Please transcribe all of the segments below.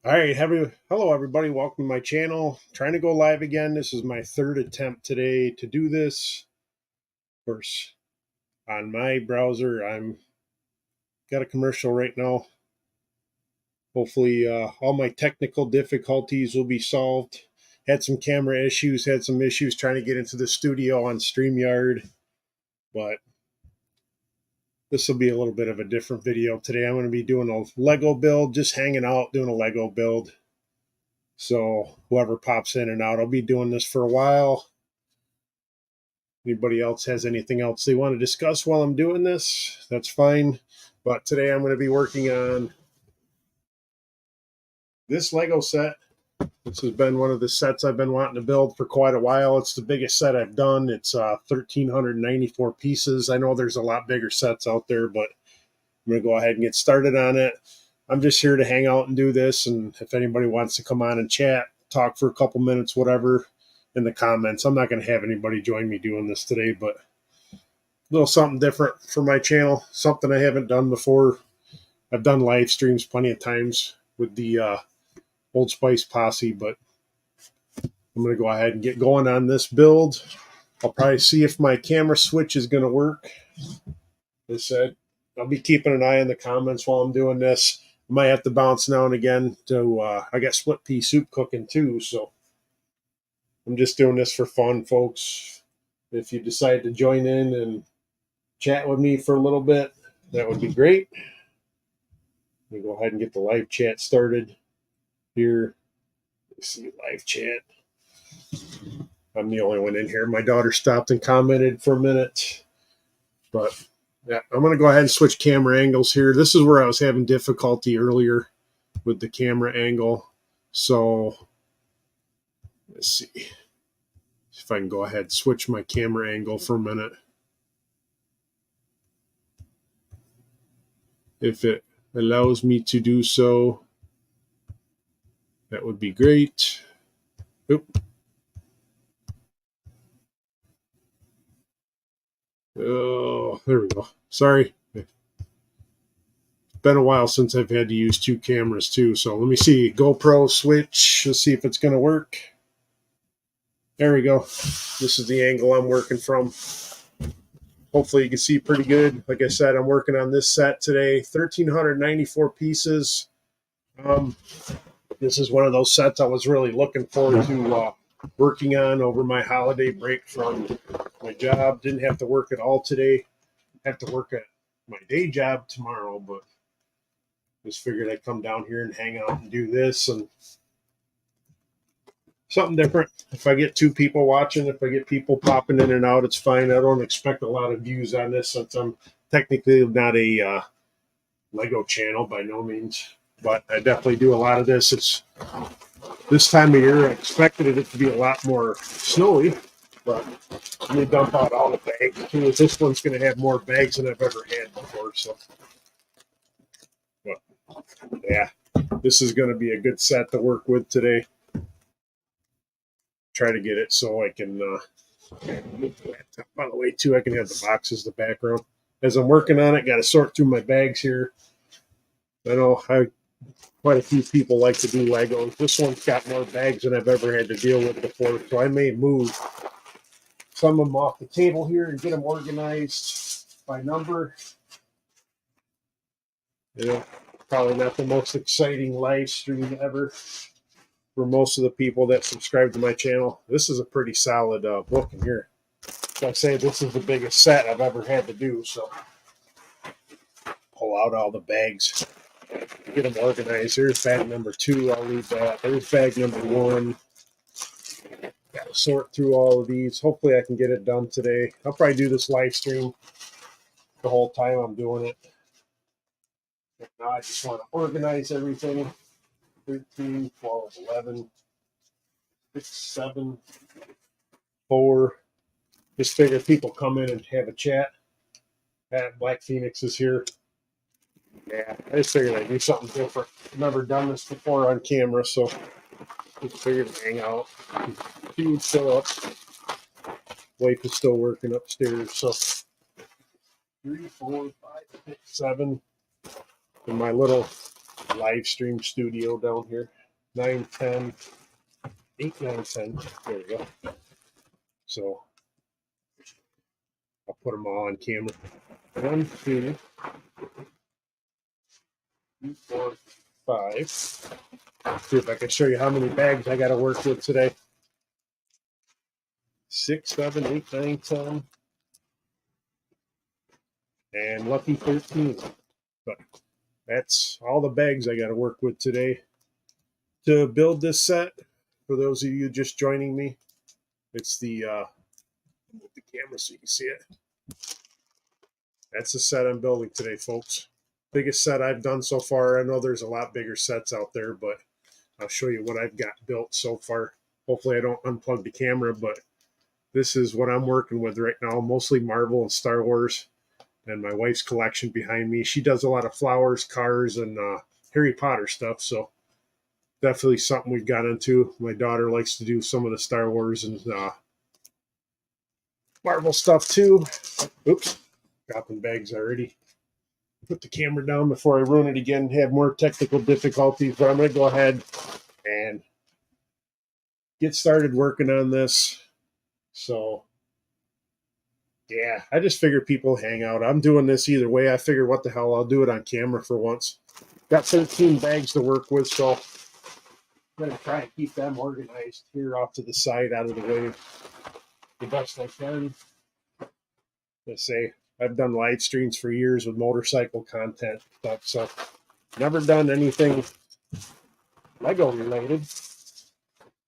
All right, hello everybody. Welcome to my channel. Trying to go live again. This is my third attempt today to do this. Of course, on my browser, I'm got a commercial right now. Hopefully, all my technical difficulties will be solved. Had some camera issues, had some issues trying to get into the studio on StreamYard, but this will be a little bit of a different video today. I'm going to be doing a Lego build, just hanging out, doing a Lego build. So whoever pops in and out, I'll be doing this for a while. Anybody else has anything else they want to discuss while I'm doing this, that's fine. But today I'm going to be working on this Lego set. This has been one of the sets I've been wanting to build for quite a while. It's the biggest set I've done. It's 1,394 pieces. I know there's a lot bigger sets out there, but I'm going to go ahead and get started on it. I'm just here to hang out and do this, and if anybody wants to come on and chat, talk for a couple minutes, whatever, in the comments. I'm not going to have anybody join me doing this today, but a little something different for my channel, something I haven't done before. I've done live streams plenty of times with the Old Spice posse, but I'm going to go ahead and get going on this build. I'll probably see if my camera switch is going to work. As I said, I'll be keeping an eye on the comments while I'm doing this. I might have to bounce now and again to, I got split pea soup cooking too, so I'm just doing this for fun, folks. If you decide to join in and chat with me for a little bit, that would be great. Let me go ahead and get the live chat started here. Let's see, live chat. I'm the only one in here. My daughter stopped and commented for a minute, but yeah, I'm going to go ahead and switch camera angles here. This is where I was having difficulty earlier with the camera angle. So let's see if I can go ahead and switch my camera angle for a minute. If it allows me to do so, that would be great. Oop. Oh, there we go. Sorry. It's been a while since I've had to use two cameras too. So let me see. GoPro switch. Let's see if it's going to work. There we go. This is the angle I'm working from. Hopefully you can see pretty good. Like I said, I'm working on this set today. 1,394 pieces. This is one of those sets I was really looking forward to working on over my holiday break from my job. Didn't have to work at all today. Have to work at my day job tomorrow, but just figured I'd come down here and hang out and do this and something different. If I get two people watching, if I get people popping in and out, it's fine. I don't expect a lot of views on this since I'm technically not a Lego channel by no means, but I definitely do a lot of this. It's this time of year. I expected it to be a lot more snowy, but let me dump out all the bags too. This one's going to have more bags than I've ever had before. So, but yeah, this is going to be a good set to work with today. Try to get it so I can move the laptop out of the way too. I can have the boxes, the background. As I'm working on it, got to sort through my bags here. I know quite a few people like to do Legos. This one's got more bags than I've ever had to deal with before, so I may move some of them off the table here and get them organized by number. You know, probably not the most exciting live stream ever for most of the people that subscribe to my channel. This is a pretty solid book in here. Like I say, this is the biggest set I've ever had to do, so pull out all the bags, get them organized. Here's bag number 2. I'll leave that. There's bag number 1. Got to sort through all of these. Hopefully I can get it done today. I'll probably do this live stream the whole time I'm doing it. Now I just want to organize everything. 13, 12, 11, 6, 7, 4. Just figure people come in and have a chat. Black Phoenix is here. Yeah, I just figured I'd do something different. I've never done this before on camera, so just figured to hang out. Food's still up. Wife is still working upstairs, so 3, 4, 5, 6, 7 in my little live stream studio down here. 9, 10, 8, 9, 10. There we go. So I'll put them all on camera. 1, 2, 3, 4, 5. See if I can show you how many bags I got to work with today. 6, 7, 8, 9, 10. And lucky 13. But that's all the bags I got to work with today to build this set. For those of you just joining me, it's the move the camera so you can see it. That's the set I'm building today, folks. Biggest set I've done so far. I know there's a lot bigger sets out there, but I'll show you what I've got built so far. Hopefully I don't unplug the camera, but this is what I'm working with right now. Mostly Marvel and Star Wars, and my wife's collection behind me. She does a lot of flowers, cars, and Harry Potter stuff, so definitely something we've got into. My daughter likes to do some of the Star Wars and Marvel stuff too. Oops, dropping bags already. Put the camera down before I ruin it again, have more technical difficulties, but I'm going to go ahead and get started working on this. So, yeah, I just figured people hang out. I'm doing this either way. I figured, what the hell, I'll do it on camera for once. Got 13 bags to work with, so I'm going to try and keep them organized here off to the side, out of the way, the best I can. Let's say I've done live streams for years with motorcycle content stuff, so never done anything Lego related.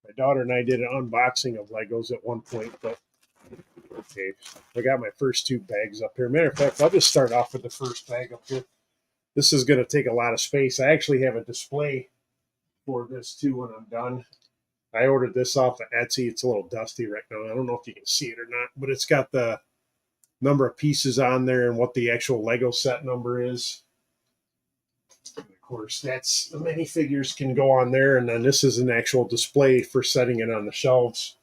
My daughter and I did an unboxing of Legos at one point, but okay, I got my first 2 bags up here. Matter of fact, I'll just start off with the first bag up here. This is going to take a lot of space. I actually have a display for this too when I'm done. I ordered this off of Etsy. It's a little dusty right now. I don't know if you can see it or not, but it's got the number of pieces on there and what the actual Lego set number is. And of course, that's the minifigures can go on there, and then this is an actual display for setting it on the shelves.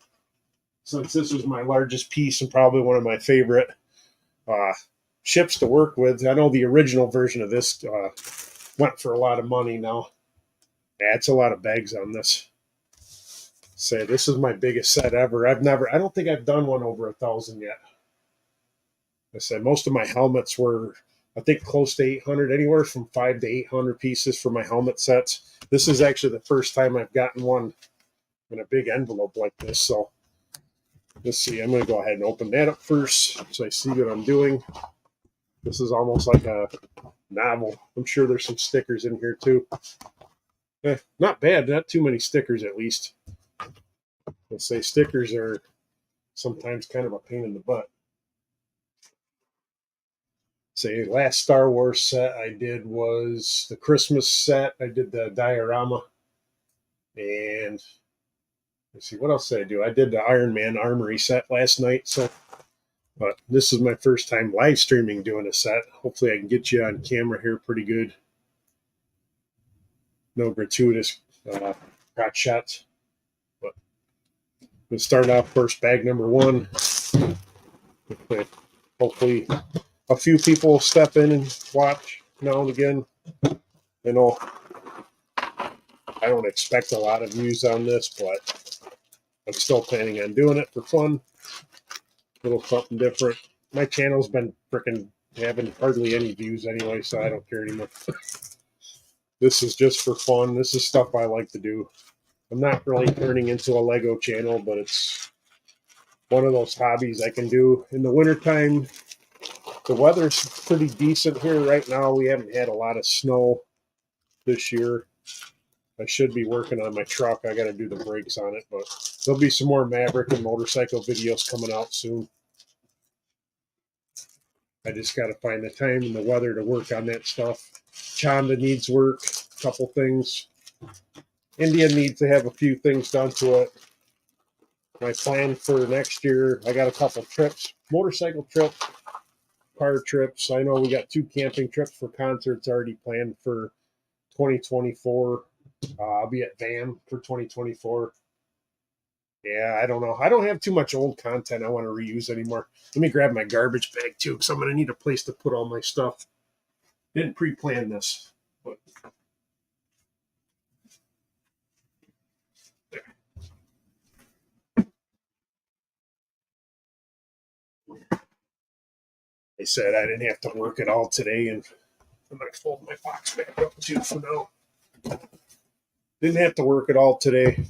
Since this is my largest piece and probably one of my favorite ships to work with, I know the original version of this went for a lot of money now. Yeah, it's a lot of bags on this. Say, this is my biggest set ever. I don't think I've done one over 1,000 yet. I said most of my helmets were, I think, close to 800, anywhere from 500 to 800 pieces for my helmet sets. This is actually the first time I've gotten one in a big envelope like this. So let's see. I'm going to go ahead and open that up first so I see what I'm doing. This is almost like a novel. I'm sure there's some stickers in here too. Not bad. Not too many stickers, at least. Let's say stickers are sometimes kind of a pain in the butt. Say last Star Wars set I did was the Christmas set. I did the diorama, and let's see, what else did I do? I did the Iron Man Armory set last night. So, but this is my first time live streaming doing a set. Hopefully, I can get you on camera here pretty good. No gratuitous crotch shots. But we'll start off first, bag number 1. Hopefully a few people will step in and watch now and again. You know, I don't expect a lot of views on this, but I'm still planning on doing it for fun. A little something different. My channel's been freaking having hardly any views anyway, so I don't care anymore. This is just for fun. This is stuff I like to do. I'm not really turning into a Lego channel, but it's one of those hobbies I can do in the wintertime. The weather's pretty decent here right now. We haven't had a lot of snow this year. I should be working on my truck. I got to do the brakes on it, but there'll be some more Maverick and motorcycle videos coming out soon. I just got to find the time and the weather to work on that stuff. Chonda needs work, a couple things. India needs to have a few things done to it. My plan for next year, I got a couple trips, motorcycle trips, car trips. I know we got 2 camping trips for concerts already planned for 2024. I'll be at VAM for 2024. Yeah, I don't know. I don't have too much old content I want to reuse anymore. Let me grab my garbage bag too, because I'm going to need a place to put all my stuff. Didn't pre-plan this, but I said I didn't have to work at all today, and I'm going to fold my box back up too for now. Didn't have to work at all today.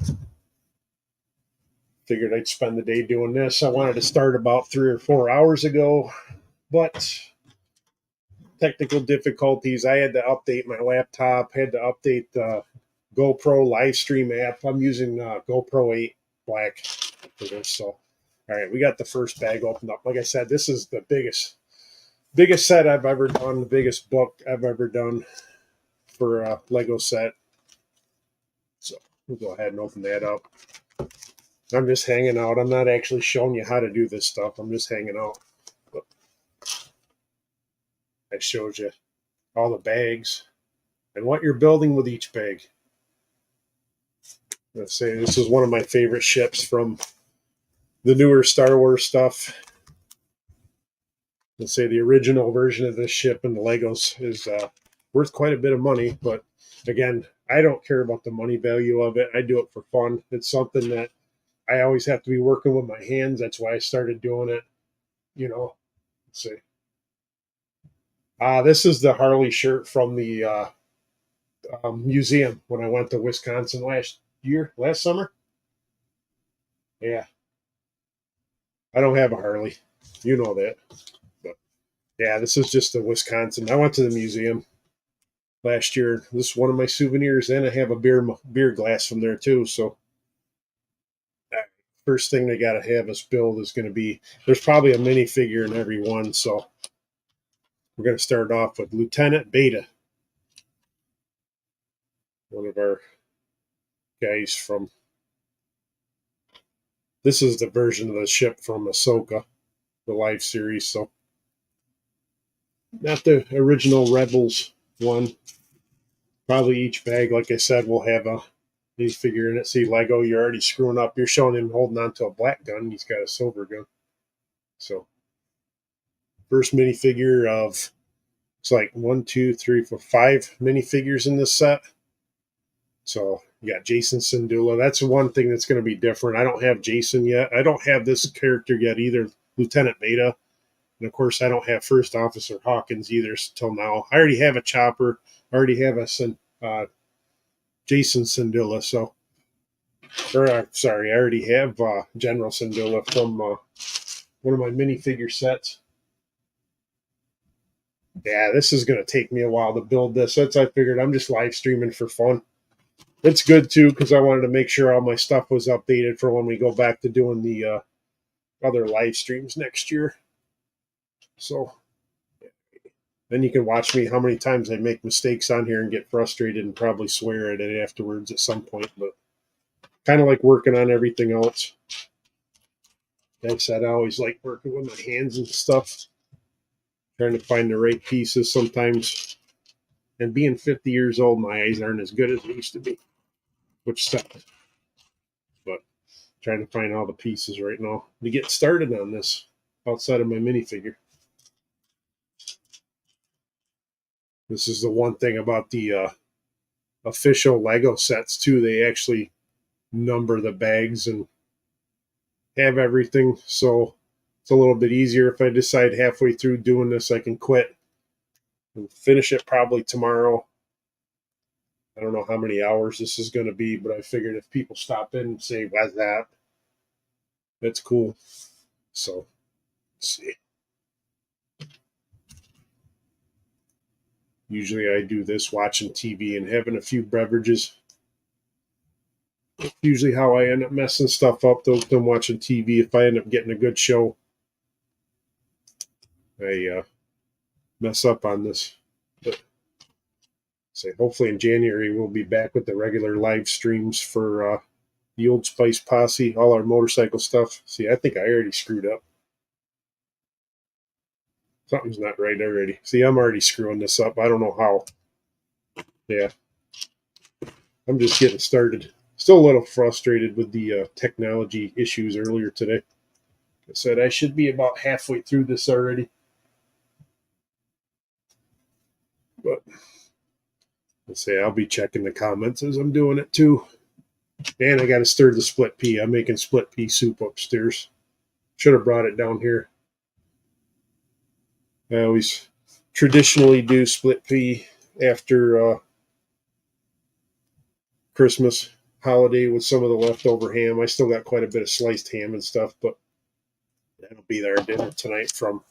Figured I'd spend the day doing this. I wanted to start about 3 or 4 hours ago, but technical difficulties. I had to update my laptop, had to update the GoPro live stream app. I'm using GoPro 8 Black for this. So, all right, we got the first bag opened up. Like I said, this is the biggest set I've ever done, the biggest book I've ever done for a Lego set. So we'll go ahead and open that up. I'm just hanging out. I'm not actually showing you how to do this stuff. I'm just hanging out. But I showed you all the bags and what you're building with each bag. Let's say this is one of my favorite ships from the newer Star Wars stuff. Let's say the original version of this ship in the Legos is worth quite a bit of money. But again, I don't care about the money value of it. I do it for fun. It's something that I always have to be working with my hands. That's why I started doing it. You know, let's see. This is the Harley shirt from the museum when I went to Wisconsin last summer. Yeah, I don't have a Harley. You know that. But yeah, this is just the Wisconsin. I went to the museum last year. This is one of my souvenirs, and I have a beer glass from there too. So first thing they got to have us build is going to be, there's probably a minifigure in every one. So we're going to start off with Lieutenant Beta, one of our guys from, this is the version of the ship from Ahsoka, the live series. So not the original Rebels one. Probably each bag, like I said, will have a minifigure in it. See, Lego, you're already screwing up. You're showing him holding on to a black gun. He's got a silver gun. So first minifigure of, it's like 1, 2, 3, 4, 5 minifigures in this set. So you got Jason Syndulla. That's one thing that's going to be different. I don't have Jason yet. I don't have this character yet either, Lieutenant Beta. And of course, I don't have First Officer Hawkins either till now. I already have a Chopper. I already have a Jason Syndulla. So, sorry, I already have General Syndulla from one of my minifigure sets. Yeah, this is going to take me a while to build this. That's I figured I'm just live streaming for fun. It's good too because I wanted to make sure all my stuff was updated for when we go back to doing the other live streams next year. So then you can watch me how many times I make mistakes on here and get frustrated and probably swear at it afterwards at some point. But kind of like working on everything else. Like I said, I always like working with my hands and stuff. Trying to find the right pieces sometimes. And being 50 years old, my eyes aren't as good as they used to be. Which sucks. But trying to find all the pieces right now to get started on this outside of my minifigure. This is the one thing about the official Lego sets too. They actually number the bags and have everything. So it's a little bit easier. If I decide halfway through doing this, I can quit and finish it probably tomorrow. I don't know how many hours this is going to be, but I figured if people stop in and say, what's that? That's cool. So, let's see. Usually I do this watching TV and having a few beverages. Usually how I end up messing stuff up, though, I'm watching TV. If I end up getting a good show, I mess up on this. But say hopefully in January we'll be back with the regular live streams for the Old Spice Posse, all our motorcycle stuff. See, I think I already screwed up. Something's not right already. See, I'm already screwing this up. I don't know how. Yeah. I'm just getting started. Still a little frustrated with the technology issues earlier today. Like I said, I should be about halfway through this already. But let's say I'll be checking the comments as I'm doing it too. And I got to stir the split pea. I'm making split pea soup upstairs. Should have brought it down here. I always traditionally do split pea after Christmas holiday with some of the leftover ham. I still got quite a bit of sliced ham and stuff, but that'll be our dinner tonight for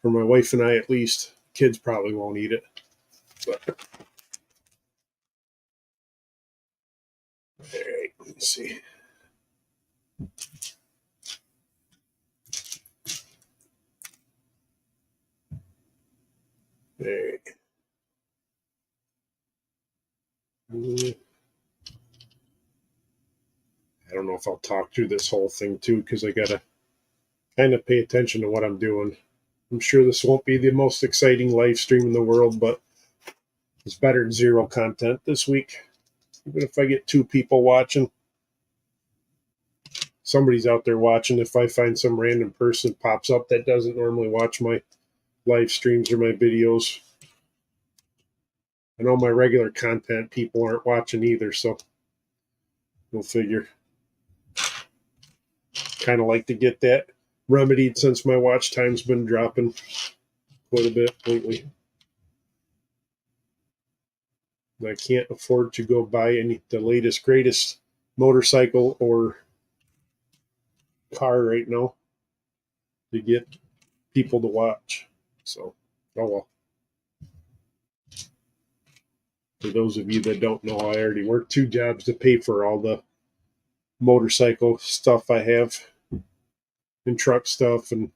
my wife and I at least. Kids probably won't eat it. But all right, let's see. All right. I don't know if I'll talk through this whole thing too, because I gotta kind of pay attention to what I'm doing. I'm sure this won't be the most exciting live stream in the world, but it's better than zero content this week. Even if I get 2 people watching, somebody's out there watching. If I find some random person pops up that doesn't normally watch my live streams or my videos, I know my regular content people aren't watching either, so we'll figure. Kind of like to get that remedied since my watch time's been dropping quite a bit lately. I can't afford to go buy the latest greatest motorcycle or car right now to get people to watch. So, oh well. For those of you that don't know, I already work 2 jobs to pay for all the motorcycle stuff I have and truck stuff and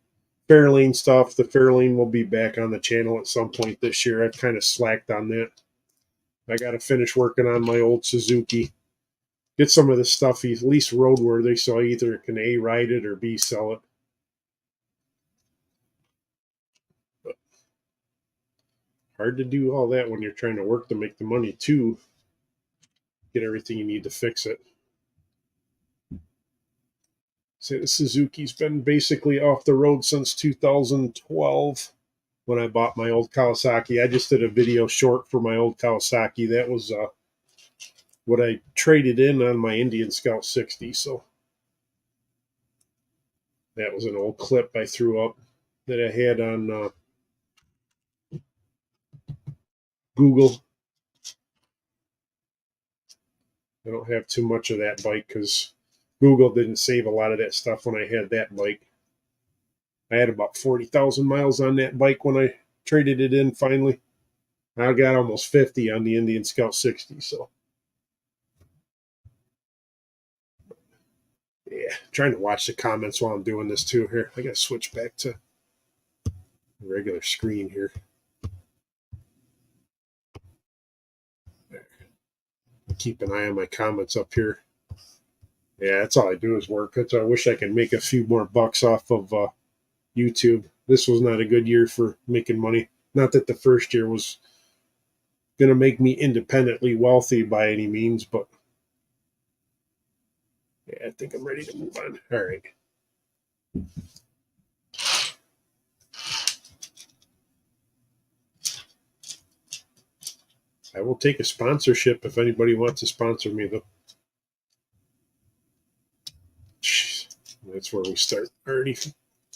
Fairlane stuff. The Fairlane will be back on the channel at some point this year. I've kind of slacked on that. I got to finish working on my old Suzuki. Get some of this stuff at least roadworthy so I either can A, ride it or B, sell it. But hard to do all that when you're trying to work to make the money to get everything you need to fix it. So the Suzuki's been basically off the road since 2012 when I bought my old Kawasaki. I just did a video short for my old Kawasaki. That was what I traded in on my Indian Scout 60. So that was an old clip I threw up that I had on Google. I don't have too much of that bike because Google didn't save a lot of that stuff when I had that bike. I had about 40,000 miles on that bike when I traded it in finally. I got almost 50 on the Indian Scout 60. So, yeah, trying to watch the comments while I'm doing this too. Here, I got to switch back to the regular screen here. Keep an eye on my comments up here. Yeah, that's all I do is work. That's I wish I could make a few more bucks off of YouTube. This was not a good year for making money. Not that the first year was going to make me independently wealthy by any means, but yeah, I think I'm ready to move on. All right. I will take a sponsorship if anybody wants to sponsor me, though. Jeez, that's where we start. Already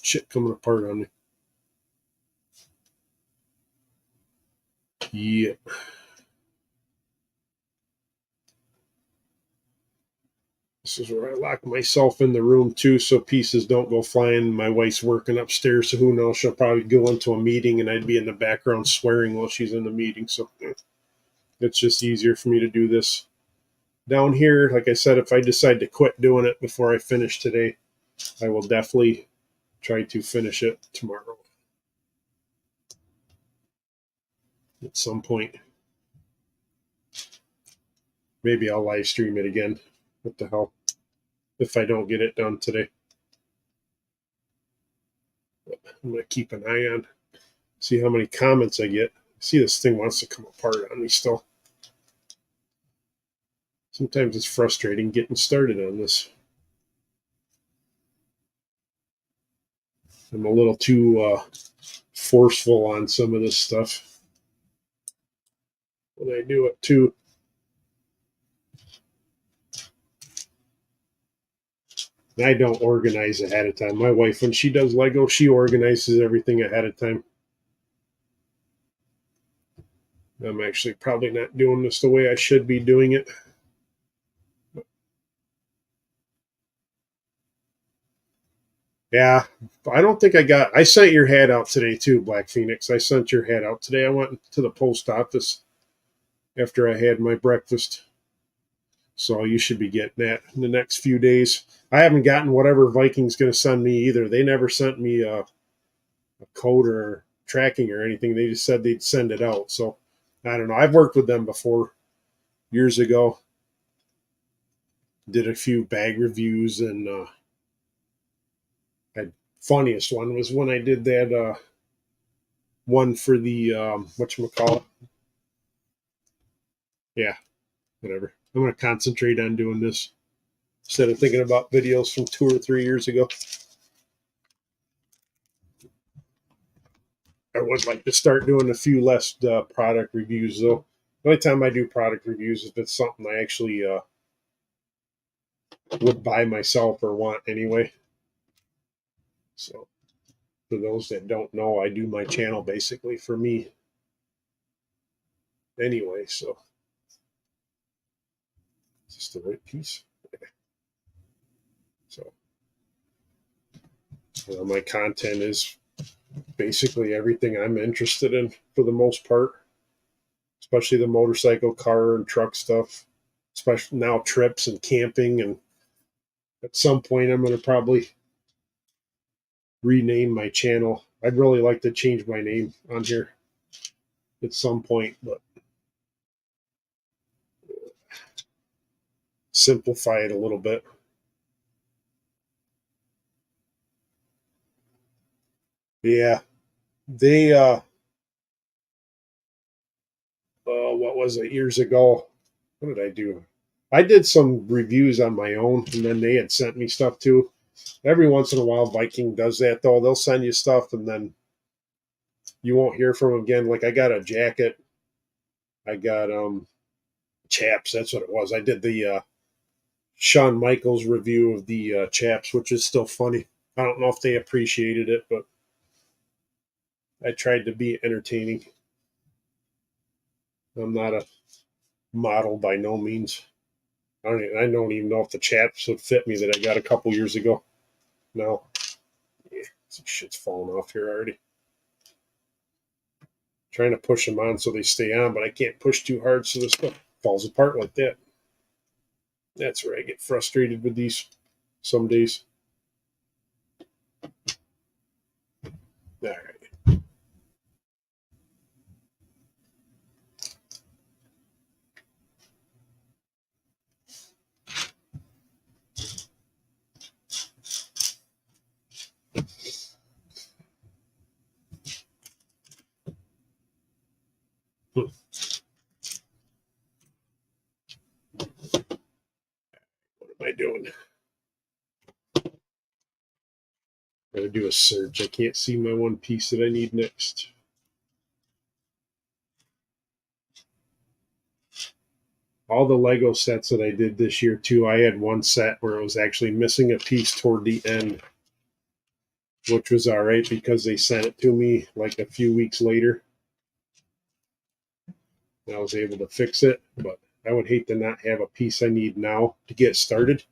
shit coming apart on me. Yep. This is where I lock myself in the room too, so pieces don't go flying. My wife's working upstairs, so who knows? She'll probably go into a meeting, and I'd be in the background swearing while she's in the meeting. So it's just easier for me to do this down here. Like I said, if I decide to quit doing it before I finish today, I will definitely try to finish it tomorrow at some point. Maybe I'll live stream it again. What the hell? If I don't get it done today, I'm going to keep an eye on, see how many comments I get. See, this thing wants to come apart on me still. Sometimes it's frustrating getting started on this. I'm a little too forceful on some of this stuff when I do it too. I don't organize ahead of time. My wife, when she does Lego, she organizes everything ahead of time. I'm actually probably not doing this the way I should be doing it. Yeah, I don't think I sent your hat out today too, Black Phoenix. I sent your hat out today. I went to the post office after I had my breakfast. So you should be getting that in the next few days. I haven't gotten whatever Viking's going to send me either. They never sent me a code or tracking or anything. They just said they'd send it out. So I don't know. I've worked with them before years ago. Did a few bag reviews and funniest one was when I did that one for the whatchamacallit. Yeah, whatever. I'm going to concentrate on doing this instead of thinking about videos from 2 or 3 years ago. I would like to start doing a few less product reviews though. The only time I do product reviews is if it's something I actually would buy myself or want anyway. So for those that don't know, I do my channel basically for me anyway. So is this the right piece? So my content is basically everything I'm interested in for the most part, especially the motorcycle, car, and truck stuff. Especially now trips and camping, and at some point I'm going to probably rename my channel. I'd really like to change my name on here at some point, but simplify it a little bit. Yeah, they what was it years ago? What did I do? I did some reviews on my own, and then they had sent me stuff too. Every once in a while, Viking does that though. They'll send you stuff, and then you won't hear from them again. Like I got a jacket, I got chaps. That's what it was. I did the Shawn Michaels review of the chaps, which is still funny. I don't know if they appreciated it, but I tried to be entertaining. I'm not a model by no means. I don't even know if the chaps would fit me that I got a couple years ago. No. Yeah, some shit's falling off here already. Trying to push them on so they stay on, but I can't push too hard so this stuff falls apart like that. That's where I get frustrated with these some days. All right. What am I doing? I'm going to do a search. I can't see my one piece that I need next. All the Lego sets that I did this year, too, I had one set where I was actually missing a piece toward the end, which was all right because they sent it to me like a few weeks later. And I was able to fix it, but I would hate to not have a piece I need now to get started.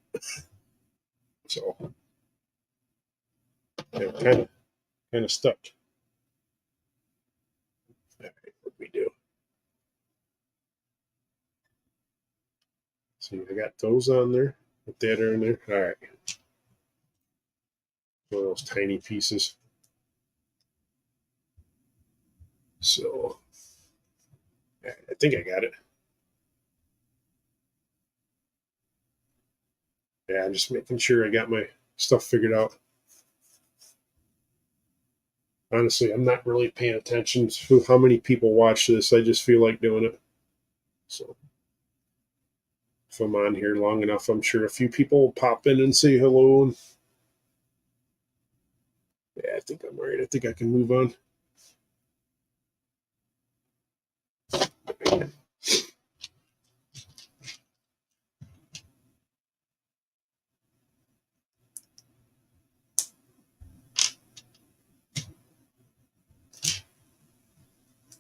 So I'm kind of stuck. All right, what we do? See, I got those on there. Put that in there. All right. One of those tiny pieces. So I think I got it. Yeah, I'm just making sure I got my stuff figured out. Honestly, I'm not really paying attention to how many people watch this. I just feel like doing it. So if I'm on here long enough, I'm sure a few people will pop in and say hello. And yeah, I think I'm all right. I think I can move on.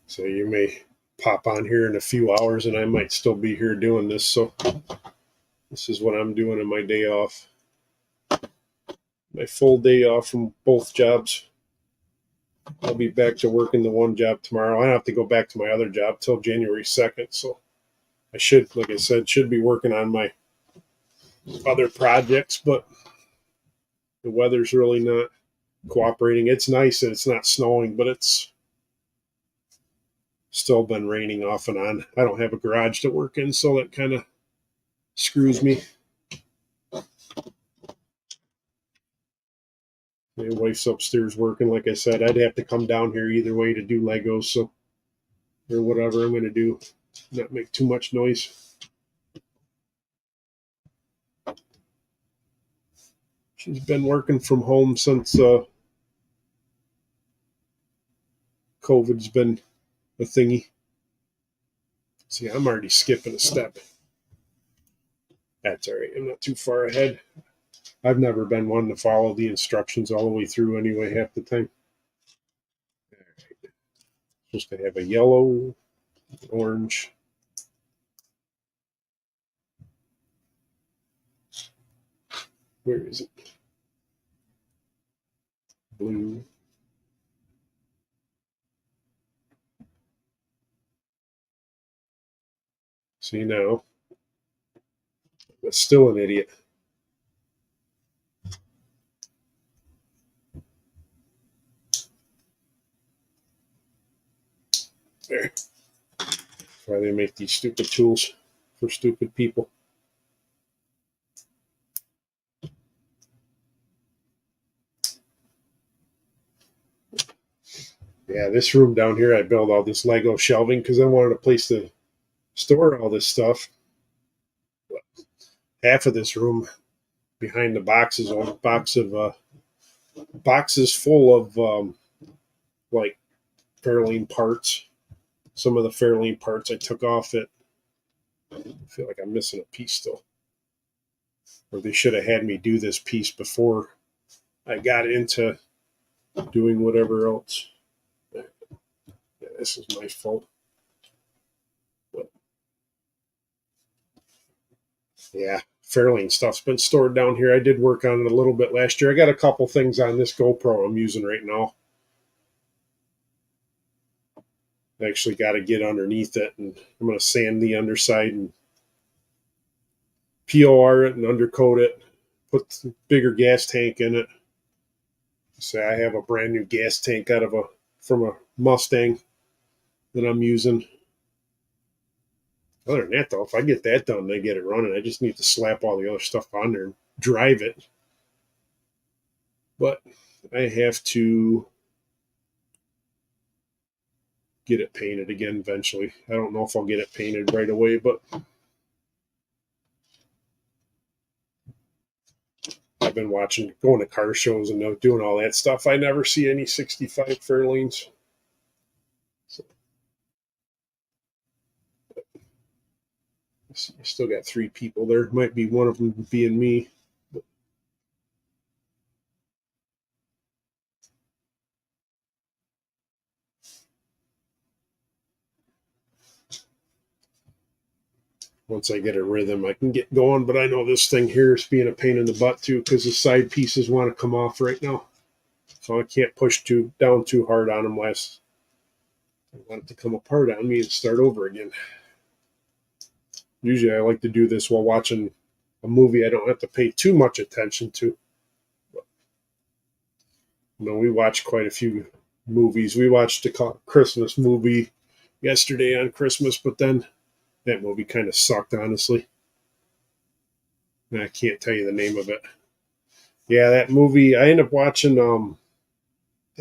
So you may pop on here in a few hours and I might still be here doing this. So this is what I'm doing in my day off. My full day off from both jobs. I'll be back to working the one job tomorrow. I don't have to go back to my other job till January 2nd. So I should, like I said, should be working on my other projects, but the weather's really not cooperating. It's nice and it's not snowing, but it's still been raining off and on. I don't have a garage to work in, so that kind of screws me. My wife's upstairs working. Like I said, I'd have to come down here either way to do Legos, so or whatever I'm going to do, not make too much noise. She's been working from home since COVID's been a thingy. See, I'm already skipping a step. That's all right. I'm not too far ahead. I've never been one to follow the instructions all the way through anyway, half the time. All right. Supposed to have a yellow, orange. Where is it? Blue. See now, I'm still an idiot. There. That's why they make these stupid tools for stupid people. Yeah, this room down here, I built all this Lego shelving because I wanted a place to store all this stuff. But half of this room behind the boxes, a boxes full of like Fairlane parts. Some of the Fairlane parts I took off it. I feel like I'm missing a piece still. Or they should have had me do this piece before I got into doing whatever else. Yeah, this is my fault. But yeah, Fairlane stuff's been stored down here. I did work on it a little bit last year. I got a couple things on this GoPro I'm using right now. I actually got to get underneath it, and I'm going to sand the underside and POR it and undercoat it, put a bigger gas tank in it. Say I have a brand new gas tank from a Mustang that I'm using. Other than that, though, if I get that done and I get it running, I just need to slap all the other stuff on there and drive it. But I have to get it painted again eventually. I don't know if I'll get it painted right away, but I've been going to car shows and doing all that stuff. I never see any 65 Fairlanes. So, I still got 3 people there. Might be one of them being me. But once I get a rhythm, I can get going. But I know this thing here is being a pain in the butt too because the side pieces want to come off right now. So I can't push down too hard on them lest I want it to come apart on me and start over again. Usually I like to do this while watching a movie I don't have to pay too much attention to. But, we watch quite a few movies. We watched a Christmas movie yesterday on Christmas, but then that movie kind of sucked, honestly. And I can't tell you the name of it. Yeah, that movie, I ended up watching, the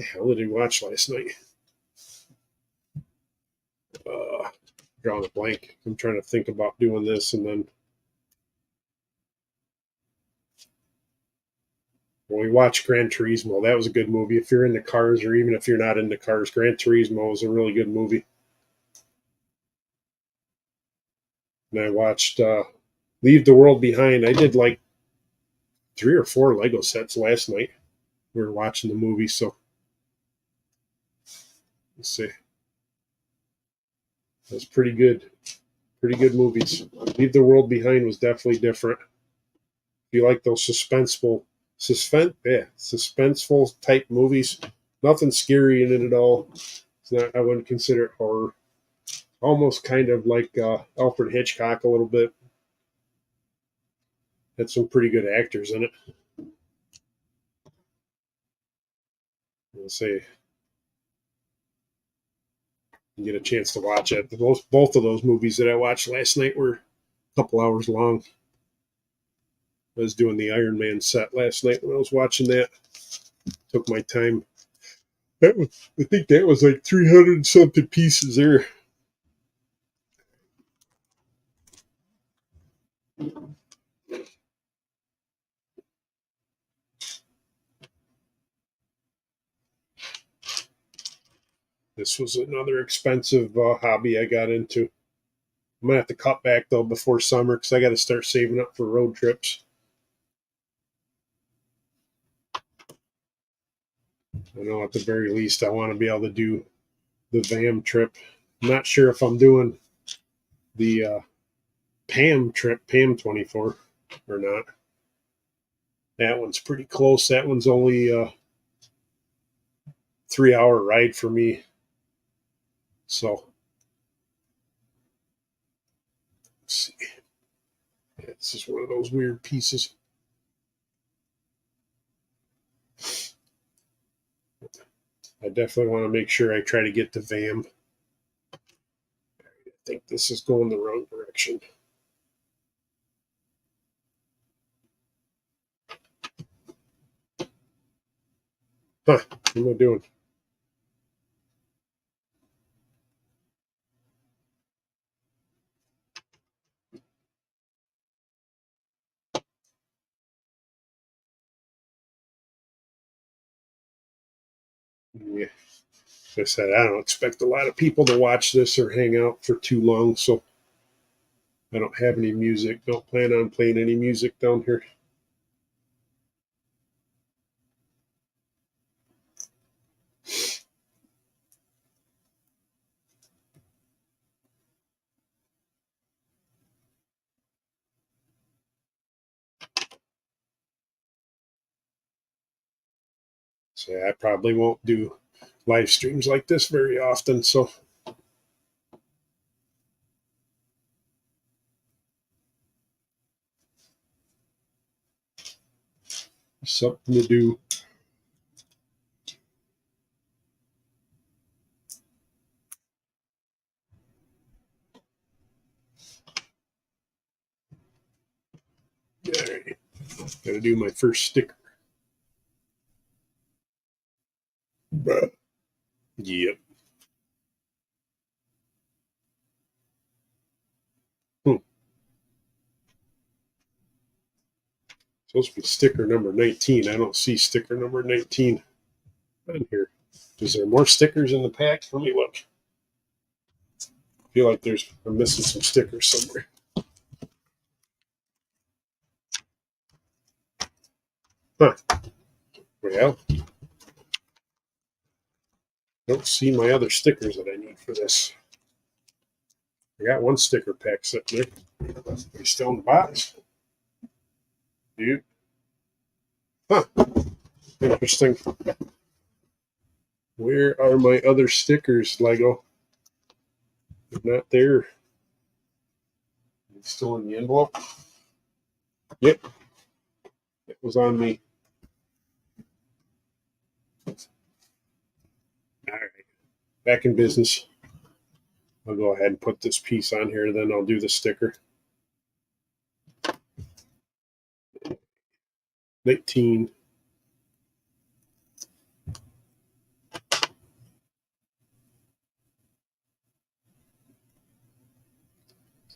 hell did we watch last night? Drawing a blank. I'm trying to think about doing this and then when we watched Gran Turismo, that was a good movie. If you're into cars or even if you're not into cars, Gran Turismo was a really good movie. And I watched Leave the World Behind. I did like 3 or 4 Lego sets last night. We were watching the movie, so let's see. That's pretty good. Pretty good movies. Leave the World Behind was definitely different. If you like those suspenseful type movies, nothing scary in it at all. It's not. I wouldn't consider it horror. Almost kind of like Alfred Hitchcock a little bit. Had some pretty good actors in it. Let's say you get a chance to watch it. Both of those movies that I watched last night were a couple hours long. I was doing the Iron Man set last night when I was watching that. Took my time. I think that was like 300 and something pieces there. This was another expensive hobby I got into. I'm gonna have to cut back though before summer because I got to start saving up for road trips. I know at the very least I want to be able to do the VAM trip. I'm not sure if I'm doing the PAM trip, PAM 24, or not. That one's pretty close. That one's only a 3 hour ride for me. So, let's see. It's just one of those weird pieces. I definitely want to make sure I try to get to VAM. I think this is going the wrong direction. Huh, what am I doing? Yeah. As I said, I don't expect a lot of people to watch this or hang out for too long, so I don't have any music. Don't plan on playing any music down here. So I probably won't do live streams like this very often, so something to do. All right. Gotta do my first sticker. Yep. Hmm. Supposed to be sticker number 19. I don't see sticker number 19 on here. Is there more stickers in the pack? Let me look. I feel like I'm missing some stickers somewhere. Huh. Well, don't see my other stickers that I need for this. I got one sticker pack sitting there. Are still in the box? Dude. Huh. Interesting. Where are my other stickers, Lego? They're not there. It's still in the envelope. Yep. It was on me. All right. Back in business. I'll go ahead and put this piece on here, then I'll do the sticker. 19.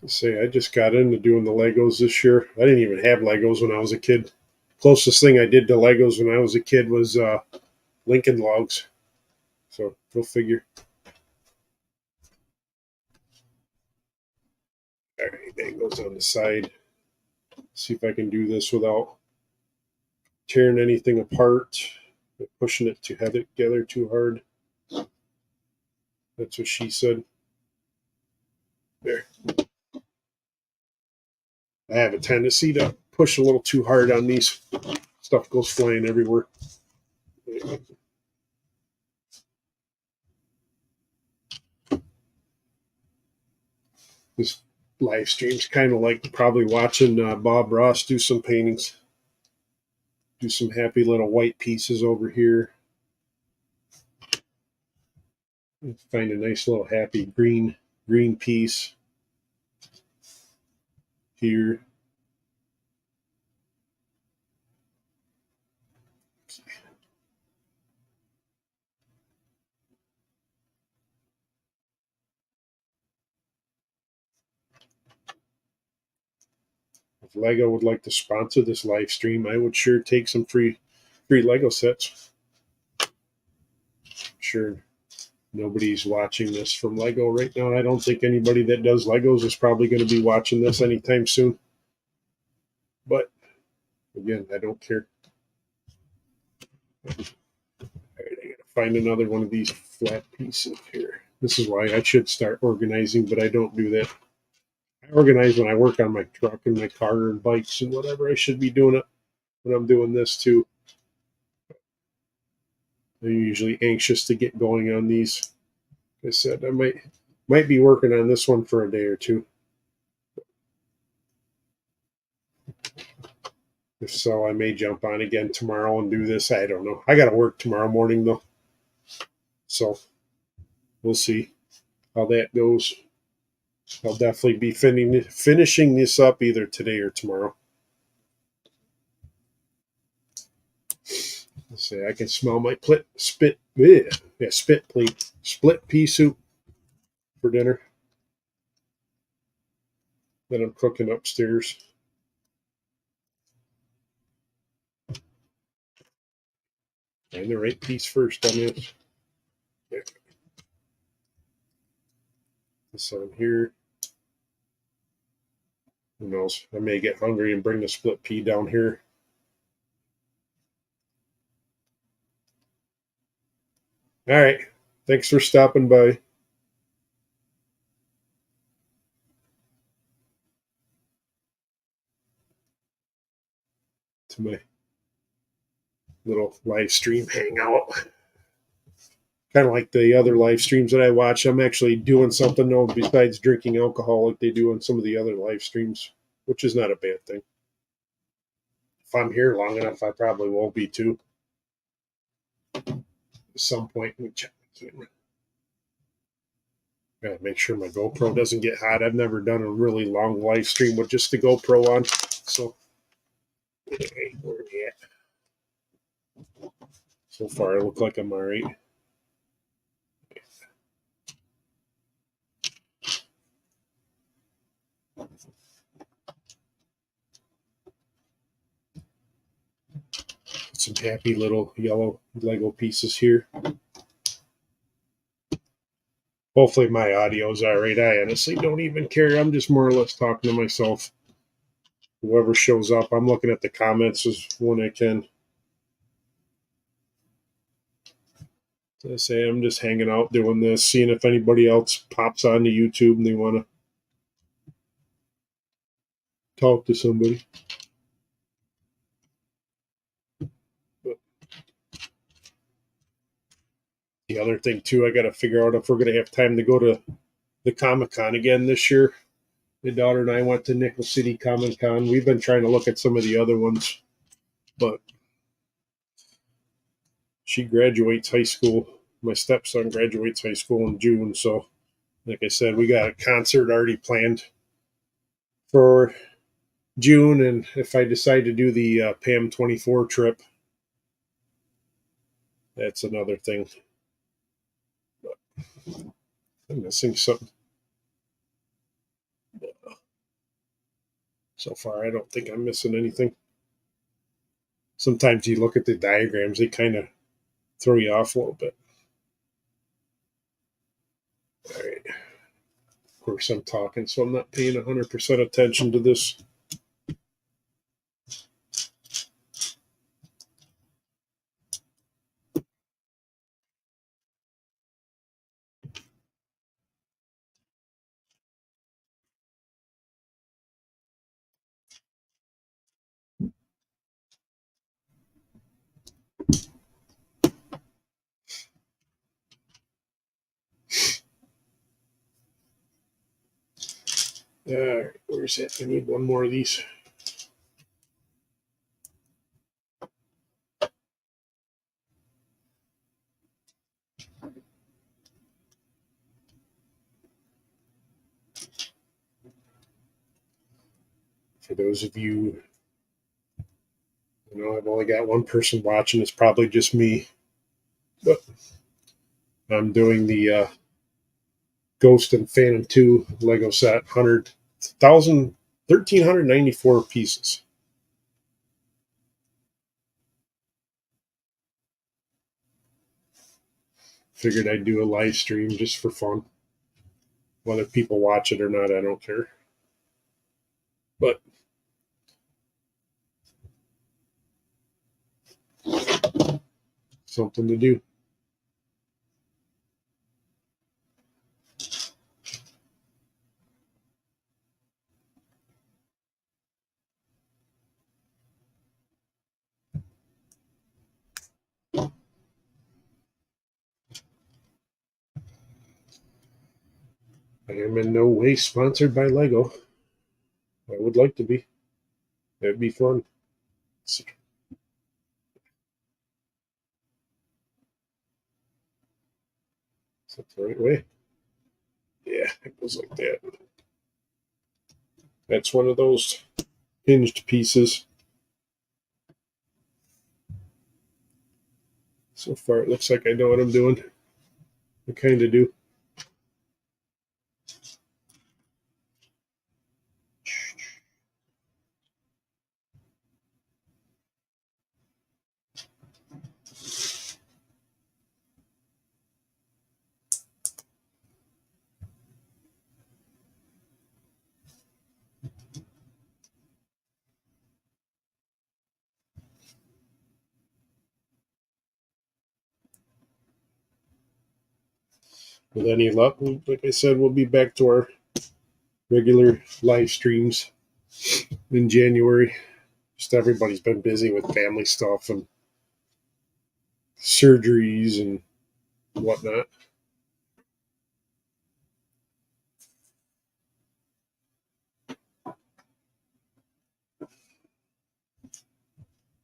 Say I just got into doing the Legos this year. I didn't even have Legos when I was a kid. Closest thing I did to Legos when I was a kid was Lincoln Logs. So go figure. All right, that goes on the side. See if I can do this without tearing anything apart, pushing it together too hard. That's what she said. There. I have a tendency to push a little too hard on these. Stuff goes flying everywhere. This live stream's kind of like probably watching Bob Ross do some paintings. Do some happy little white pieces over here. Find a nice little happy green piece here. If Lego would like to sponsor this live stream, I would sure take some free Lego sets. Sure, nobody's watching this from Lego right now. I don't think anybody that does Legos is probably going to be watching this anytime soon. But again, I don't care. All right, I gotta find another one of these flat pieces here. This is why I should start organizing, but I don't do that. I organize when I work on my truck and my car and bikes and whatever. I should be doing it when I'm doing this too. I'm usually anxious to get going on these. Like I said, I might be working on this one for a day or two. If so, I may jump on again tomorrow and do this. I don't know. I got to work tomorrow morning though, so we'll see how that goes. I'll definitely be finishing this up either today or tomorrow. Let's see, I can smell my split pea soup for dinner that I'm cooking upstairs. Find the right piece first on this. Yeah. This on here. Who knows? I may get hungry and bring the split pea down here. All right. Thanks for stopping by. To my little live stream hangout. Kind of like the other live streams that I watch. I'm actually doing something though besides drinking alcohol like they do on some of the other live streams, which is not a bad thing. If I'm here long enough, I probably will be too. At some point, let me check my camera. Gotta make sure my GoPro doesn't get hot. I've never done a really long live stream with just the GoPro on. So, hey, where are we at? So far, I look like I'm all right. Some happy little yellow Lego pieces here. Hopefully my audio's all right. I honestly don't even care. I'm just more or less talking to myself. Whoever shows up, I'm looking at the comments as when I can. As I say, I'm just hanging out doing this, seeing if anybody else pops onto YouTube and they want to talk to somebody. But the other thing too, I got to figure out if we're going to have time to go to the Comic-Con again this year. My daughter and I went to Nickel City Comic-Con. We've been trying to look at some of the other ones, but she graduates high school. My stepson graduates high school in June, so like I said, we got a concert already planned for June, and if I decide to do the PAM 24 trip, that's another thing. But I'm missing something. So far, I don't think I'm missing anything. Sometimes you look at the diagrams, they kind of throw you off a little bit. All right. Of course, I'm talking, so I'm not paying 100% attention to this. Where's it? I need one more of these. For those of you, I've only got one person watching. It's probably just me. But I'm doing the Ghost and Phantom 2 Lego set, 1,394 pieces. Figured I'd do a live stream just for fun. Whether people watch it or not, I don't care. But something to do. I am in no way sponsored by Lego. I would like to be. That'd be fun. Is that the right way? Yeah, it goes like that. That's one of those hinged pieces. So far, it looks like I know what I'm doing. I kind of do. With any luck, like I said, we'll be back to our regular live streams in January. Just everybody's been busy with family stuff and surgeries and whatnot.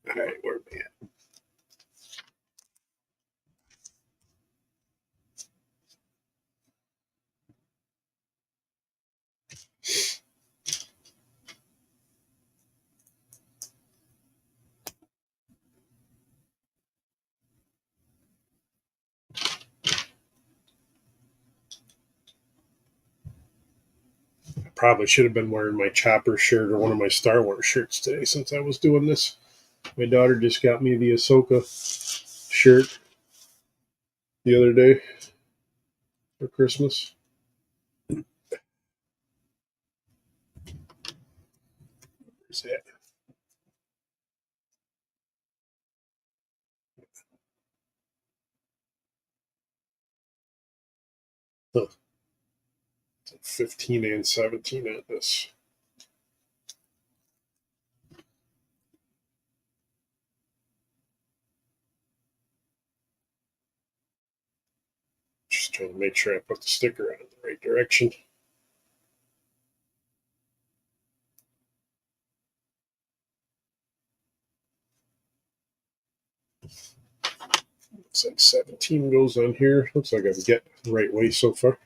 All right, where am I at? I probably should have been wearing my Chopper shirt or one of my Star Wars shirts today since I was doing this. My daughter just got me the Ahsoka shirt the other day for Christmas. Where's that? Huh. 15 and 17 on this. Just trying to make sure I put the sticker on in the right direction. Looks like 17 goes on here. Looks like I'm getting the right way so far.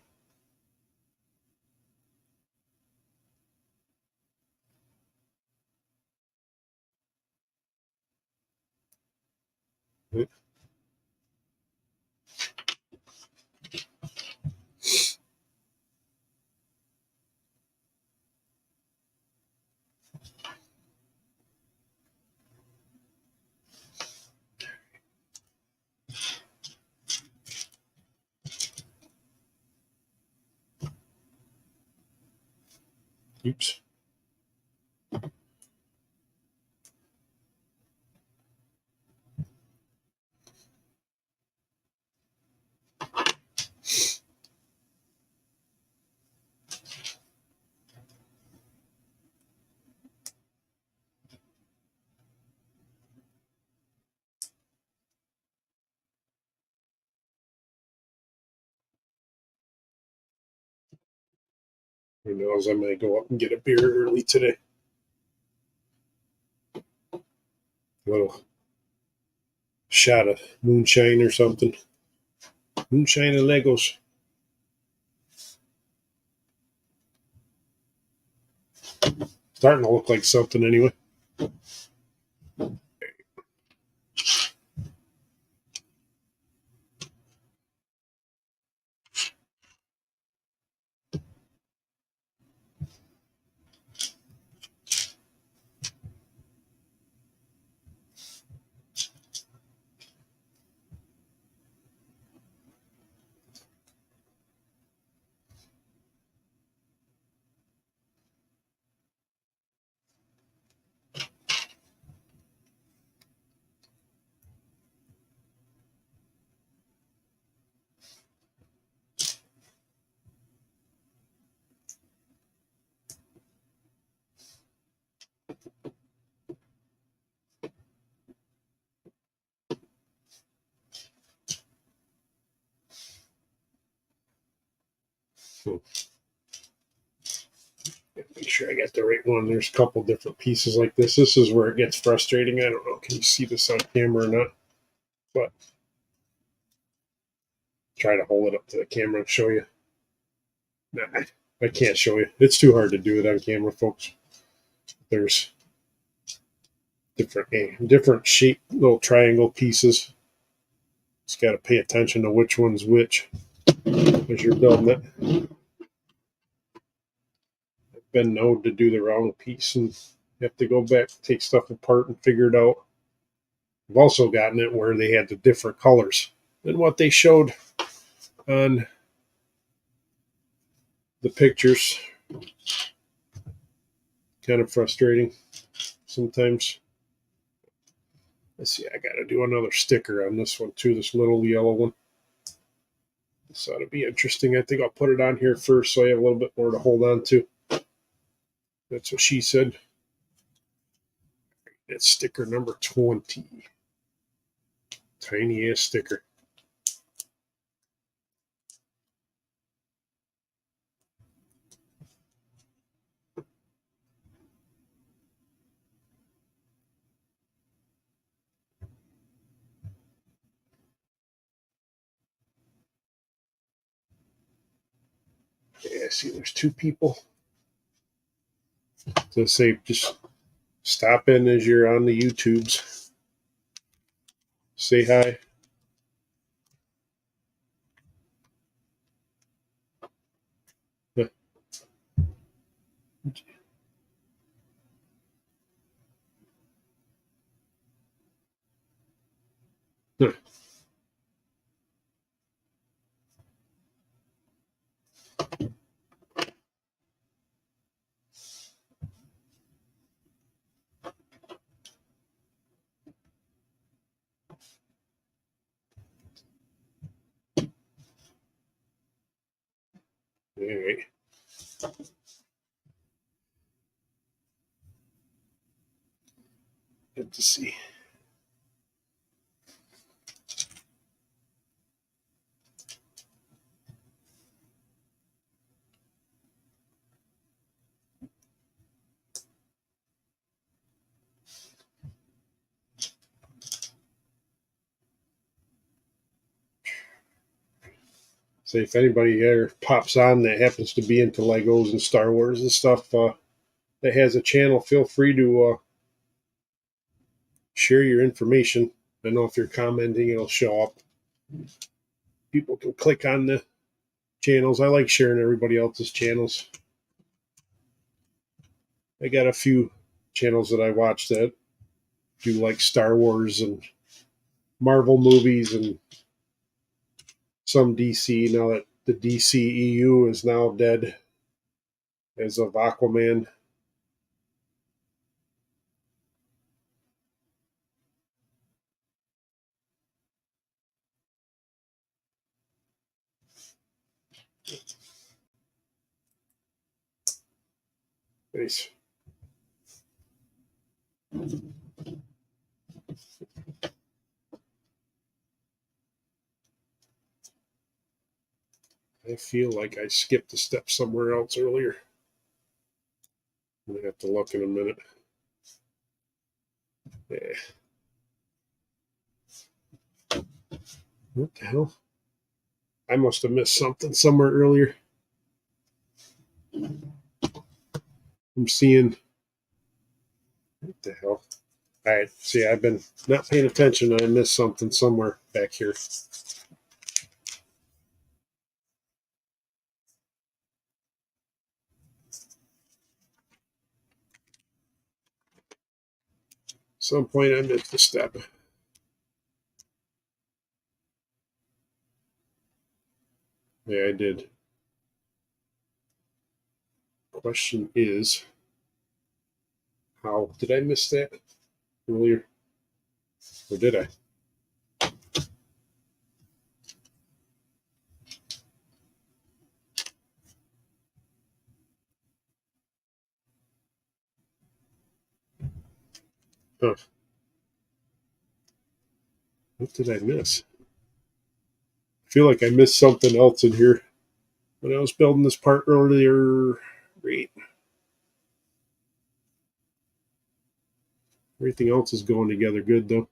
Oops. Who knows? I might go up and get a beer early today. A little shot of moonshine or something. Moonshine and Legos. Starting to look like something anyway. Make sure I got the right one. There's a couple different pieces like this. This is where it gets frustrating. I don't know. Can you see this on camera or not? But try to hold it up to the camera and show you. Nah, I can't show you. It's too hard to do it on camera, folks. There's different shaped little triangle pieces. Just got to pay attention to which one's which as you're building it. I've been known to do the wrong piece and you have to go back, take stuff apart and figure it out. I've also gotten it where they had the different colors than what they showed on the pictures. Kind of frustrating sometimes. Let's see, I got to do another sticker on this one too, this little yellow one. This ought to be interesting. I think I'll put it on here first so I have a little bit more to hold on to. That's what she said. That's sticker number 20. Tiny ass sticker. Yeah, see, there's two people. So say just stop in as you're on the YouTubes. Say hi. All right. Good to see. Say if anybody here pops on that happens to be into Legos and Star Wars and stuff that has a channel, feel free to share your information. I know if you're commenting, it'll show up. People can click on the channels. I like sharing everybody else's channels. I got a few channels that I watch that do like Star Wars and Marvel movies and some DC. Now that the DCEU is now dead as of Aquaman. Nice. I feel like I skipped a step somewhere else earlier. I'm going to have to look in a minute. Yeah. What the hell? I must have missed something somewhere earlier. I'm seeing. What the hell? All right. See, I've been not paying attention. And I missed something somewhere back here. Some point I missed a step. Yeah, I did. Question is, how did I miss that earlier? Or did I? Huh. What did I miss? I feel like I missed something else in here when I was building this part earlier. Great. Everything else is going together good, though.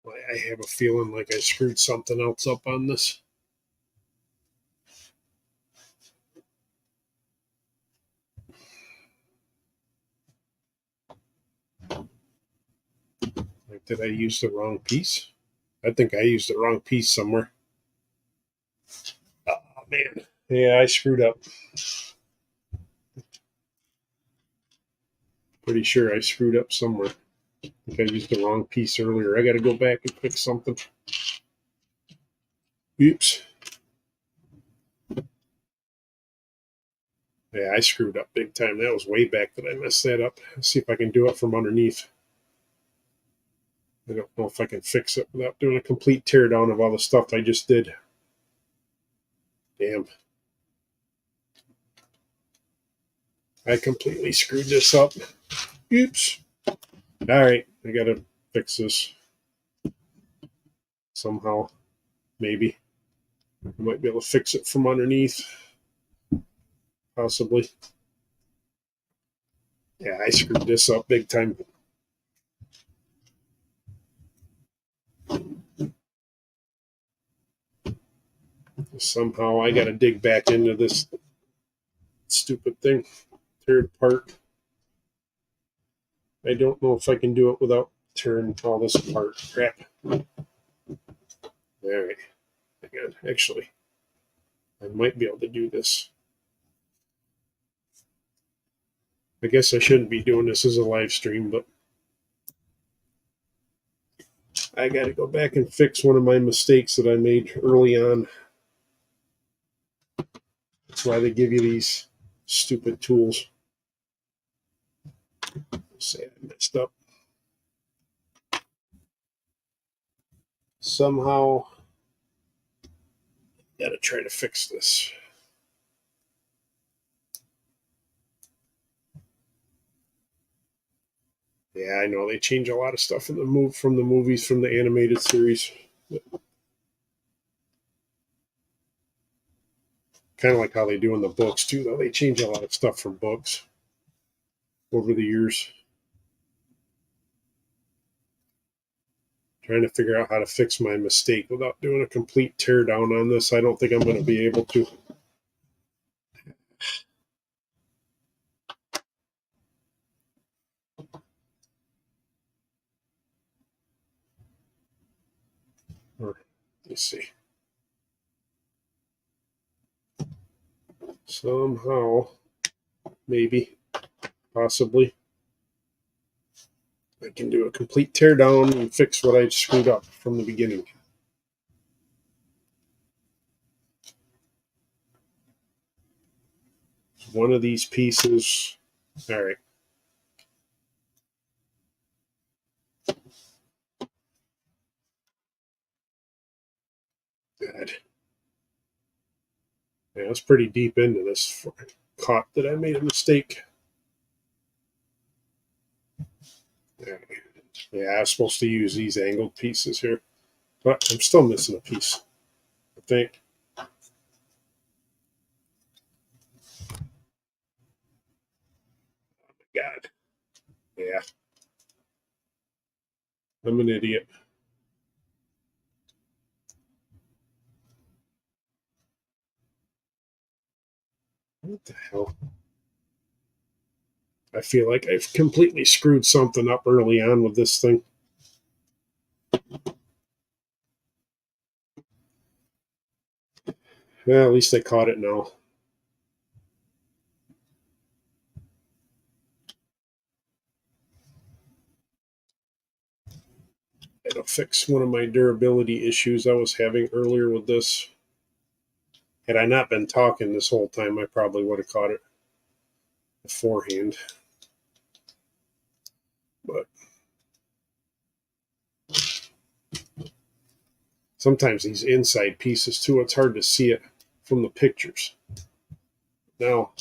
I have a feeling like I screwed something else up on this. Like, did I use the wrong piece? I think I used the wrong piece somewhere. Oh, man. Yeah, I screwed up. Pretty sure I screwed up somewhere. I think I used the wrong piece earlier. I got to go back and fix something. Oops. Yeah, I screwed up big time. That was way back that I messed that up. Let's see if I can do it from underneath. I don't know if I can fix it without doing a complete teardown of all the stuff I just did. Damn. I completely screwed this up. Oops. All right. I got to fix this somehow. Maybe. I might be able to fix it from underneath. Possibly. Yeah, I screwed this up big time. Somehow I got to dig back into this stupid thing. Tear it apart. I don't know if I can do it without tearing all this apart. Crap. All right. Again, actually, I might be able to do this. I guess I shouldn't be doing this as a live stream, but I got to go back and fix one of my mistakes that I made early on. That's why they give you these stupid tools. Say I messed up. Somehow, got to try to fix this. Yeah, I know they change a lot of stuff in the move from the movies from the animated series. Kind of like how they do in the books too, though. They change a lot of stuff from books over the years. Trying to figure out how to fix my mistake without doing a complete teardown on this. I don't think I'm going to be able to. Or let's see. Somehow, maybe, possibly, I can do a complete teardown and fix what I screwed up from the beginning. One of these pieces. All right. Good. Yeah, it's pretty deep into this. caught that I made a mistake. Yeah, I was supposed to use these angled pieces here, but I'm still missing a piece, I think. God. Yeah. I'm an idiot. What the hell? I feel like I've completely screwed something up early on with this thing. Well, at least I caught it now. It'll fix one of my durability issues I was having earlier with this. Had I not been talking this whole time, I probably would have caught it beforehand. But sometimes these inside pieces too, it's hard to see it from the pictures. Now,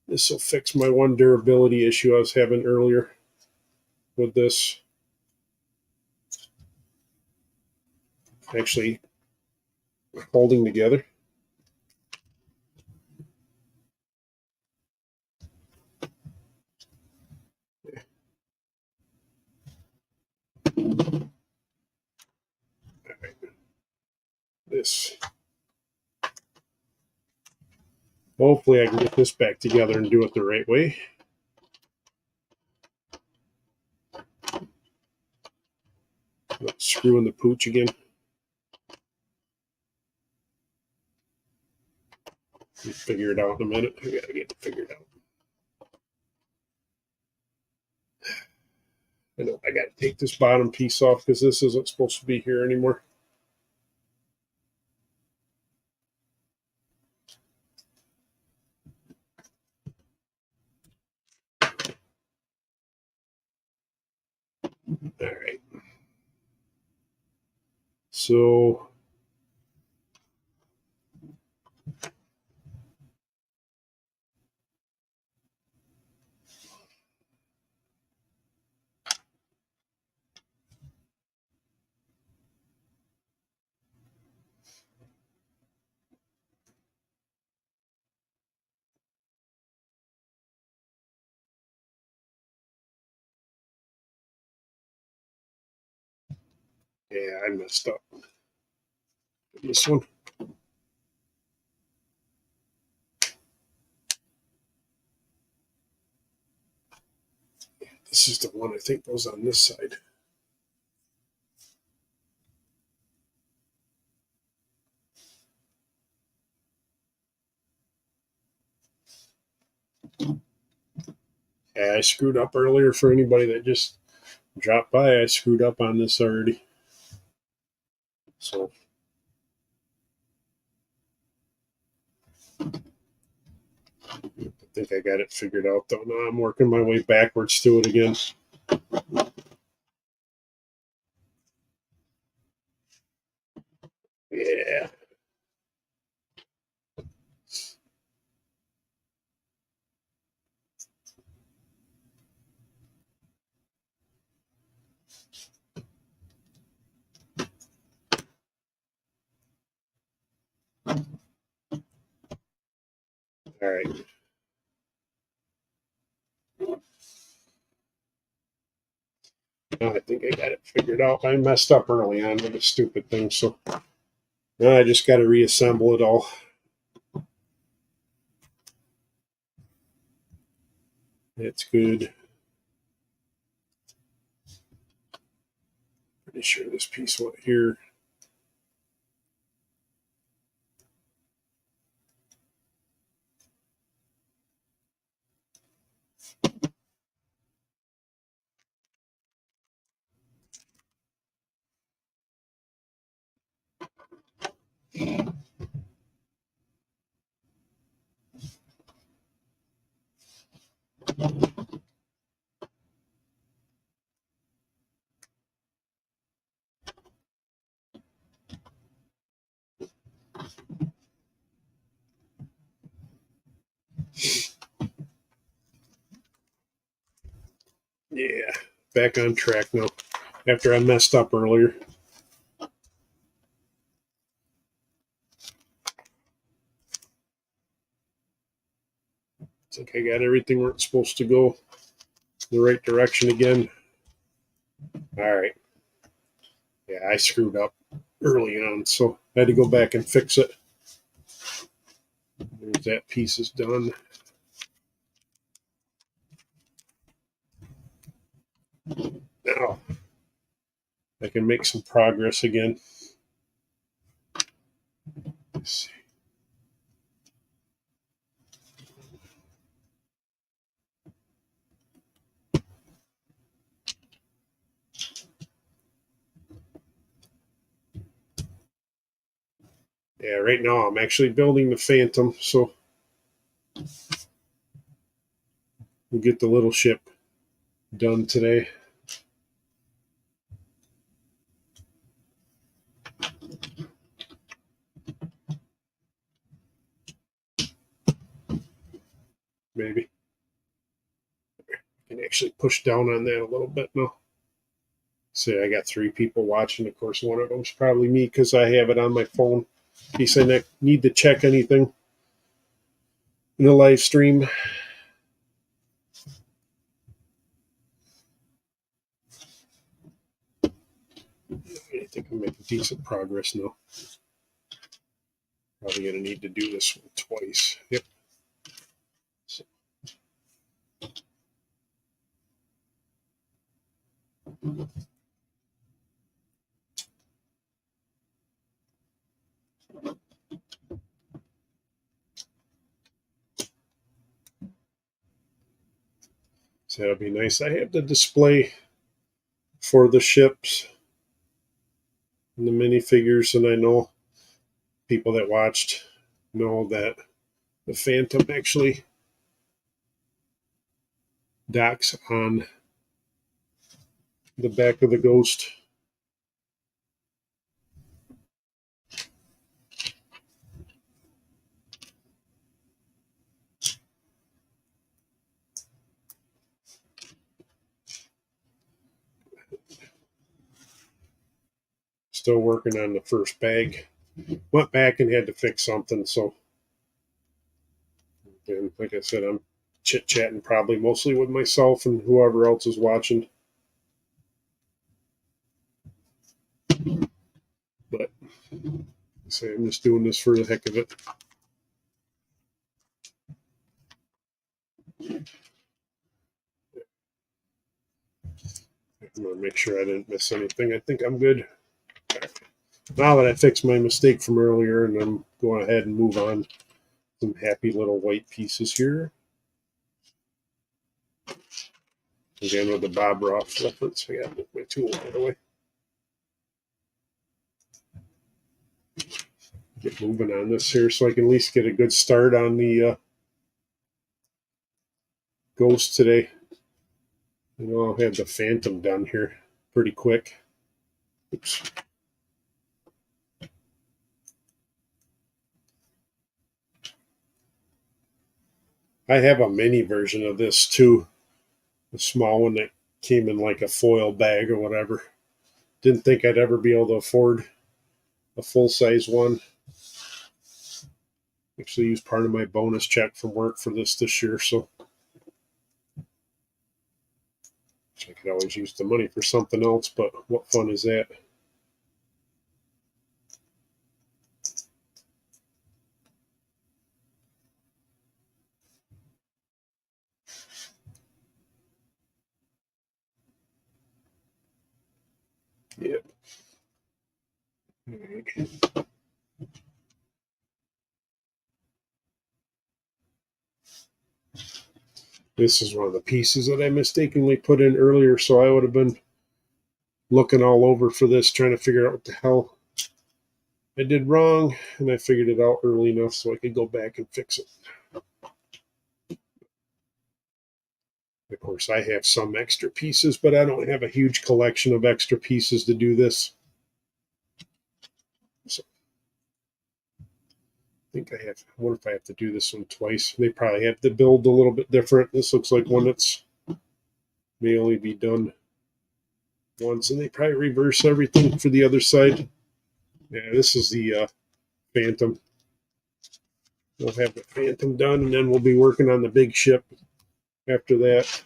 this will fix my one durability issue I was having earlier with this. Actually, holding together. All right. This. Hopefully, I can get this back together and do it the right way. Not screwing the pooch again. We'll figure it out in a minute. I gotta get it figured out. I know I gotta take this bottom piece off because this isn't supposed to be here anymore. All right. So yeah, I messed up. This one. This is the one I think goes on this side. Yeah, I screwed up earlier for anybody that just dropped by. I screwed up on this already. So I think I got it figured out though. Now I'm working my way backwards to it again. Yeah. All right. Now I think I got it figured out. I messed up early on with the stupid thing, so now I just got to reassemble it all. It's good. Pretty sure this piece went here. Yeah, back on track now. After I messed up earlier. I think I got everything where it's supposed to go. The right direction again. All right. Yeah, I screwed up early on, so I had to go back and fix it. There's that piece is done. Now I can make some progress again. Let's see. Yeah, right now I'm actually building the Phantom, so we'll get the little ship done today. Maybe. I can actually push down on that a little bit now. See, I got 3 people watching. Of course, one of them's probably me because I have it on my phone in case I need to check anything in the live stream. I think I'm making decent progress now. Probably going to need to do this one twice. Yep. So. So that'll be nice. I have the display for the ships and the minifigures, and I know people that watched know that the Phantom actually docks on the back of the Ghost. Still working on the first bag. Went back and had to fix something, so and like I said, I'm chit-chatting probably mostly with myself and whoever else is watching. But say I'm just doing this for the heck of it. I'm going to make sure I didn't miss anything. I think I'm good. Now that I fixed my mistake from earlier, and I'm going ahead and move on. Some happy little white pieces here. Again with the Bob Ross reference. I got my tool out of the way. Get moving on this here so I can at least get a good start on the Ghost today. You know, I'll have the Phantom done here pretty quick. Oops. I have a mini version of this too. A small one that came in like a foil bag or whatever. Didn't think I'd ever be able to afford a full-size one. Actually used part of my bonus check from work for this year, so I could always use the money for something else, but what fun is that? Yep. This is one of the pieces that I mistakenly put in earlier, so I would have been looking all over for this, trying to figure out what the hell I did wrong, and I figured it out early enough so I could go back and fix it. Of course, I have some extra pieces, but I don't have a huge collection of extra pieces to do this. So think I have. What if I have to do this one twice? They probably have to build a little bit different. This looks like one that's may only be done once, and they probably reverse everything for the other side. Yeah, this is the Phantom. We'll have the Phantom done, and then we'll be working on the big ship after that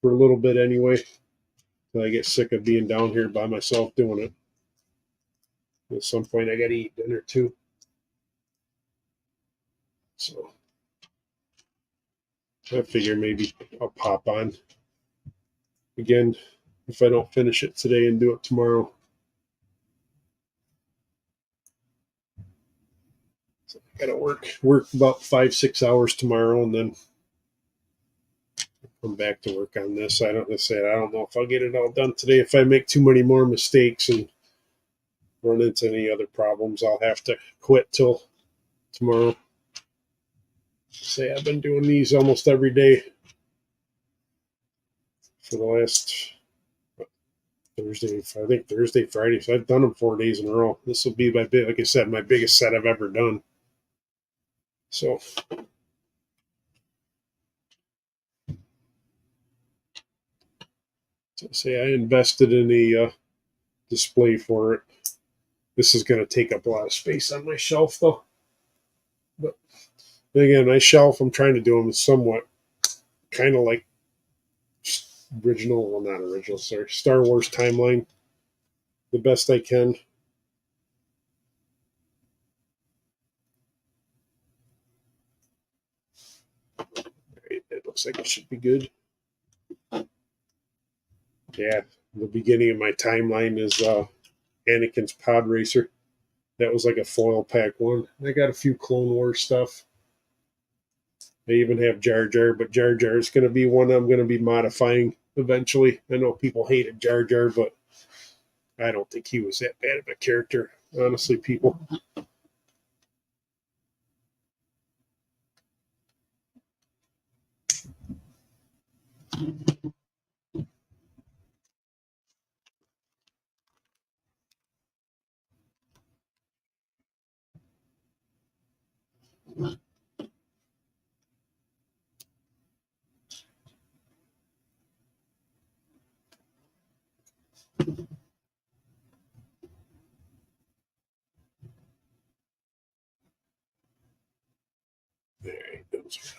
for a little bit anyway. Till I get sick of being down here by myself doing it. At some point, I got to eat dinner too. So I figure maybe I'll pop on again if I don't finish it today and do it tomorrow. So I got to work about 5-6 hours tomorrow, and then come back to work on this. I don't know if I'll get it all done today. If I make too many more mistakes and run into any other problems, I'll have to quit till tomorrow. Say I've been doing these almost every day for the last Thursday, Friday. So I've done them 4 days in a row. This will be like I said, my biggest set I've ever done. So say I invested in a display for it. This is going to take up a lot of space on my shelf, though. But again, my shelf, I'm trying to do them somewhat kind of like not original, sorry, Star Wars timeline the best I can. Right, it looks like it should be good. Yeah, the beginning of my timeline is Anakin's Pod Racer. That was like a foil pack one. I got a few Clone Wars stuff. I even have Jar Jar, but Jar Jar is going to be one I'm going to be modifying eventually. I know people hated Jar Jar, but I don't think he was that bad of a character, honestly, people. All right, those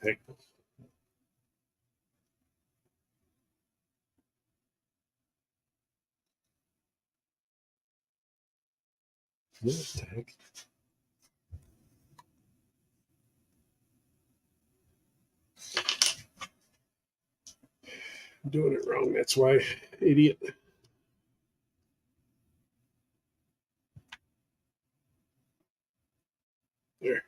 heck, what the heck? I'm doing it wrong. That's why, idiot. There.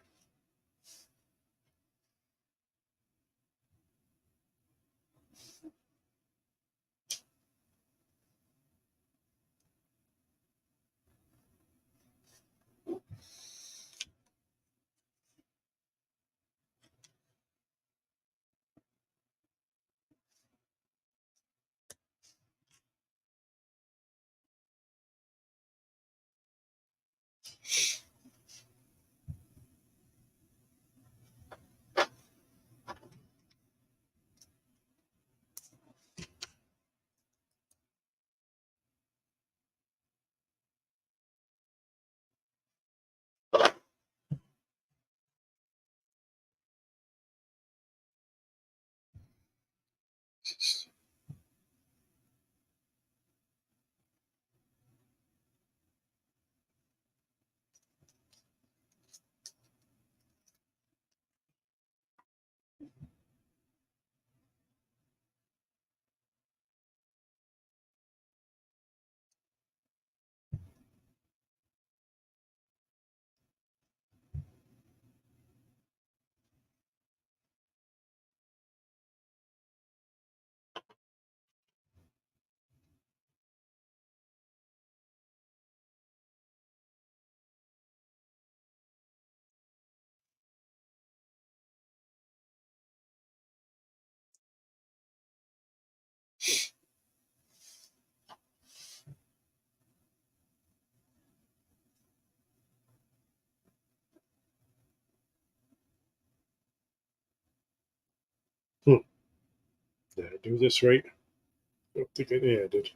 Did I do this right? I don't think I did.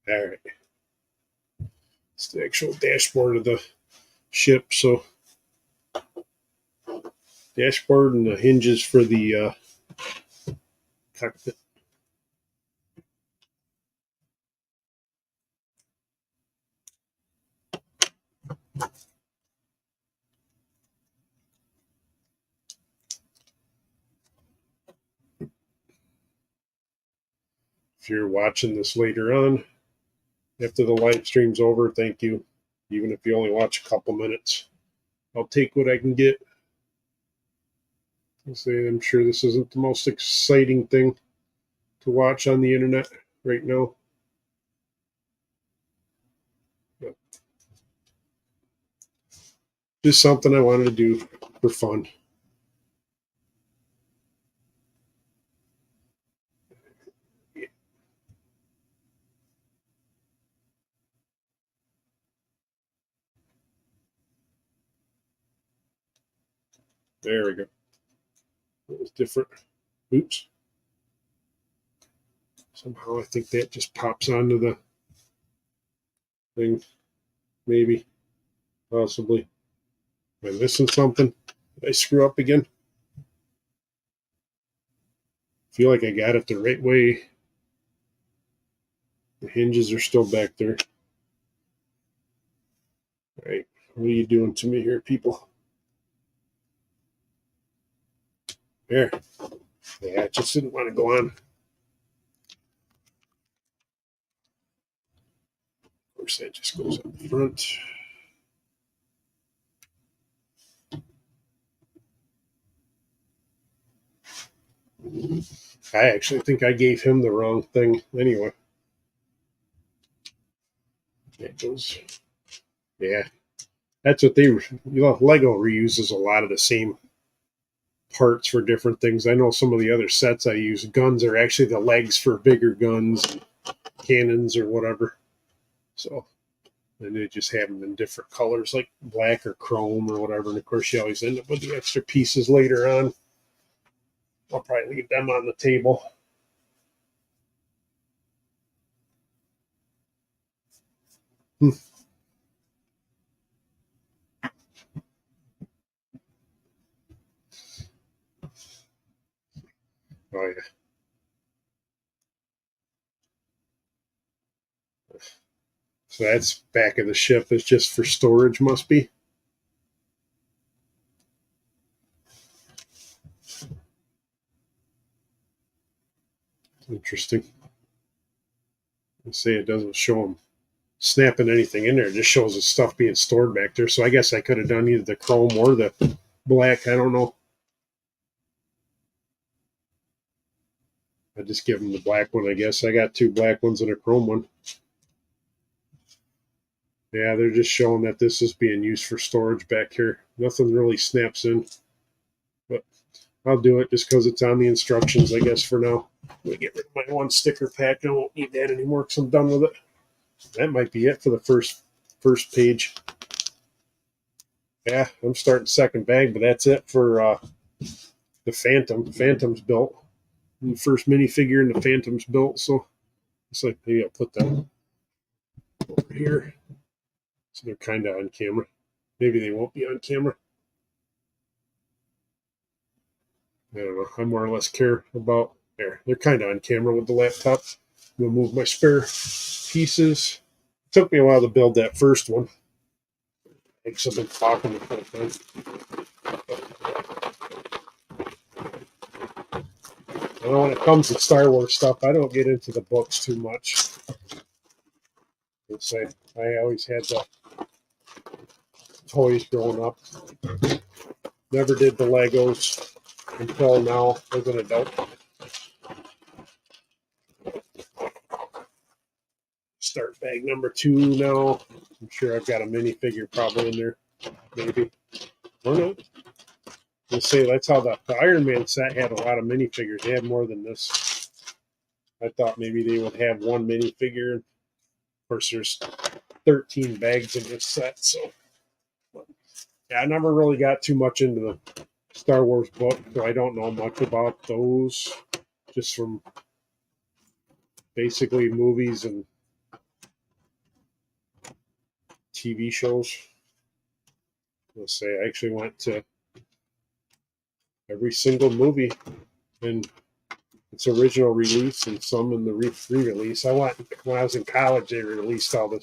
All right. It's the actual dashboard of the ship. So dashboard and the hinges for the cockpit. If you're watching this later on, after the live stream's over, thank you. Even if you only watch a couple minutes, I'll take what I can get. I'm sure this isn't the most exciting thing to watch on the internet right now. But just something I wanted to do for fun. There we go. That was different. Oops. Somehow I think that just pops onto the thing. Maybe. Possibly. Am I missing something? Did I screw up again? Feel like I got it the right way. The hinges are still back there. All right. What are you doing to me here, people? There. Yeah, I just didn't want to go on. Of course, that just goes up front. I actually think I gave him the wrong thing anyway. That goes. Yeah. That's what Lego reuses a lot of the same parts for different things. I know some of the other sets I use, guns are actually the legs for bigger guns, cannons, or whatever. So, and they just have them in different colors, like black or chrome or whatever. And of course, you always end up with the extra pieces later on. I'll probably leave them on the table. Oh, yeah. So that's back of the ship. It's just for storage, must be. Interesting. Let's say it doesn't show them snapping anything in there. It just shows the stuff being stored back there. So I guess I could have done either the chrome or the black. I don't know. I just give them the black one, I guess. I got two black ones and a chrome one. Yeah, they're just showing that this is being used for storage back here. Nothing really snaps in. But I'll do it just because it's on the instructions, I guess, for now. Let me get rid of my one sticker pack. I won't need that anymore because I'm done with it. That might be it for the first page. Yeah, I'm starting second bag, but that's it for the Phantom. Phantom's built. The first minifigure in the Phantom's built, so it's like maybe I'll put that over here. So they're kind of on camera. Maybe they won't be on camera. I don't know. I more or less care about there. They're kind of on camera with the laptop. I'm gonna move my spare pieces. It took me a while to build that first one. Thanks, I've been talking the whole time. I know when it comes to Star Wars stuff, I don't get into the books too much. I always had the toys growing up. Never did the Legos until now as an adult. Start bag number 2 now. I'm sure I've got a minifigure probably in there, maybe. Or not. Let's say that's how the Iron Man set had a lot of minifigures. They had more than this. I thought maybe they would have one minifigure. Of course, there's 13 bags in this set, so yeah, I never really got too much into the Star Wars book, so I don't know much about those. just from basically movies and TV shows. Let's say I actually went to every single movie in its original release and some in the re-release. I went when I was in college. They released all the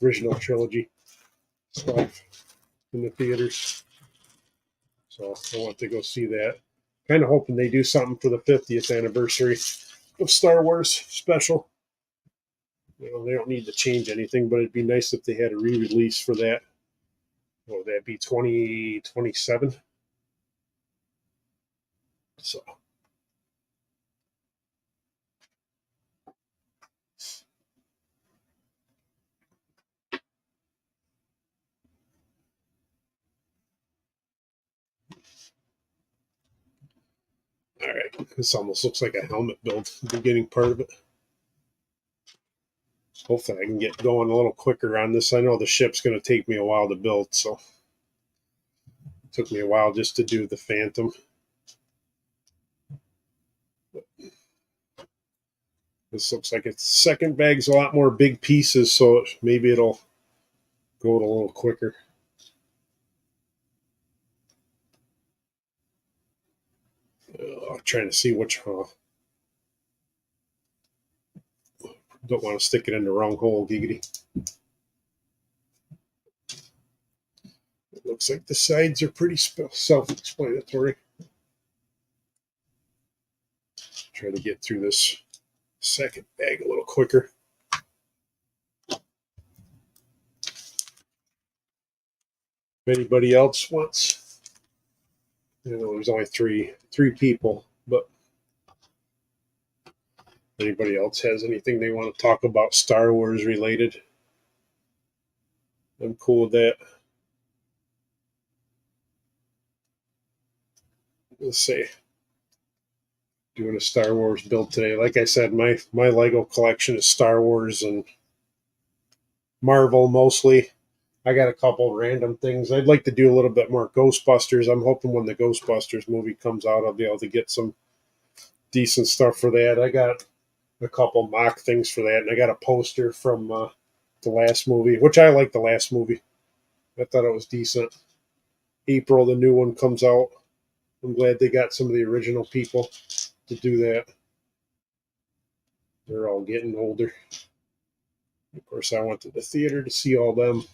original trilogy stuff in the theaters, so I want to go see that. Kind of hoping they do something for the 50th anniversary of Star Wars special. You know, they don't need to change anything, but it'd be nice if they had a re-release for that. What would that be, 2027? So, all right. This almost looks like a helmet build, the beginning part of it. Hopefully I can get going a little quicker on this. I know the ship's going to take me a while to build, so it took me a while just to do the Phantom. This looks like its second bag's a lot more big pieces, so maybe it'll go a little quicker. I'm trying to see which. Don't want to stick it in the wrong hole, giggity. It looks like the sides are pretty self-explanatory. Try to get through this second bag a little quicker. If anybody else wants, there's only three people, but anybody else has anything they want to talk about Star Wars related, I'm cool with that. Let's say doing a Star Wars build today. Like I said, my Lego collection is Star Wars and Marvel mostly. I got a couple random things. I'd like to do a little bit more Ghostbusters. I'm hoping when the Ghostbusters movie comes out, I'll be able to get some decent stuff for that. I got a couple mock things for that, and I got a poster from the last movie, which I like the last movie. I thought it was decent. April, the new one comes out. I'm glad they got some of the original people to do that. They're all getting older. Of course, I went to the theater to see all them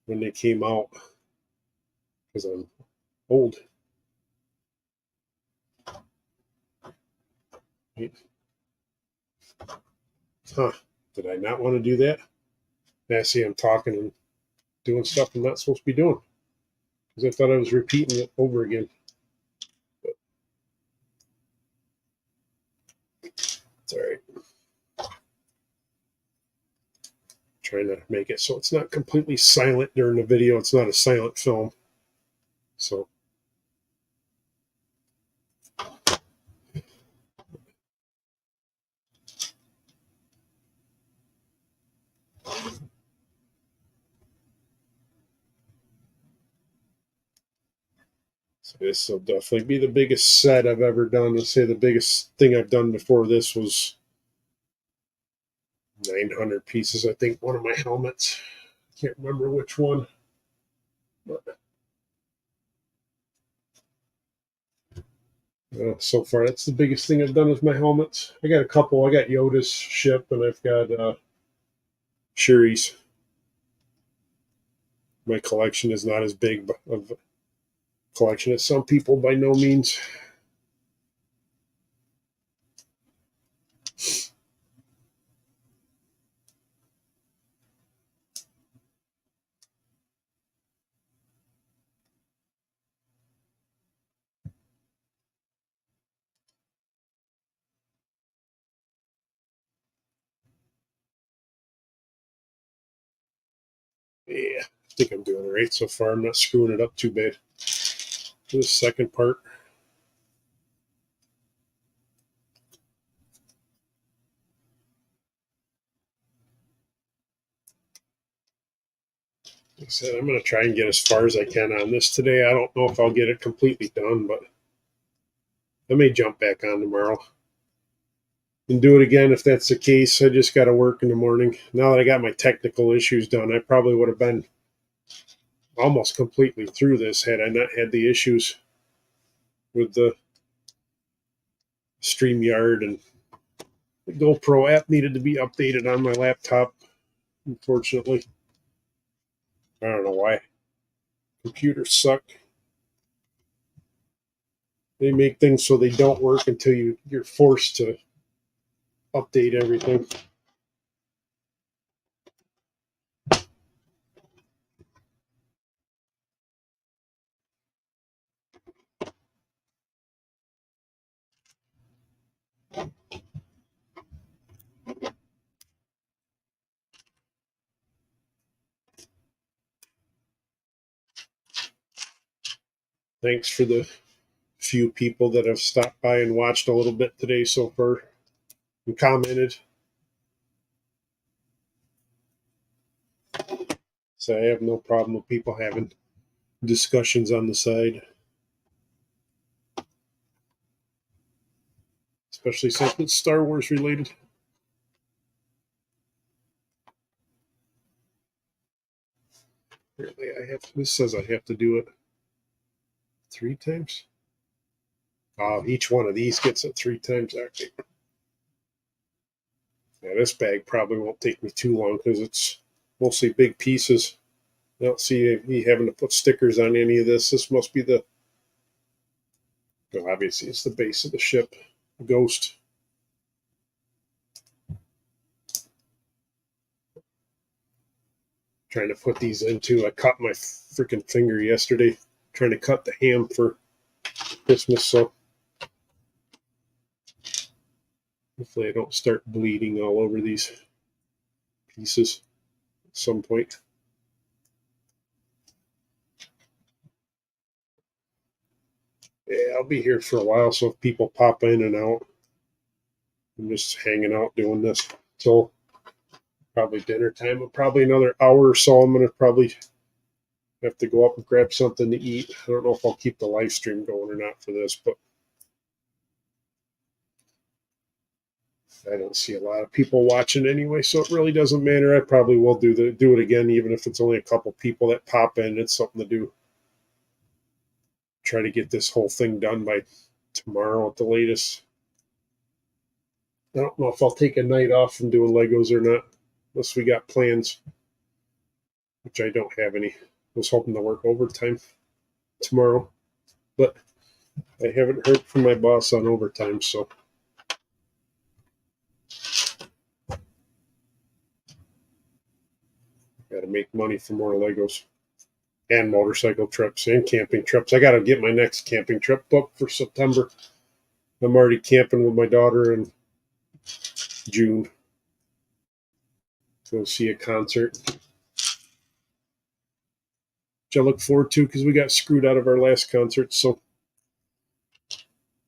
when they came out because I'm old. Huh. Did I not want to do that? Now, see, I'm talking and doing stuff I'm not supposed to be doing because I thought I was repeating it over again. But it's all right. Trying to make it so it's not completely silent during the video. It's not a silent film. So this will definitely be the biggest set I've ever done. Let's say the biggest thing I've done before this was 900 pieces. I think one of my helmets. I can't remember which one. But so far, that's the biggest thing I've done with my helmets. I got a couple. I got Yoda's ship, and I've got Shuri's. My collection is not as big of a collection as some people, by no means. Yeah, I think I'm doing all right so far. I'm not screwing it up too bad. The second part. Like I said, I'm going to try and get as far as I can on this today. I don't know if I'll get it completely done, but I may jump back on tomorrow and do it again if that's the case. I just got to work in the morning. Now that I got my technical issues done, I probably would have been almost completely through this had I not had the issues with the StreamYard, and the GoPro app needed to be updated on my laptop, unfortunately. I don't know why. Computers suck. They make things so they don't work until you're forced to update everything. Thanks for the few people that have stopped by and watched a little bit today so far and commented. So I have no problem with people having discussions on the side, especially since it's Star Wars related. Apparently, this says I have to do it 3 times. Each one of these gets it 3 times, actually. Yeah, this bag probably won't take me too long because it's mostly big pieces. I don't see me having to put stickers on any of this. This must be well, obviously it's the base of the ship, Ghost. Trying to put these into. I cut my freaking finger yesterday trying to cut the ham for Christmas, so hopefully I don't start bleeding all over these pieces at some point. Yeah, I'll be here for a while, so if people pop in and out, I'm just hanging out doing this till probably dinner time. Probably another hour or so. I'm going to probably have to go up and grab something to eat. I don't know if I'll keep the live stream going or not for this, but I don't see a lot of people watching anyway, so it really doesn't matter. I probably will do it again, even if it's only a couple people that pop in. It's something to do. Try to get this whole thing done by tomorrow at the latest. I don't know if I'll take a night off from doing Legos or not, unless we got plans, which I don't have any. I was hoping to work overtime tomorrow, but I haven't heard from my boss on overtime, so got to make money for more Legos and motorcycle trips and camping trips. I got to get my next camping trip booked for September. I'm already camping with my daughter in June. Go see a concert, which I look forward to because we got screwed out of our last concert. So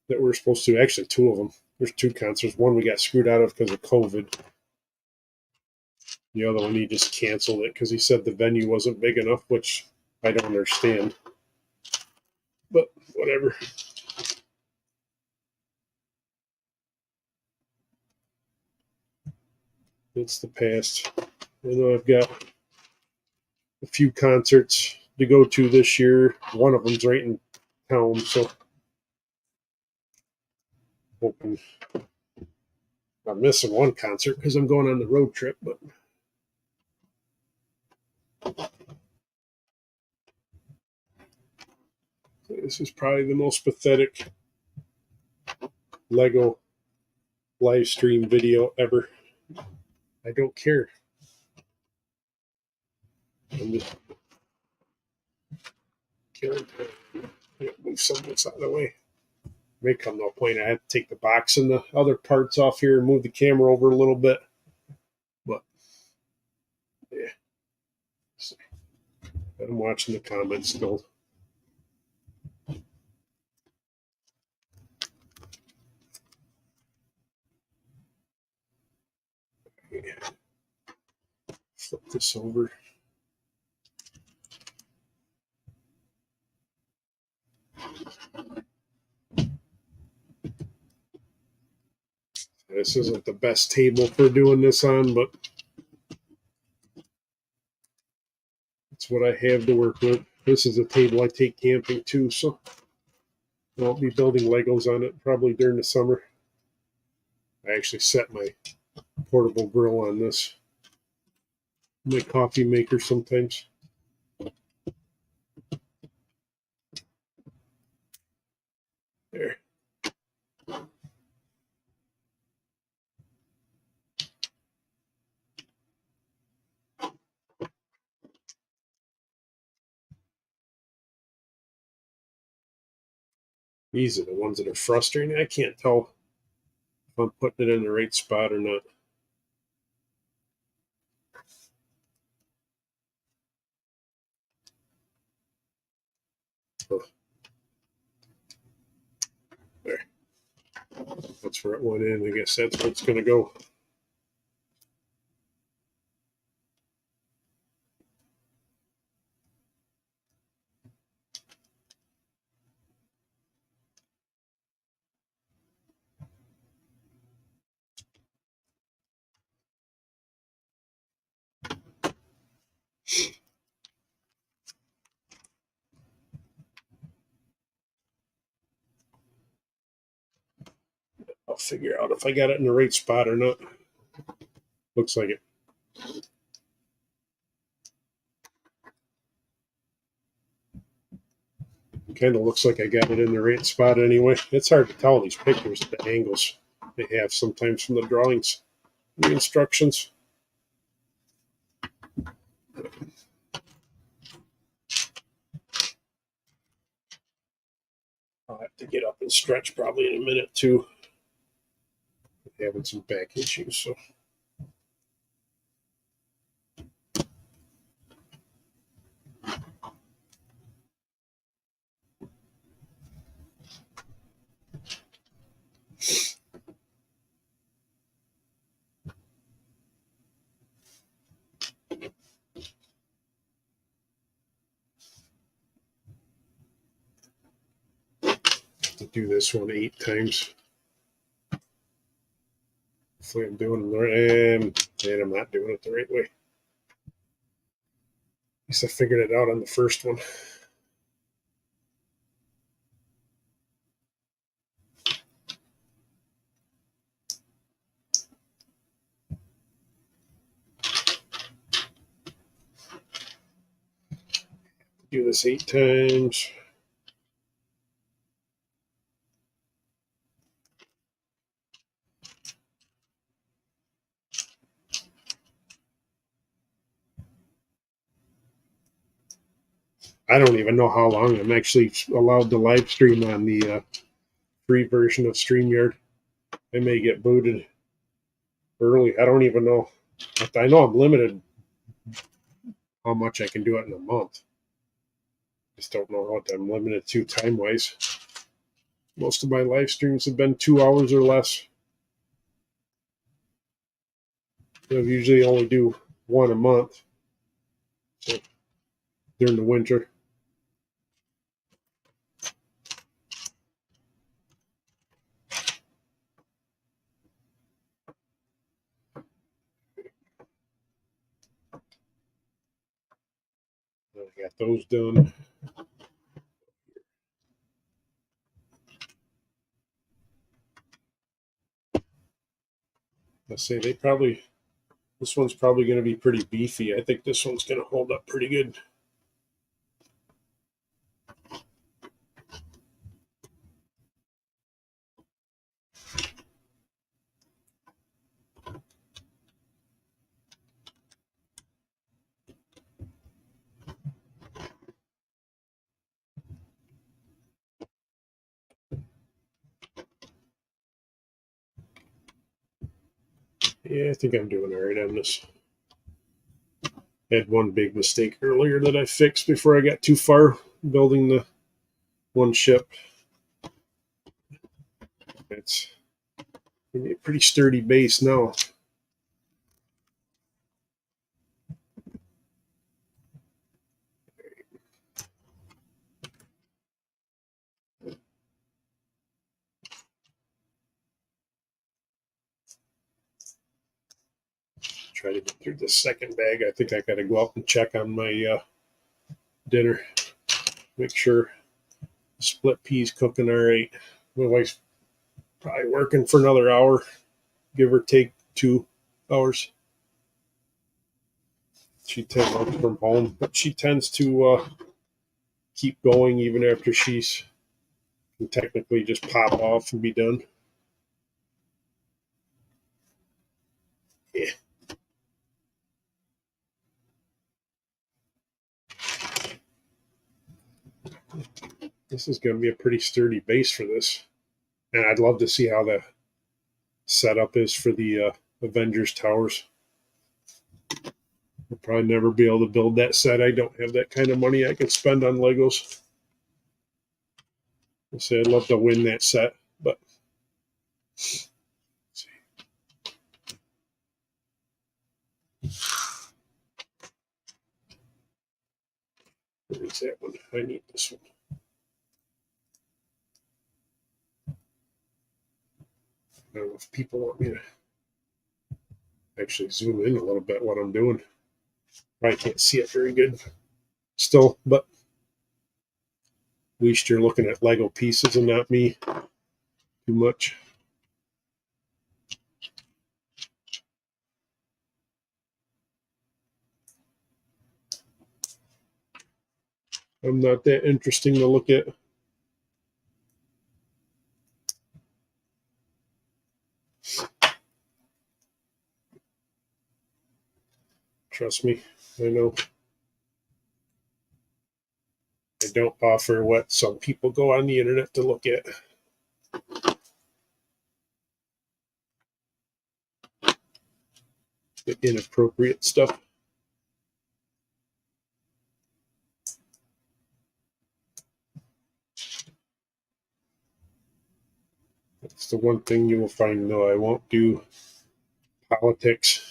that we're supposed to, actually 2 of them. There's 2 concerts. One we got screwed out of because of COVID. The other one he just canceled it because he said the venue wasn't big enough, which I don't understand. But whatever. It's the past. I know I've got a few concerts to go to this year. One of them's right in town, so hoping I'm missing one concert because I'm going on the road trip, but this is probably the most pathetic Lego live stream video ever. I don't care. I'm just killing time. Move some of this out of the way. May come to a point I have to take the box and the other parts off here and move the camera over a little bit. But yeah, I'm watching the comments still. Flip this over. This isn't the best table for doing this on, but it's what I have to work with. This is a table I take camping too, so I'll be building Legos on it probably during the summer. I actually set my portable grill on this. My coffee maker sometimes. There. These are the ones that are frustrating. I can't tell if I'm putting it in the right spot or not. Oh. There. That's where it went in. I guess that's where it's going to go. I'll figure out if I got it in the right spot or not. Looks like it. Kind of looks like I got it in the right spot anyway. It's hard to tell these pictures, the angles they have sometimes from the drawings, the instructions. I'll have to get up and stretch probably in a minute too. I'm having some back issues, so. To do this one 8 times. Hopefully I'm doing it the right, and I'm not doing it the right way. At least I figured it out on the first one. Do this 8 times. I don't even know how long I'm actually allowed to live stream on the free version of StreamYard. I may get booted early. I don't even know. I know I'm limited how much I can do it in a month. Just don't know what I'm limited to time wise. Most of my live streams have been 2 hours or less. I usually only do one a month. So during the winter. I got those done. Let's say this one's probably going to be pretty beefy. I think this one's going to hold up pretty good. Yeah, I think I'm doing all right on this. I had one big mistake earlier that I fixed before I got too far building the one ship. It's a pretty sturdy base now. Try to get through this second bag. I think I got to go out and check on my dinner. Make sure the split peas cooking all right. My wife's probably working for another hour, give or take 2 hours. She works from home, but she tends to keep going even after she's can technically just pop off and be done. Yeah. This is going to be a pretty sturdy base for this. And I'd love to see how the setup is for the Avengers Towers. I'll probably never be able to build that set. I don't have that kind of money I can spend on Legos. I say I'd love to win that set, but let's see. Where is that one? I need this one. I don't know if people want me to actually zoom in a little bit what I'm doing. I can't see it very good still, but at least you're looking at Lego pieces and not me too much. I'm not that interesting to look at. Trust me, I know. I don't offer what some people go on the internet to look at. The inappropriate stuff. That's the one thing you will find, though. I won't do politics.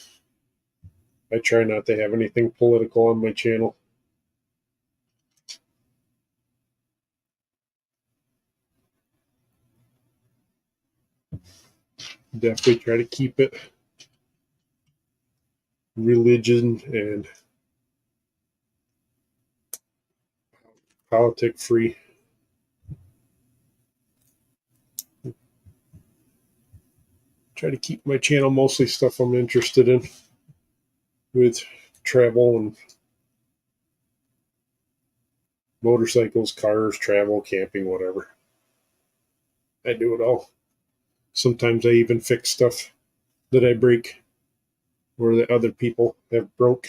I try not to have anything political on my channel. Definitely try to keep it religion and politic free. Try to keep my channel mostly stuff I'm interested in with travel and motorcycles, cars, travel, camping, whatever. I do it all. Sometimes I even fix stuff that I break or that other people have broke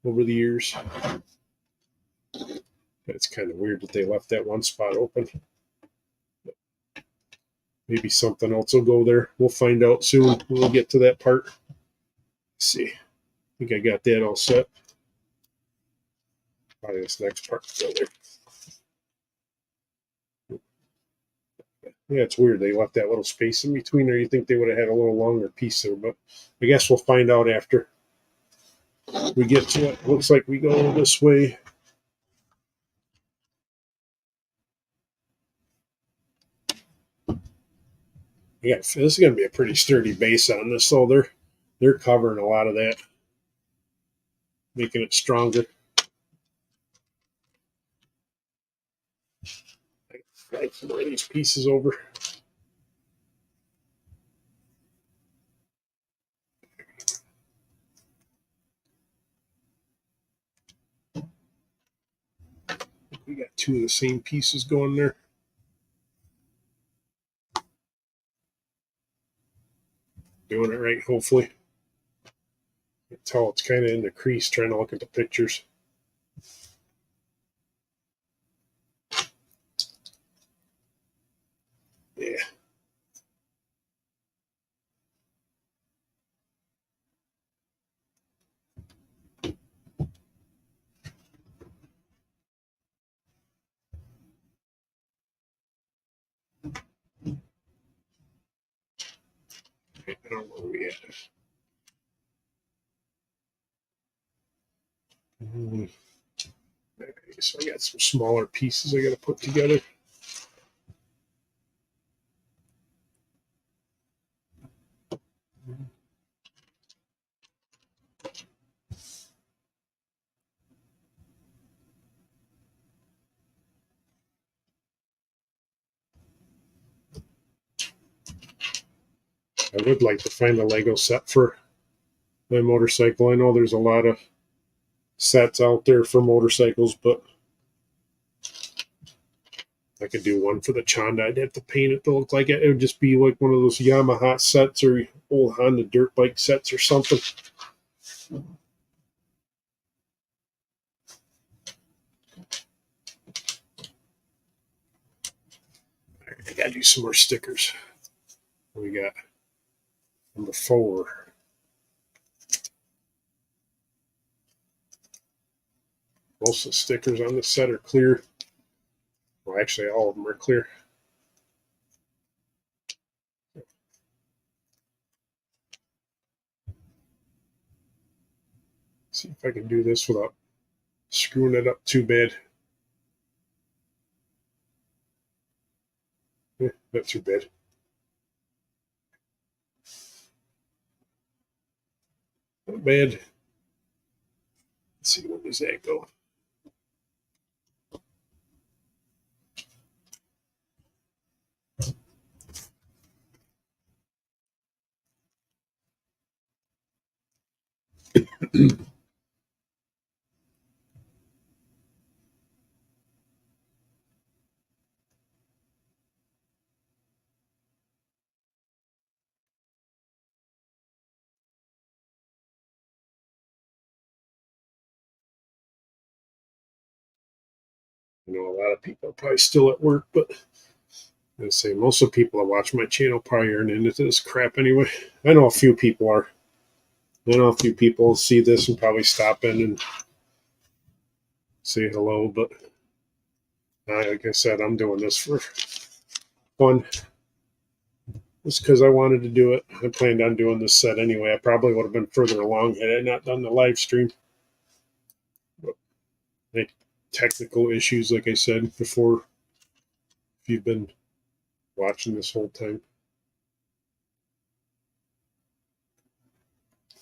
over the years. It's kind of weird that they left that one spot open. Maybe something else will go there. We'll find out soon. We'll get to that part. Let's see. I think I got that all set. Probably this next part will go there. Yeah, it's weird. They left that little space in between there. You think they would have had a little longer piece there, but I guess we'll find out after we get to it. Looks like we go this way. Yeah, this is going to be a pretty sturdy base on this. So they're covering a lot of that, making it stronger. Like some of these pieces over. We got 2 of the same pieces going there. Doing it right, hopefully. You can tell it's kind of in the crease trying to look at the pictures. Yeah. I don't know where we at. Okay, so I got some smaller pieces I got to put together. I would like to find a Lego set for my motorcycle. I know there's a lot of sets out there for motorcycles, but I could do one for the Chanda. I'd have to paint it to look like it. It would just be like one of those Yamaha sets or old Honda dirt bike sets or something. I gotta do some more stickers. We got number 4. Most of the stickers on this set are clear. Well, actually, all of them are clear. See if I can do this without screwing it up too bad. Not too bad. Not bad. Let's see, where does that go? I know a lot of people are probably still at work, but I say most of the people that watch my channel probably aren't into this crap anyway. I know a few people are. I know a few people see this and probably stop in and say hello, but like I said, I'm doing this for fun. Just because I wanted to do it. I planned on doing this set anyway. I probably would have been further along had I not done the live stream. But technical issues, like I said before, if you've been watching this whole time.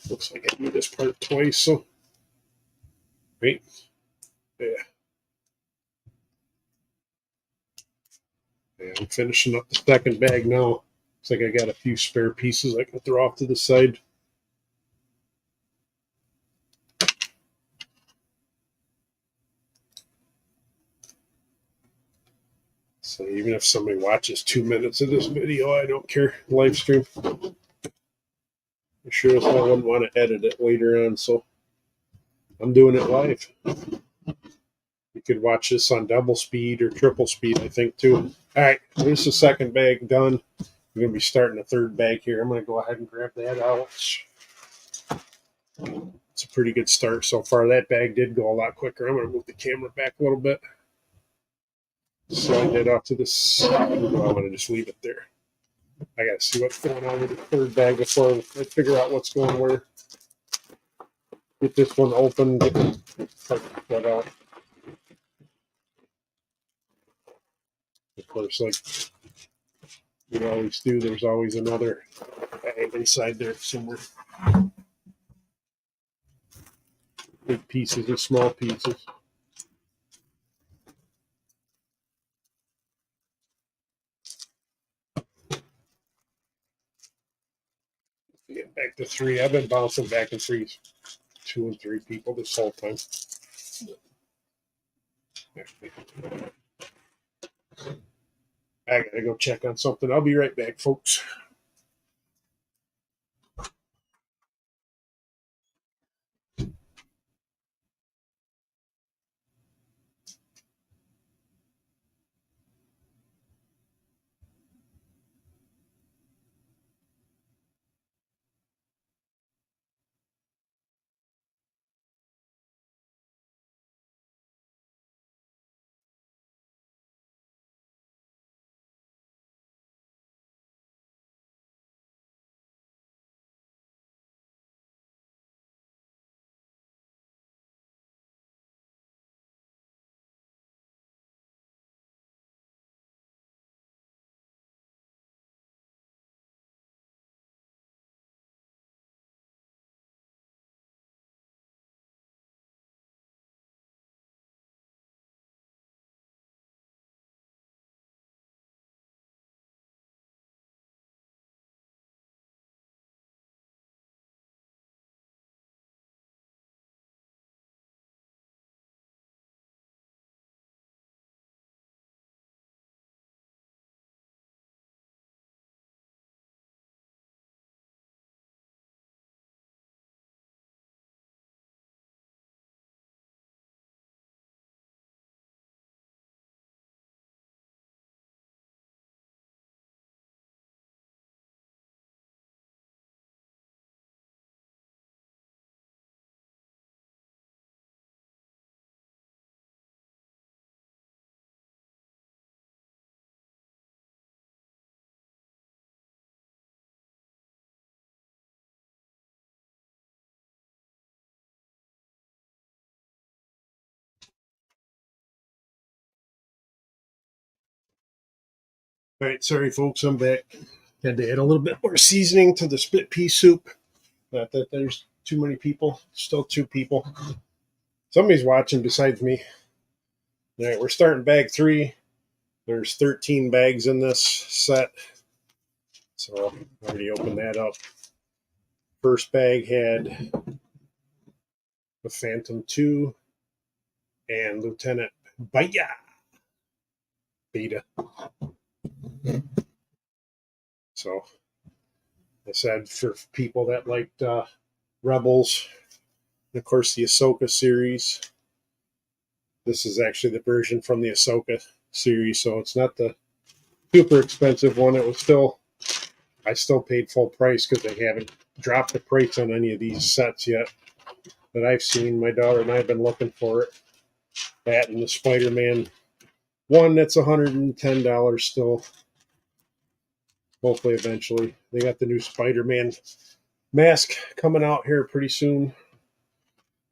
Looks like I do this part twice, so right. Yeah. Yeah, I'm finishing up the second bag now. Looks like I got a few spare pieces I can throw off to the side. So even if somebody watches 2 minutes of this video, I don't care. Live stream. I sure as hell wouldn't want to edit it later on, so I'm doing it live. You could watch this on double speed or triple speed, I think, too. All right, there's the second bag done. We're going to be starting the third bag here. I'm going to go ahead and grab that out. It's a pretty good start so far. That bag did go a lot quicker. I'm going to move the camera back a little bit. Slide that off to the side. I'm going to just leave it there. I got to see what's going on with the third bag before I figure out what's going where. Get this one open. Get that out. Of course, like we always do, there's always another bag inside there somewhere. Big pieces and small pieces. Get back to 3. I've been bouncing back and forth 2 and 3 people this whole time. I gotta go check on something. I'll be right back, folks. All right, sorry folks, I'm back. Had to add a little bit more seasoning to the split pea soup. Not that there's too many people, still two people. Somebody's watching besides me. All right, we're starting bag 3. There's 13 bags in this set, so I already opened that up. First bag had the Phantom 2 and Lieutenant Baya Beta. So I said for people that liked Rebels, and of course the Ahsoka series. This is actually the version from the Ahsoka series, so it's not the super expensive one. It was still, I still paid full price because they haven't dropped the price on any of these sets yet that I've seen. My daughter and I have been looking for it. That and the Spider-Man one that's $110 still. Hopefully, eventually, they got the new Spider-Man mask coming out here pretty soon.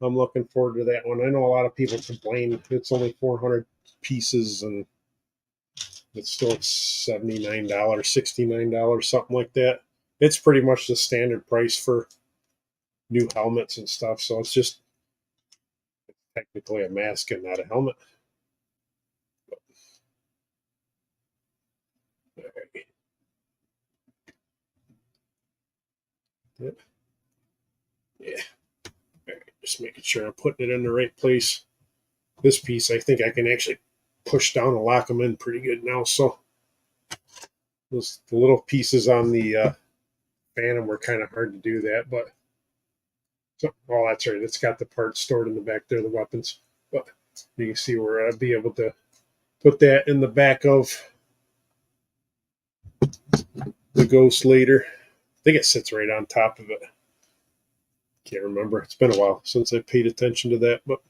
I'm looking forward to that one. I know a lot of people complain it's only 400 pieces and it's still $79, $69, something like that. It's pretty much the standard price for new helmets and stuff. So it's just technically a mask and not a helmet. All right. Yep. Yeah. All right. Just making sure I'm putting it in the right place. This piece, I think I can actually push down and lock them in pretty good now. So the little pieces on the Phantom were kind of hard to do that, but oh, that's right. It's got the parts stored in the back there, the weapons. But you can see where I'd be able to put that in the back of the Ghost later. I think it sits right on top of it. Can't remember. It's been a while since I paid attention to that, but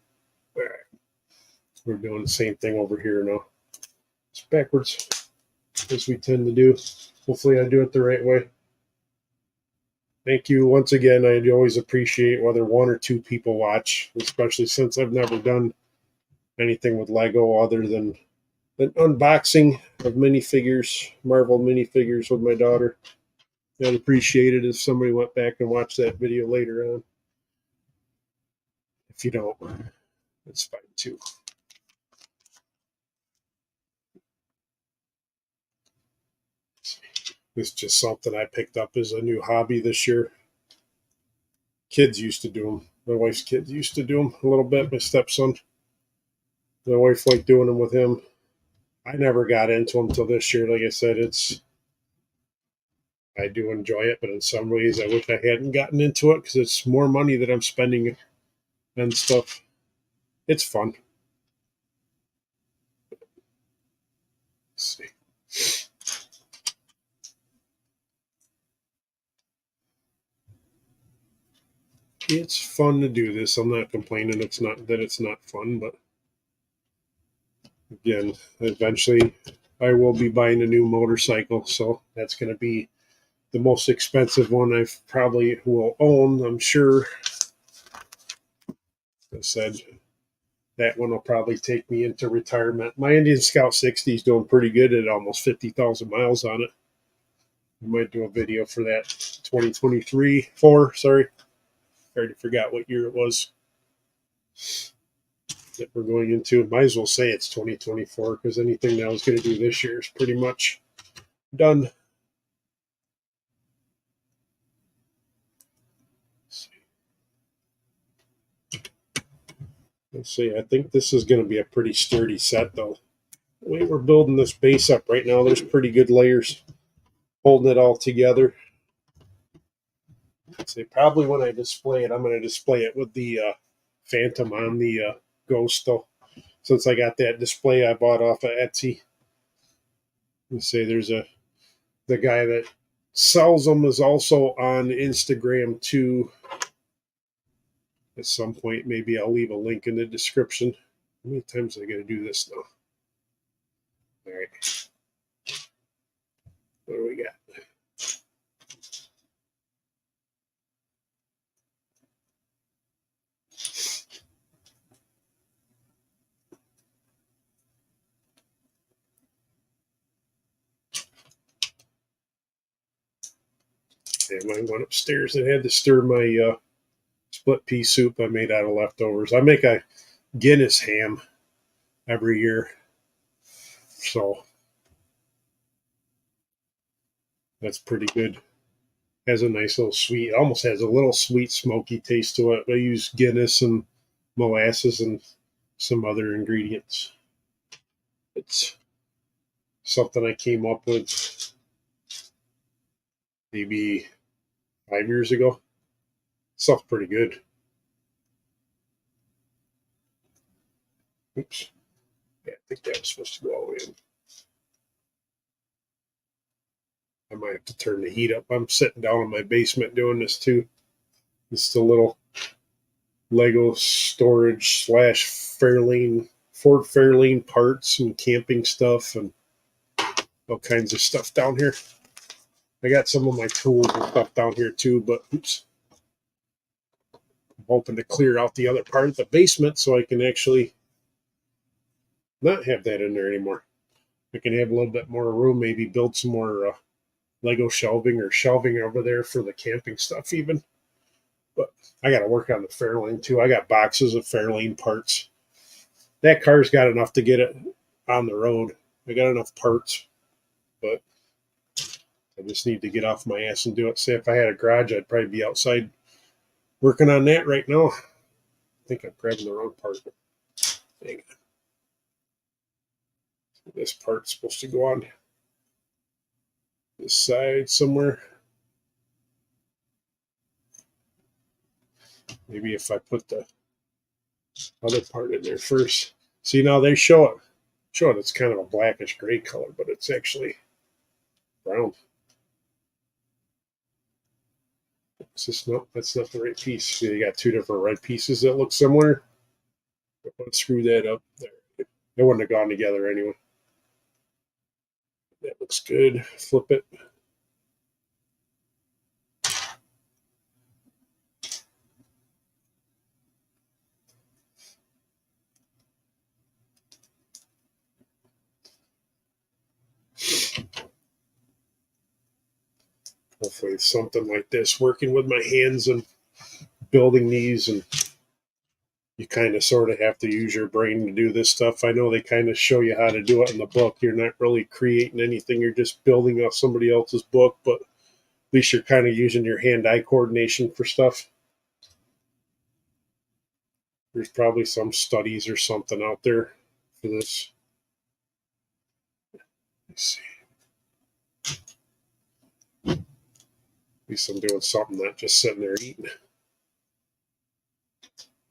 all right. We're doing the same thing over here now. It's backwards, as we tend to do. Hopefully, I do it the right way. Thank you once again. I always appreciate whether one or two people watch, especially since I've never done anything with Lego other than an unboxing of minifigures, Marvel minifigures with my daughter. I'd appreciate it if somebody went back and watched that video later on. If you don't, it's fine too. It's just something I picked up as a new hobby this year. Kids used to do them. My wife's kids used to do them a little bit. My stepson, my wife liked doing them with him. I never got into them till this year. Like I said, I do enjoy it, but in some ways I wish I hadn't gotten into it because it's more money that I'm spending and stuff. It's fun. Let's see. It's fun to do this. I'm not complaining. It's not that it's not fun, but again, eventually I will be buying a new motorcycle, so that's going to be the most expensive one I probably will own. I'm sure. I said that one will probably take me into retirement. My Indian Scout 60 is doing pretty good at almost 50,000 miles on it. I might do a video for that 2023, 4, sorry. I already forgot what year it was that we're going into. Might as well say it's 2024 because anything that I was going to do this year is pretty much done. Let's see. I think this is going to be a pretty sturdy set, though. The way we're building this base up right now, there's pretty good layers holding it all together. Say probably when I display it, I'm going to display it with the Phantom on the Ghost, though. Since I got that display I bought off of Etsy. Let's say there's the guy that sells them is also on Instagram too. At some point, maybe I'll leave a link in the description. How many times am I going to do this now? All right. What do we got? And I went upstairs and had to stir my split pea soup I made out of leftovers. I make a Guinness ham every year, so that's pretty good. Has a nice little sweet, almost has a little sweet, smoky taste to it. I use Guinness and molasses and some other ingredients. It's something I came up with maybe 5 years ago. Stuff's pretty good. Oops. Yeah, I think that was supposed to go all the way in. I might have to turn the heat up. I'm sitting down in my basement doing this too. It's the little Lego storage slash Fairlane, Ford Fairlane parts and camping stuff and all kinds of stuff down here. I got some of my tools and stuff down here too, but oops. I'm hoping to clear out the other part of the basement so I can actually not have that in there anymore. I can have a little bit more room, maybe build some more Lego shelving or shelving over there for the camping stuff even. But I got to work on the Fairlane too. I got boxes of Fairlane parts. That car's got enough to get it on the road. I got enough parts, but I just need to get off my ass and do it. Say if I had a garage, I'd probably be outside working on that right now. I think I'm grabbing the wrong part. Dang it. This part's supposed to go on this side somewhere. Maybe if I put the other part in there first. See, now they show it. It's kind of a blackish gray color, but it's actually brown. Is this no? That's not the right piece. See, you got two different red pieces that look similar. Let's screw that up there. They wouldn't have gone together anyway. That looks good. Flip it. Hopefully it's something like this, working with my hands and building these, and you kind of sort of have to use your brain to do this stuff. I know they kind of show you how to do it in the book. You're not really creating anything. You're just building off somebody else's book, but at least you're kind of using your hand-eye coordination for stuff. There's probably some studies or something out there for this. Let's see. At least I'm doing something, not just sitting there eating.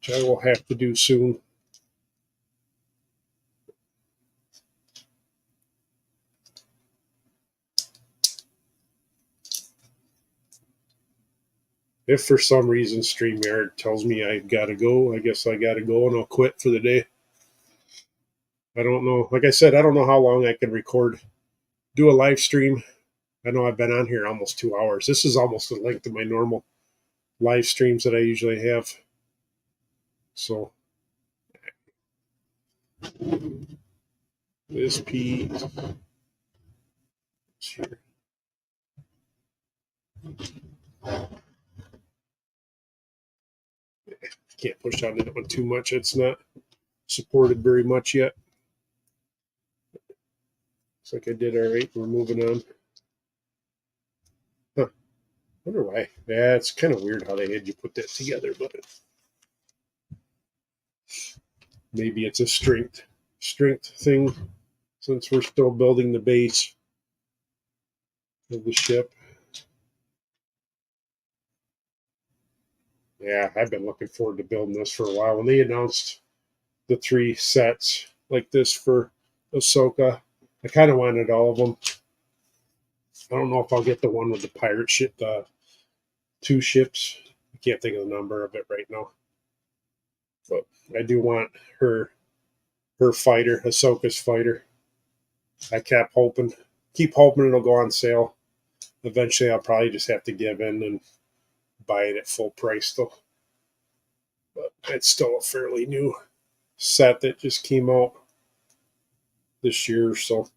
Which I will have to do soon. If for some reason StreamYard tells me I gotta go, I guess I gotta go and I'll quit for the day. I don't know. Like I said, I don't know how long I can record, do a live stream. I know I've been on here almost 2 hours. This is almost the length of my normal live streams that I usually have. So this piece here. Can't push on that one too much. It's not supported very much yet. Looks like I did all right. We're moving on. Huh. Wonder why. Yeah, it's kind of weird how they had you put that together, but maybe it's a strength thing since we're still building the base of the ship. Yeah, I've been looking forward to building this for a while. When they announced the 3 sets like this for Ahsoka, I kind of wanted all of them. I don't know if I'll get the one with the pirate ship, the 2 ships. I can't think of the number of it right now. But I do want her fighter, Ahsoka's fighter. I keep hoping it'll go on sale. Eventually, I'll probably just have to give in and buy it at full price though. But it's still a fairly new set that just came out this year, so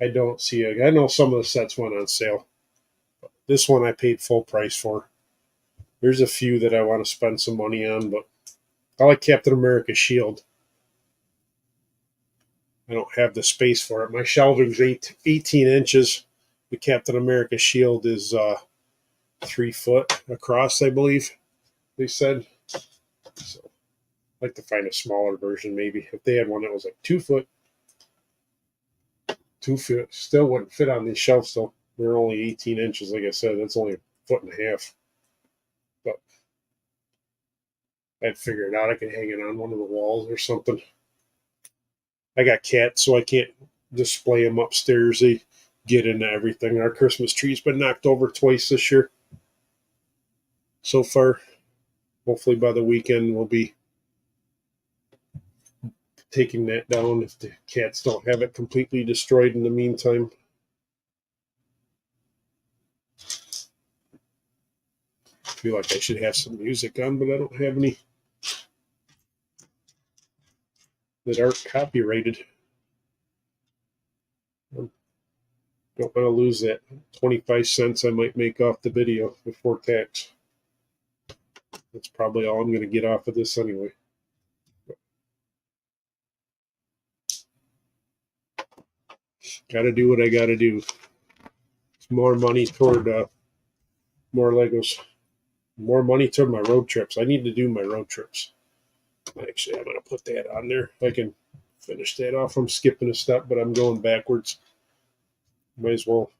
I don't see it. I know some of the sets went on sale. This one I paid full price for. There's a few that I want to spend some money on, but I like Captain America's shield. I don't have the space for it. My shelving's 18 inches. The Captain America shield is 3 foot across, I believe they said. So I'd like to find a smaller version, maybe. If they had one that was like 2 foot, 2 foot still wouldn't fit on these shelves. Though they're only 18 inches. Like I said, that's only a foot and a half. But I'd figure it out. I could hang it on one of the walls or something. I got cats, so I can't display them upstairs. They get into everything. Our Christmas tree's been knocked over twice this year so far. Hopefully by the weekend we'll be taking that down if the cats don't have it completely destroyed in the meantime. I feel like I should have some music on, but I don't have any that aren't copyrighted. I don't want to lose that 25 cents I might make off the video before tax. That's probably all I'm going to get off of this anyway. Got to do what I got to do. It's more money toward more Legos. More money toward my road trips. I need to do my road trips. Actually, I'm going to put that on there. I can finish that off. I'm skipping a step, but I'm going backwards. Might as well.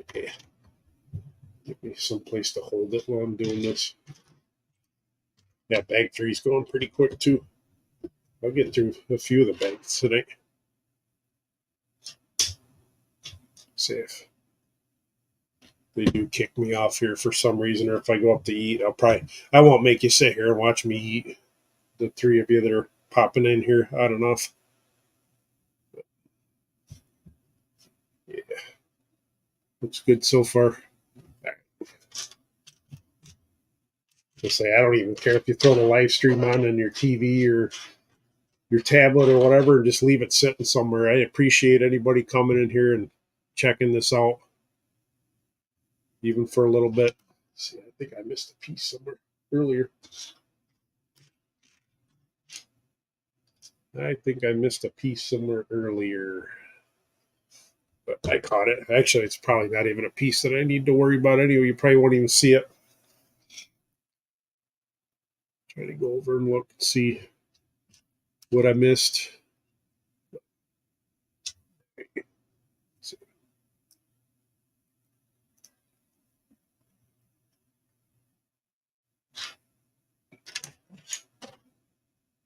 Okay. Give me some place to hold it while I'm doing this. Yeah, bag 3's going pretty quick too. I'll get through a few of the bags tonight. See if they do kick me off here for some reason, or if I go up to eat, I won't make you sit here and watch me eat. The three of you that are popping in here, I don't know if, yeah, looks good so far. I say I don't even care if you throw the live stream on your TV or your tablet or whatever, and just leave it sitting somewhere. I appreciate anybody coming in here and checking this out, even for a little bit. See, I think I missed a piece somewhere earlier. I think I missed a piece somewhere earlier, but I caught it. Actually, it's probably not even a piece that I need to worry about anyway. You probably won't even see it. Try to go over and look and see what I missed.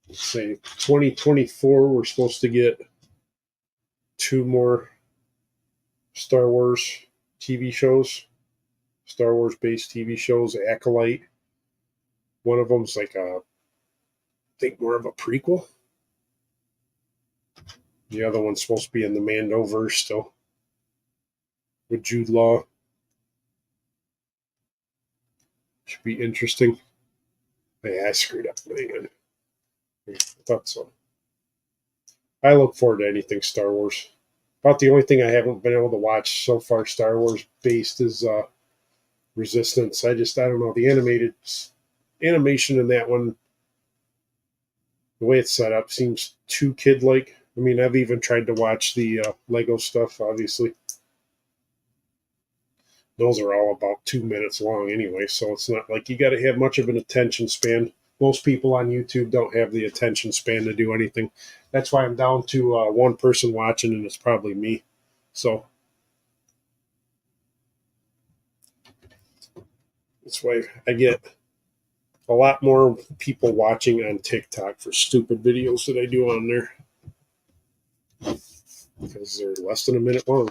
Let's say 2024, we're supposed to get 2 more Star Wars TV shows, Star Wars based TV shows. Acolyte. One of them's like I think more of a prequel. The other one's supposed to be in the Mandoverse still with Jude Law. Should be interesting. Yeah, I screwed up. I thought so. I look forward to anything Star Wars. About the only thing I haven't been able to watch so far Star Wars based is Resistance. I don't know, the animation in that one, the way it's set up seems too kid like. I mean, I've even tried to watch the Lego stuff, obviously. Those are all about 2 minutes long anyway, so it's not like you got to have much of an attention span. Most people on YouTube don't have the attention span to do anything. That's why I'm down to one person watching, and it's probably me. So that's why I get a lot more people watching on TikTok for stupid videos that I do on there, because they're less than a minute long.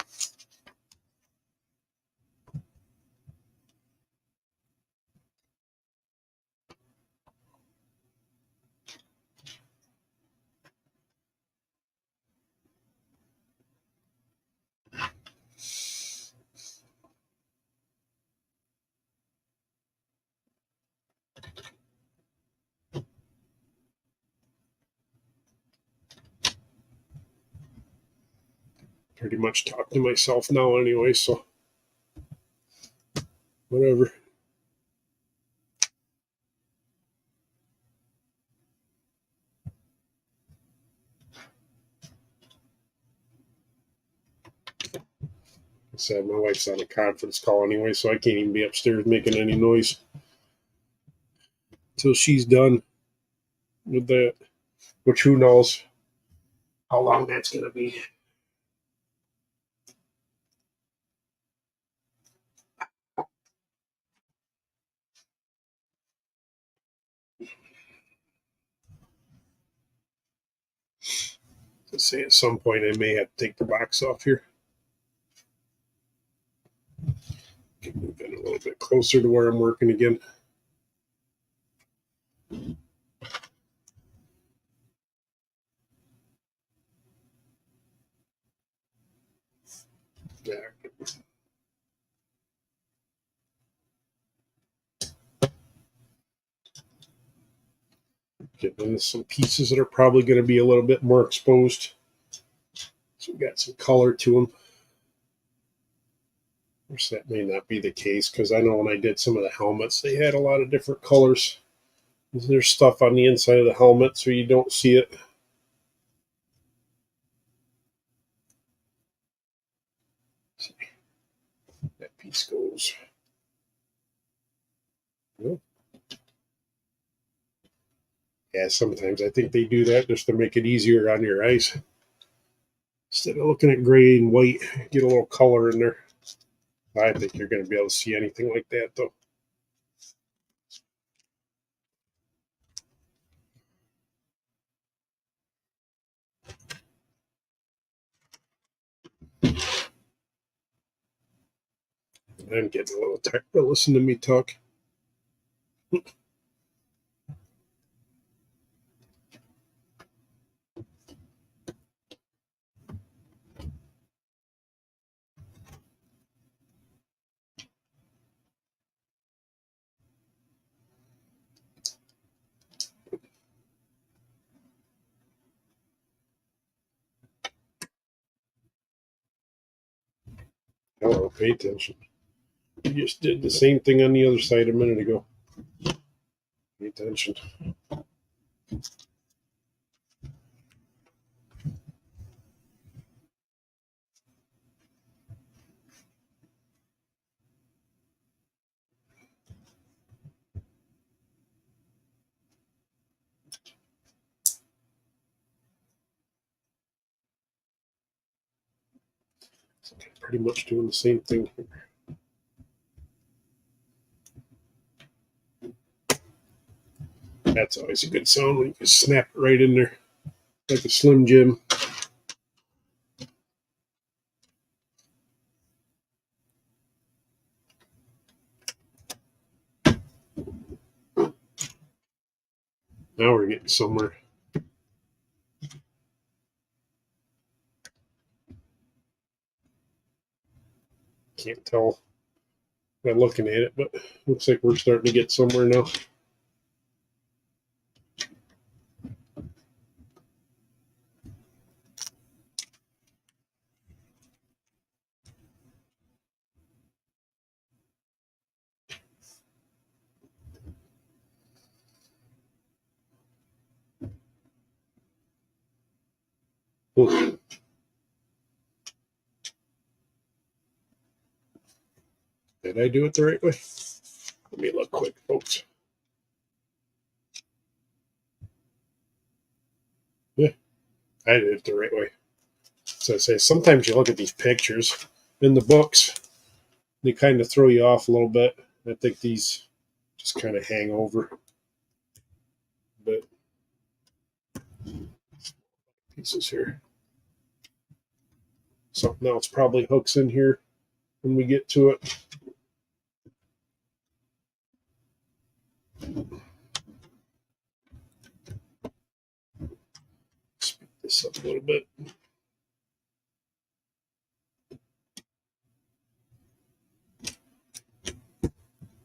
pretty much talk to myself now anyway, so whatever. I said my wife's on a conference call anyway, so I can't even be upstairs making any noise until she's done with that, which who knows how long that's going to be. Let's say at some point I may have to take the box off here. Move in a little bit closer to where I'm working again. There. Getting into some pieces that are probably going to be a little bit more exposed. So we got some color to them. Of course, that may not be the case because I know when I did some of the helmets, they had a lot of different colors. There's stuff on the inside of the helmet so you don't see it. That piece goes. Yeah, sometimes I think they do that just to make it easier on your eyes. Instead of looking at gray and white, get a little color in there. I think you're going to be able to see anything like that, though. I'm getting a little tired, but listen to me talk. Hello, pay attention. You just did the same thing on the other side a minute ago. Pay attention. Pretty much doing the same thing here. That's always a good sound when you can snap it right in there like a Slim Jim. Now we're getting somewhere. Can't tell by looking at it, but looks like we're starting to get somewhere now. Did I do it the right way? Let me look quick, folks. Yeah, I did it the right way. So I say, sometimes you look at these pictures in the books, they kind of throw you off a little bit. I think these just kind of hang over. But pieces here. Something else probably hooks in here when we get to it. Speed this up a little bit.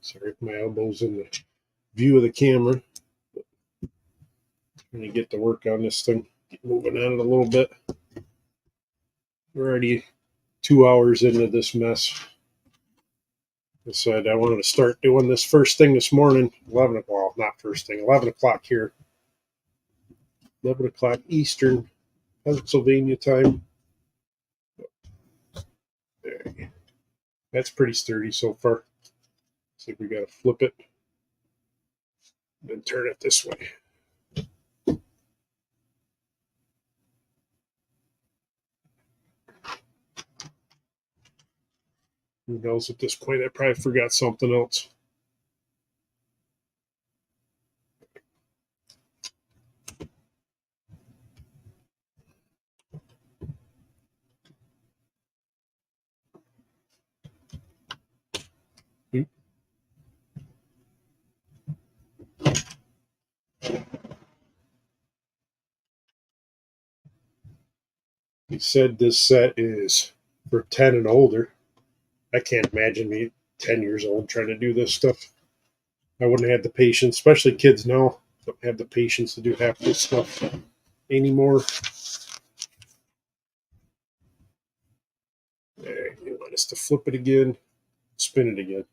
Sorry if my elbow's in the view of the camera. When you get to work on this thing, get moving on it a little bit. We're already 2 hours into this mess. I said I wanted to start doing this first thing this morning. 11 well, not first thing. 11 o'clock here. 11 o'clock Eastern Pennsylvania time. There. That's pretty sturdy so far. See if we got to flip it, then turn it this way. Who knows at this point? I probably forgot something else. He said this set is for 10 and older. I can't imagine me 10 years old trying to do this stuff. I wouldn't have the patience, especially kids now, don't have the patience to do half this stuff anymore. There, you want us to flip it again, spin it again.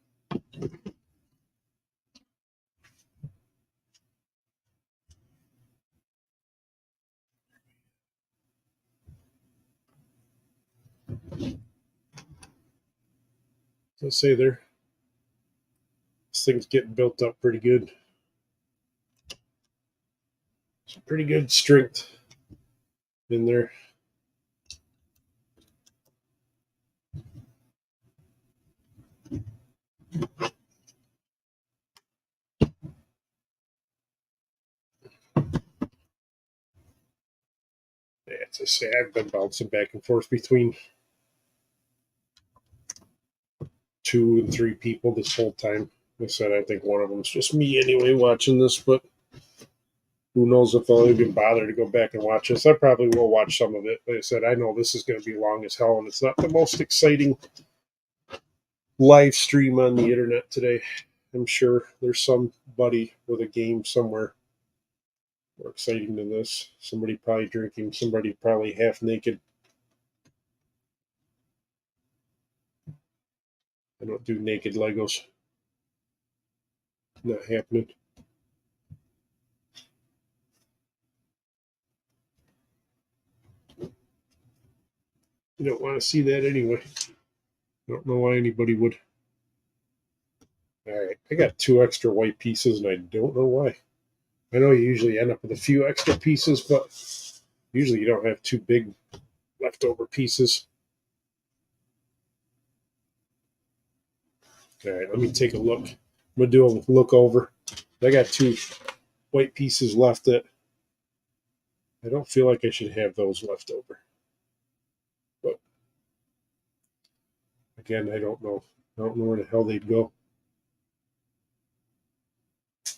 Let's say there, this thing's getting built up pretty good. Some pretty good strength in there. Yeah, as I say, I've been bouncing back and forth between 2 and 3 people this whole time. I said I think one of them is just me anyway watching this, but who knows if I'll even bother to go back and watch this. I probably will watch some of it. Like I said, I know this is going to be long as hell, and it's not the most exciting live stream on the internet today. I'm sure there's somebody with a game somewhere more exciting than this. Somebody probably drinking, somebody probably half naked. I don't do naked Legos. Not happening. You don't want to see that anyway. I don't know why anybody would. All right, I got 2 extra white pieces, and I don't know why. I know you usually end up with a few extra pieces, but usually you don't have 2 big leftover pieces. All right, let me take a look. I'm gonna do a look over. I got 2 white pieces left that I don't feel like I should have those left over. But again, I don't know. I don't know where the hell they'd go.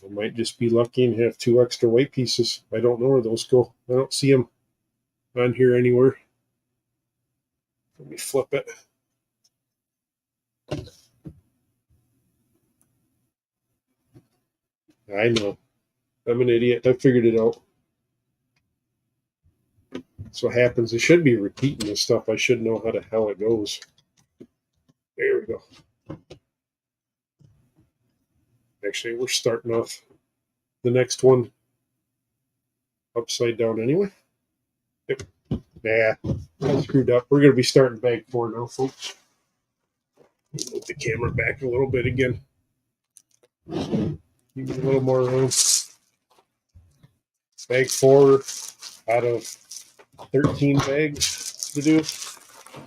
I might just be lucky and have 2 extra white pieces. I don't know where those go. I don't see them on here anywhere. Let me flip it. I know. I'm an idiot. I figured it out. That's what happens. I should be repeating this stuff. I should know how the hell it goes. There we go. Actually, we're starting off the next one upside down anyway. Yep. Yeah, I screwed up. We're going to be starting bag 4 now, folks. Move the camera back a little bit again. Give it a little more room. Bag 4 out of 13 bags to do.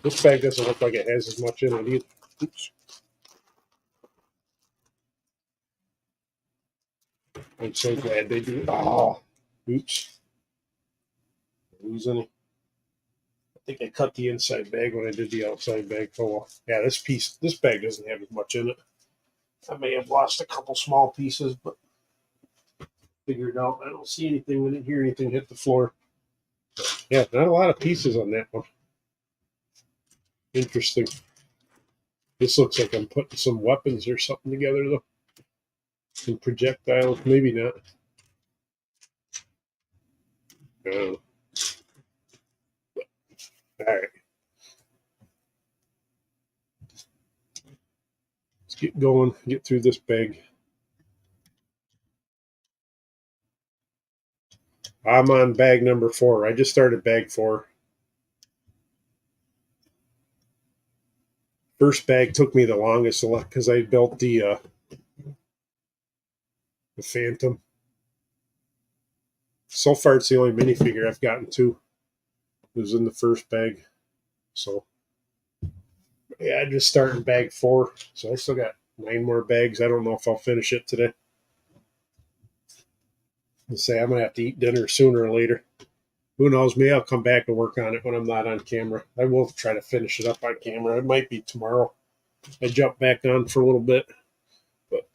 This bag doesn't look like it has as much in it either. Oops. I'm so glad they do. Oh, oops. Lose any. I think I cut the inside bag when I did the outside bag. Oh well. Yeah, this bag doesn't have as much in it. I may have lost a couple small pieces, but figured out. I don't see anything. I didn't hear anything hit the floor. Yeah, not a lot of pieces on that one. Interesting. This looks like I'm putting some weapons or something together, though. Some projectiles, maybe not. No. All right. get going, get through this bag. I'm on bag number 4. I just started bag 4. First bag took me the longest because I built the Phantom. So far, it's the only minifigure I've gotten to. It was in the first bag. So, yeah, I just started bag 4. So I still got 9 more bags. I don't know if I'll finish it today. I'll say I'm going to have to eat dinner sooner or later. Who knows? Maybe I'll come back and work on it when I'm not on camera. I will try to finish it up on camera. It might be tomorrow. I jump back on for a little bit. But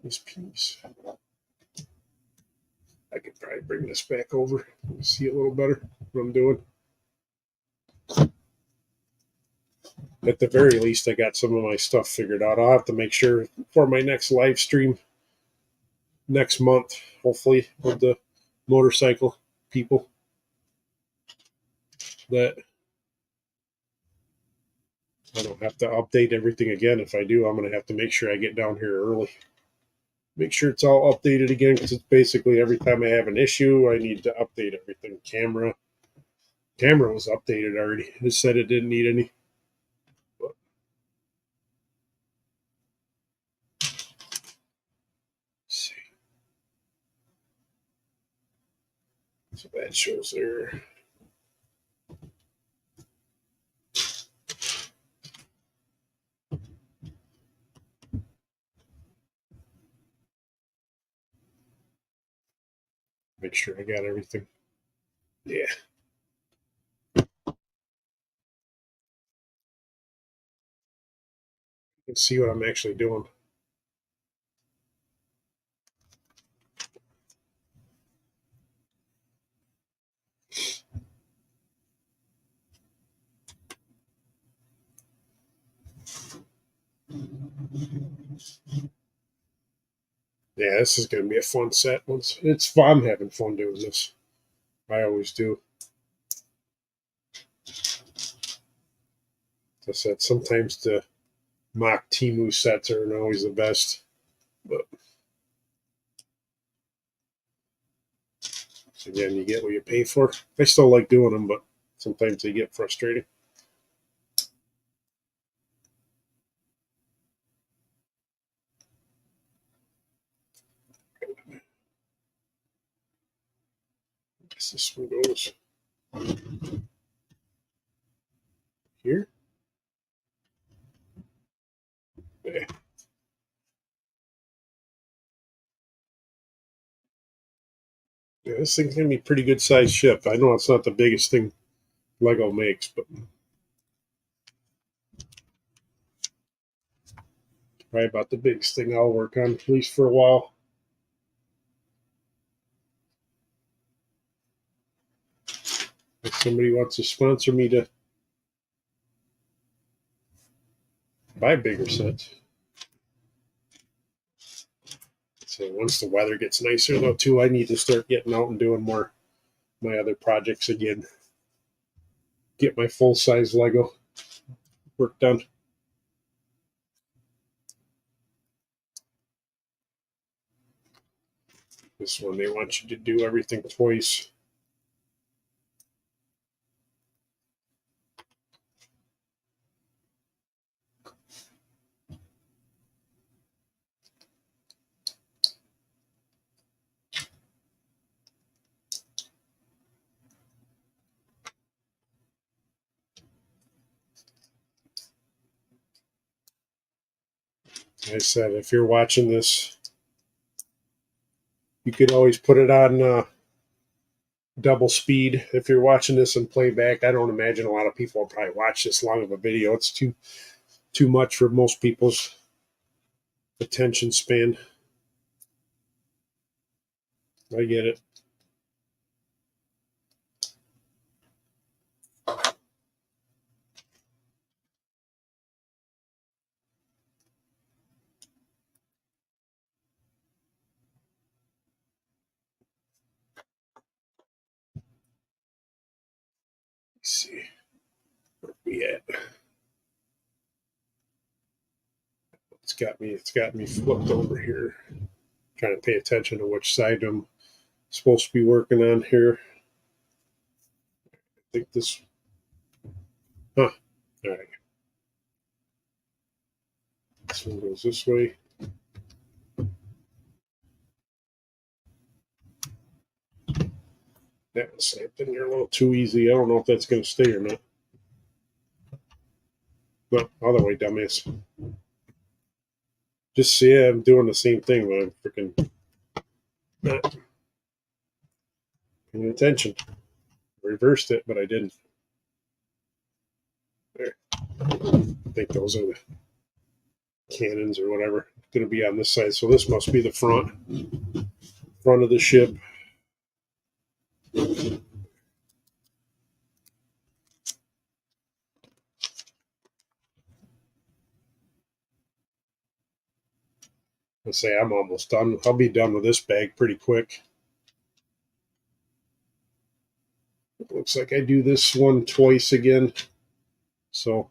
this piece, I could probably bring this back over and see a little better what I'm doing. At the very least, I got some of my stuff figured out. I'll have to make sure for my next live stream next month, hopefully, with the motorcycle people, that I don't have to update everything again. If I do, I'm going to have to make sure I get down here early. Make sure it's all updated again, because it's basically every time I have an issue, I need to update everything. Camera was updated already. It said it didn't need any. But let's see. So that shows there. Make sure I got everything. Yeah. Let's see what I'm actually doing. Yeah, this is going to be a fun set. It's fun. I'm having fun doing this. I always do. As I said, sometimes the mock Timu sets aren't always the best, but again, you get what you pay for. I still like doing them, but sometimes they get frustrating. I guess this one goes here. Yeah. Yeah, this thing's gonna be a pretty good sized ship. I know it's not the biggest thing Lego makes, but probably about the biggest thing I'll work on, at least for a while. If somebody wants to sponsor me to buy bigger sets. So once the weather gets nicer, though, too, I need to start getting out and doing more my other projects again. Get my full size Lego work done. This one, they want you to do everything twice. Like I said, if you're watching this, you could always put it on double speed. If you're watching this in playback, I don't imagine a lot of people will probably watch this long of a video. It's too much for most people's attention span. I get it. see where we at. It's got me flipped over here. Trying to pay attention to which side I'm supposed to be working on here. I think this. Huh. All right. This one goes this way. That was snapped in there a little too easy. I don't know if that's going to stay or not. No, other way, dumbass. Just see, yeah, I'm doing the same thing, but I'm freaking not paying attention. Reversed it, but I didn't. There. I think those are the cannons or whatever. Going to be on this side, so this must be the front of the ship. I say I'm almost done. I'll be done with this bag pretty quick. It looks like I do this one twice again. So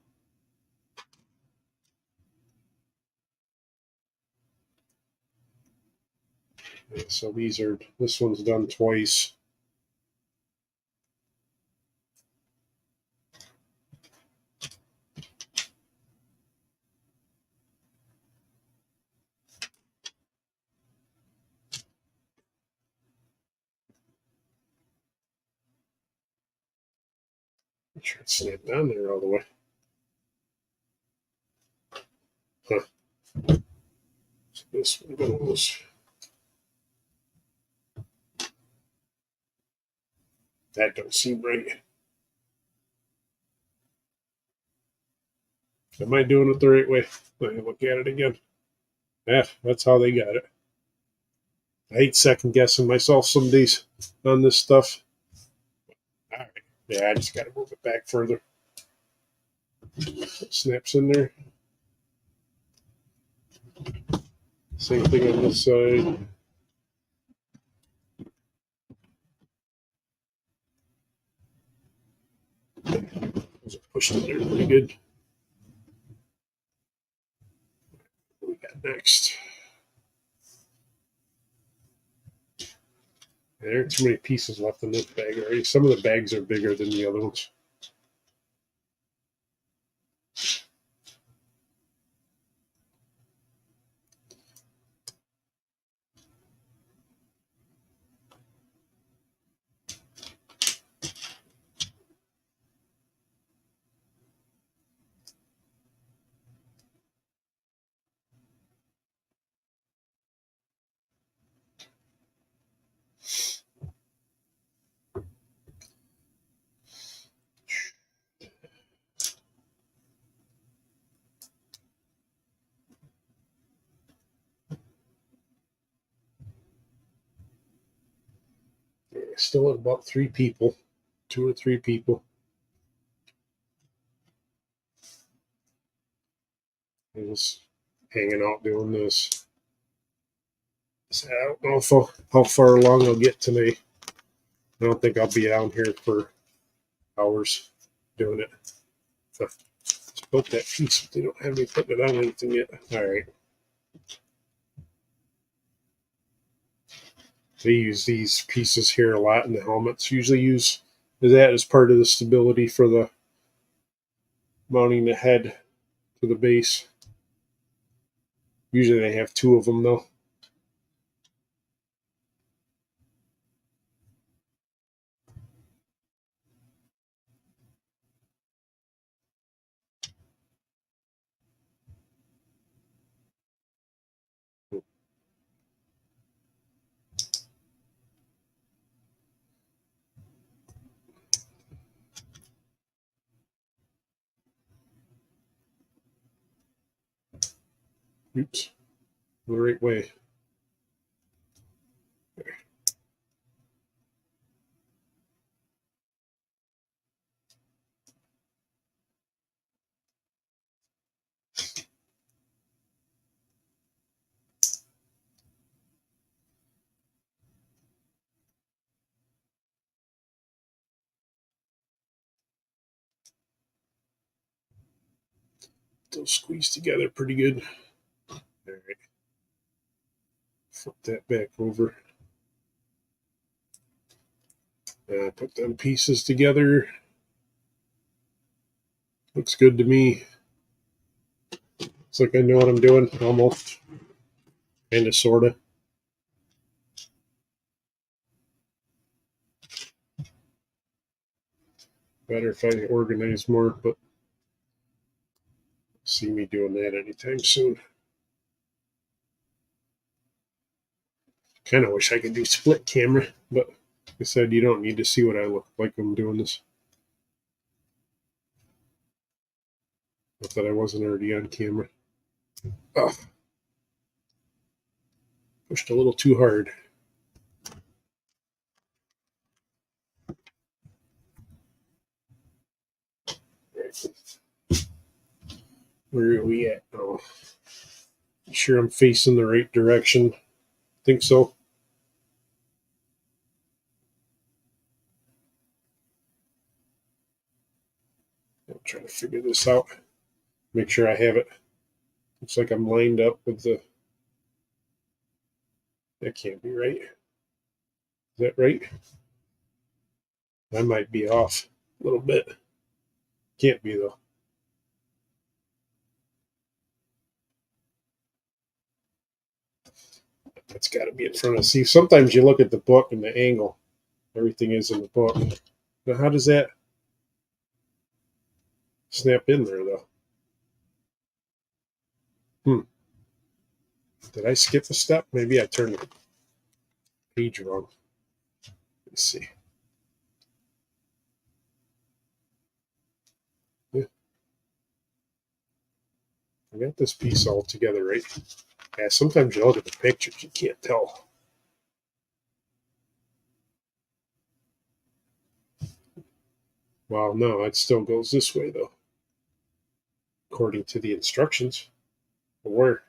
this one's done twice. Make sure it's snapped down there all the way. Huh. So this one goes. That don't seem right. Am I doing it the right way? Let me look at it again. Yeah, that's how they got it. I hate second guessing myself some days on this stuff. All right. Yeah, I just got to move it back further. It snaps in there. Same thing on this side. Those are pushed in there pretty good. What we got next? There are too many pieces left in this bag already. Some of the bags are bigger than the other ones. Still at about 3 people, 2 or 3 people. I'm just hanging out doing this. So I don't know how far along I'll get tonight. I don't think I'll be down here for hours doing it. So just built that piece, but they don't have me putting it on anything yet. All right. They use these pieces here a lot in the helmets. Usually use that as part of the stability for the mounting the head to the base. Usually they have 2 of them though. Oops, the right way. those squeeze together pretty good. All right. Flip that back over. Put them pieces together. Looks good to me. Looks like I know what I'm doing, almost. Kind of, sort of. Better if I organize more, but see me doing that anytime soon. Kind of wish I could do split camera, but like I said, you don't need to see what I look like when I'm doing this. Not that I wasn't already on camera. Oh, pushed a little too hard. Where are we at? Oh, sure I'm facing the right direction. Think so. I'm trying to figure this out. Make sure I have it. Looks like I'm lined up with the. That can't be right. Is that right? I might be off a little bit. Can't be though. That's got to be in front of. See, sometimes you look at the book and the angle. Everything is in the book. Now, how does that snap in there though? Did I skip a step? Maybe I turned the page wrong. Let's see. Yeah. I got this piece all together, right? Yeah, sometimes you look at the pictures, you can't tell. Well, no, it still goes this way, though. According to the instructions. Where?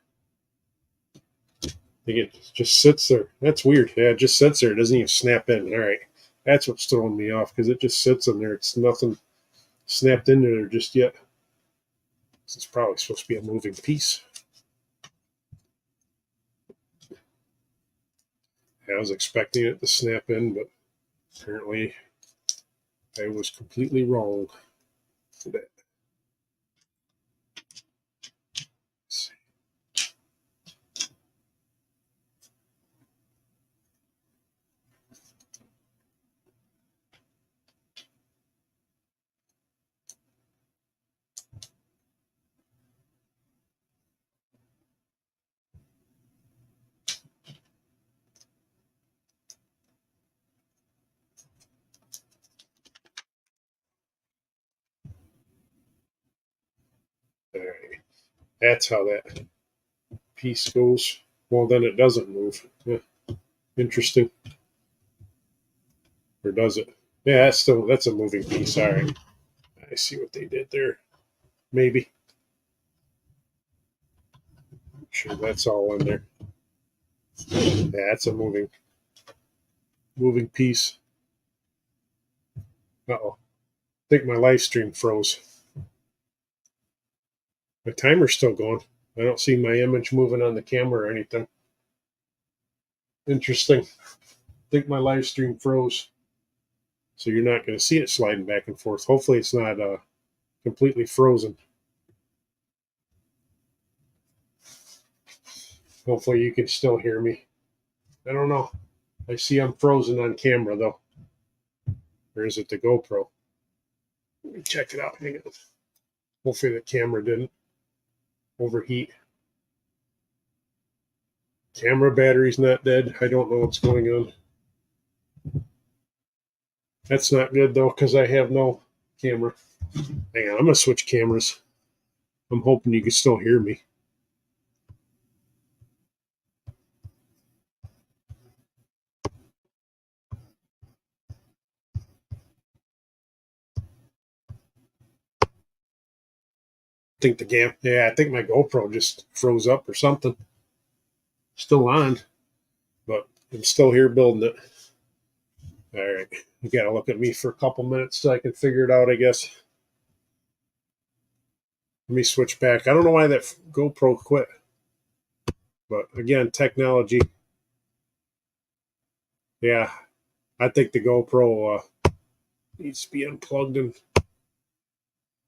I think it just sits there. That's weird. Yeah, it just sits there. It doesn't even snap in. All right. That's what's throwing me off because it just sits in there. It's nothing snapped into there just yet. This is probably supposed to be a moving piece. I was expecting it to snap in, but apparently I was completely wrong for that. Let's see. All right. That's how that piece goes. Well, then it doesn't move. Yeah. Interesting. Or does it? Yeah, that's a moving piece. All right. I see what they did there. Maybe. Sure, that's all in there. Yeah, that's a moving piece. Uh-oh. I think my live stream froze. My timer's still going. I don't see my image moving on the camera or anything. Interesting. I think my live stream froze. So you're not going to see it sliding back and forth. Hopefully it's not completely frozen. Hopefully you can still hear me. I don't know. I see I'm frozen on camera though. Or is it the GoPro? Let me check it out. Hang on. Hopefully the camera didn't overheat. Camera battery's not dead. I don't know what's going on. That's not good though, because I have no camera. Hang on, I'm gonna switch cameras. I'm hoping you can still hear me. I think I think my GoPro just froze up or something. Still on, but I'm still here building it. All right, you gotta look at me for a couple minutes so I can figure it out, I guess. Let me switch back. I don't know why that GoPro quit. But again, technology. Yeah, I think the GoPro needs to be unplugged and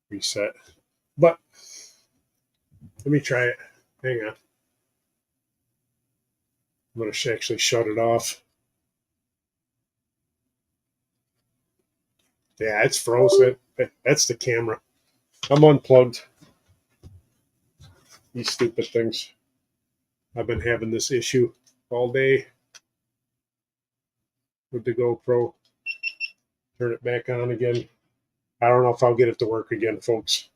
reset. But let me try it. Hang on. I'm going to actually shut it off. Yeah, it's frozen. That's the camera. I'm unplugged. These stupid things. I've been having this issue all day with the GoPro. Turn it back on again. I don't know if I'll get it to work again, folks.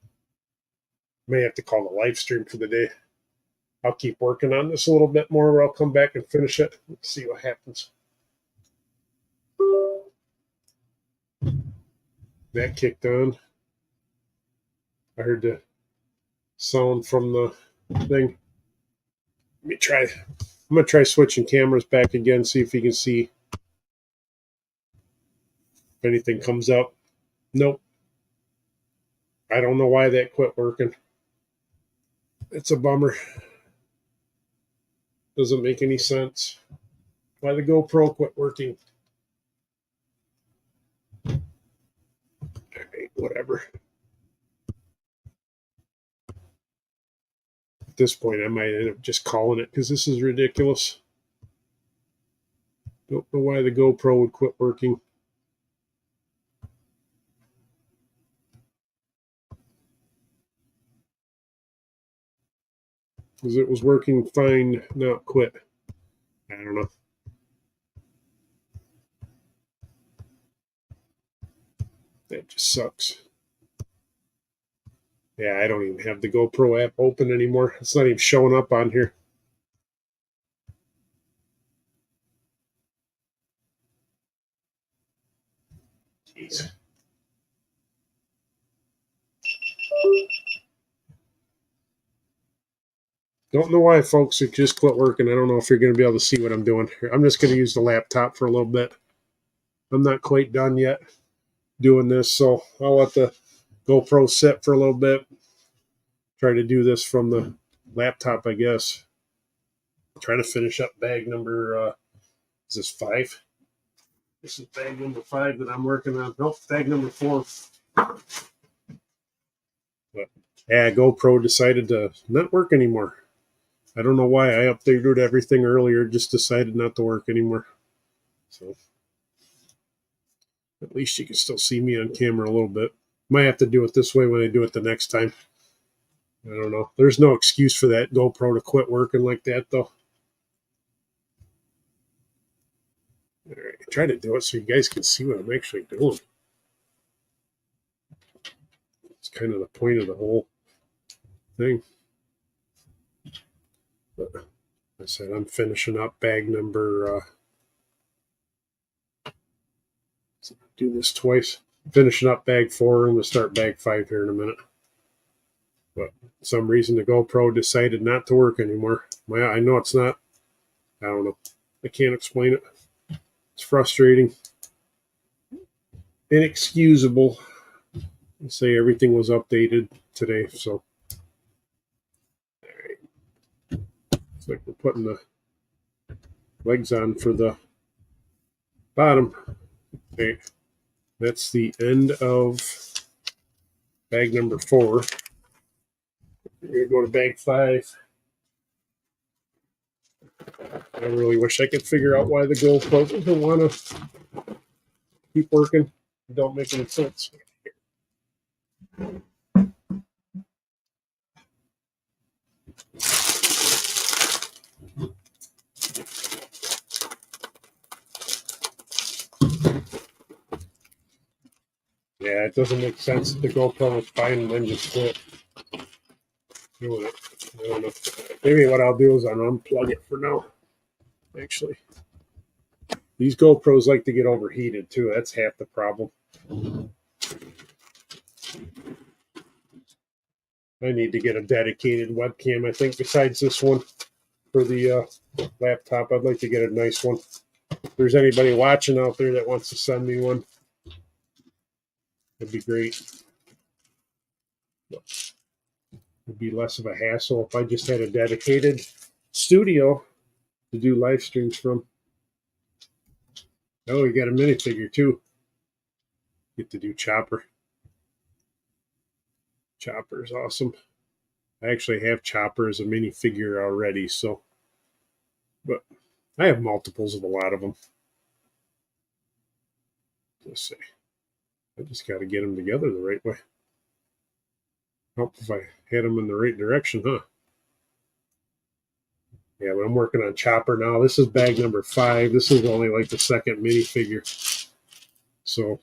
May have to call the live stream for the day. I'll keep working on this a little bit more, or I'll come back and finish it. Let's see what happens. That kicked on. I heard the sound from the thing. Let me try. I'm going to try switching cameras back again, see if you can see if anything comes up. Nope. I don't know why that quit working. It's a bummer. Doesn't make any sense. Why the GoPro quit working. All right, whatever. At this point, I might end up just calling it because this is ridiculous. Don't know why the GoPro would quit working. Because it was working fine, not quit. I don't know. That just sucks. Yeah, I don't even have the GoPro app open anymore. It's not even showing up on here. Jeez. Don't know why, folks. It just quit working. I don't know if you're going to be able to see what I'm doing here. I'm just going to use the laptop for a little bit. I'm not quite done yet doing this, so I'll let the GoPro sit for a little bit. Try to do this from the laptop, I guess. Try to finish up bag number, is this 5? This is bag number 5 that I'm working on. Nope, bag number 4. But yeah, GoPro decided to not work anymore. I don't know why. I updated everything earlier, just decided not to work anymore. So at least you can still see me on camera a little bit. Might have to do it this way when I do it the next time. I don't know. There's no excuse for that GoPro to quit working like that, though. All right, try to do it so you guys can see what I'm actually doing. It's kind of the point of the whole thing. But I said I'm finishing up bag number. Do this twice. Finishing up bag 4. I'm gonna start bag 5 here in a minute. But for some reason the GoPro decided not to work anymore. I know it's not. I don't know. I can't explain it. It's frustrating. Inexcusable. I say everything was updated today, so. All right. It's like we're putting the legs on for the bottom. Okay. That's the end of bag number 4. We're going to go to bag 5. I really wish I could figure out why the GoPro doesn't want to keep working. It don't make any sense. Yeah, it doesn't make sense. The GoPro is fine and then just quit doing it. I don't know. Maybe what I'll do is I'll unplug it for now. Actually, these GoPros like to get overheated too. That's half the problem. I need to get a dedicated webcam, I think, besides this one for the laptop. I'd like to get a nice one. If there's anybody watching out there that wants to send me one, that'd be great. It'd be less of a hassle if I just had a dedicated studio to do live streams from. Oh, we got a minifigure too. Get to do Chopper. Chopper is awesome. I actually have Chopper as a minifigure already, so, but I have multiples of a lot of them. Let's see. I just got to get them together the right way. Hope if I had them in the right direction, huh? Yeah, but I'm working on Chopper now. This is bag number 5. This is only like the second minifigure. So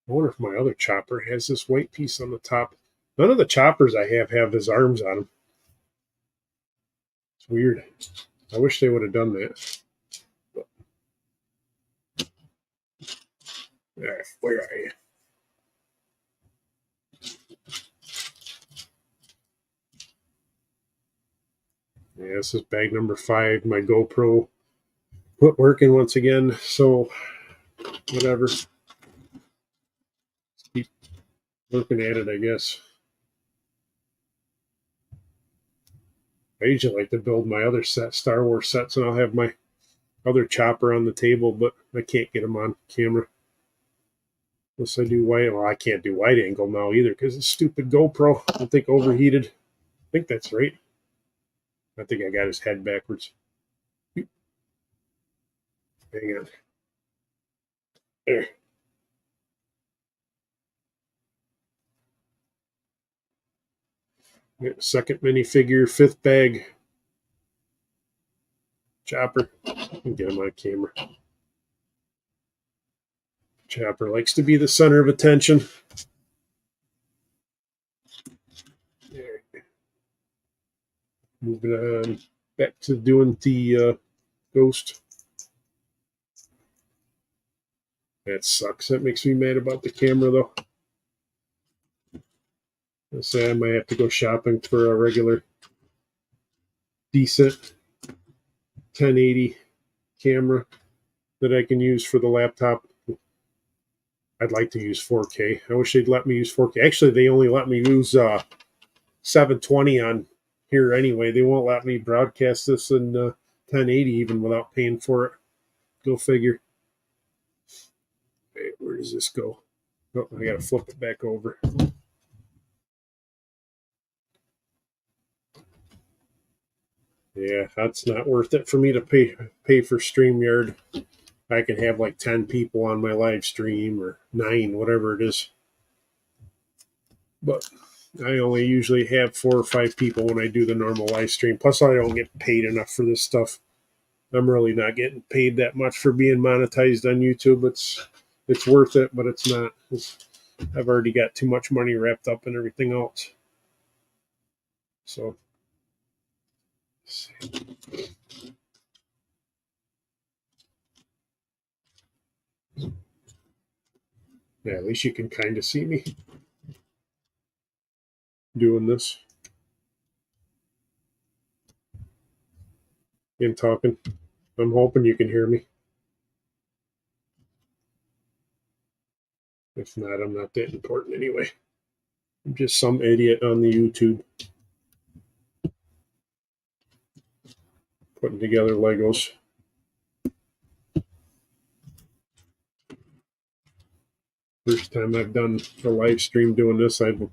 I wonder if my other Chopper has this white piece on the top. None of the Choppers I have his arms on them. It's weird. I wish they would have done that. But, where are you? Yeah, this is bag number 5. My GoPro quit working once again. So whatever. Keep looking at it, I guess. I usually like to build my other set, Star Wars sets, and I'll have my other Chopper on the table, but I can't get him on camera. Unless I do wide, well, I can't do wide angle now either because the stupid GoPro, I think, overheated. I think that's right. I think I got his head backwards. Hang on. There. Second minifigure, 5th bag. Chopper. Get him on camera. Chopper likes to be the center of attention. There. Moving on back to doing the Ghost. That sucks. That makes me mad about the camera, though. I'll say I might have to go shopping for a regular, decent 1080 camera that I can use for the laptop. I'd like to use 4K. I wish they'd let me use 4K. Actually, they only let me use 720 on here anyway. They won't let me broadcast this in 1080 even without paying for it. Go figure. Hey, where does this go? Oh, I gotta flip it back over. Yeah, that's not worth it for me to pay for StreamYard. I can have like 10 people on my live stream or 9, whatever it is. But I only usually have 4 or 5 people when I do the normal live stream. Plus, I don't get paid enough for this stuff. I'm really not getting paid that much for being monetized on YouTube. It's worth it, but it's not. I've already got too much money wrapped up in everything else. So, yeah, at least you can kind of see me doing this and talking. I'm hoping you can hear me. If not, I'm not that important anyway. I'm just some idiot on the YouTube putting together Legos. First time I've done a live stream doing this, I don't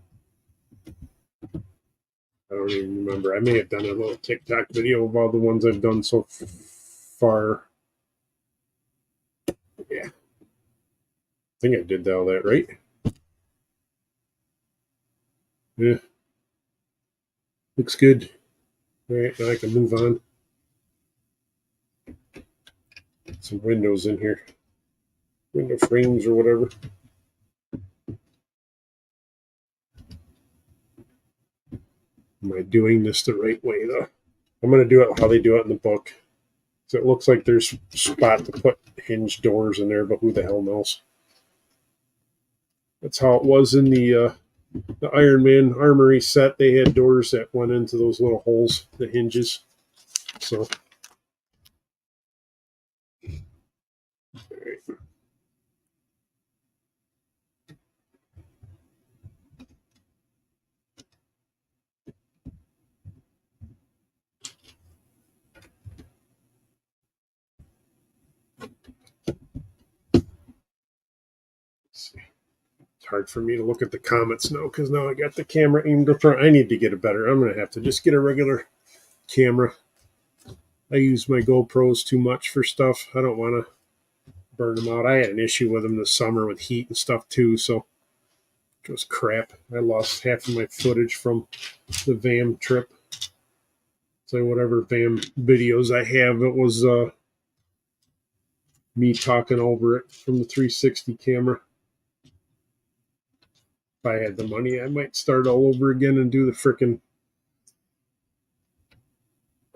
even remember. I may have done a little TikTok video of all the ones I've done so far. Yeah. I think I did all that, right? Yeah. Looks good. All right, now I can move on. Some windows in here. Window frames or whatever. Am I doing this the right way, though? I'm going to do it how they do it in the book. So it looks like there's a spot to put hinged doors in there, but who the hell knows? That's how it was in the Iron Man Armory set. They had doors that went into those little holes, the hinges. So, all right. see. It's hard for me to look at the comments now because now I got the camera aimed up front. I need to get a better. I'm going to have to just get a regular camera. I use my GoPros too much for stuff. I don't want to burn them out. I had an issue with them this summer with heat and stuff too, so it was crap. I lost half of my footage from the VAM trip. So whatever VAM videos I have, it was me talking over it from the 360 camera. If I had the money, I might start all over again and do the frickin'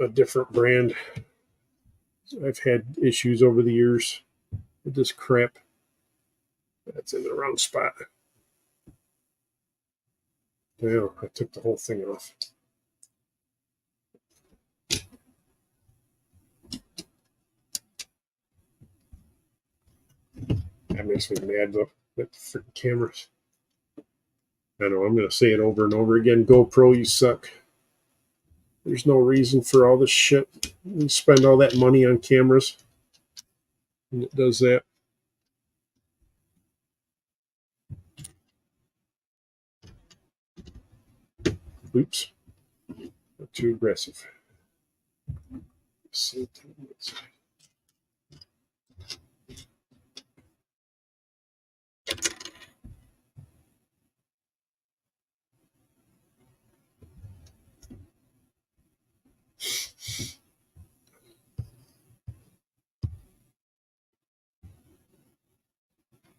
a different brand. I've had issues over the years with this crap. That's in the wrong spot. Yeah, I took the whole thing off. That makes me mad though. That freaking cameras. I know, I'm going to say it over and over again. GoPro, you suck. There's no reason for all this shit. We spend all that money on cameras. And it does that. Oops. Not too aggressive.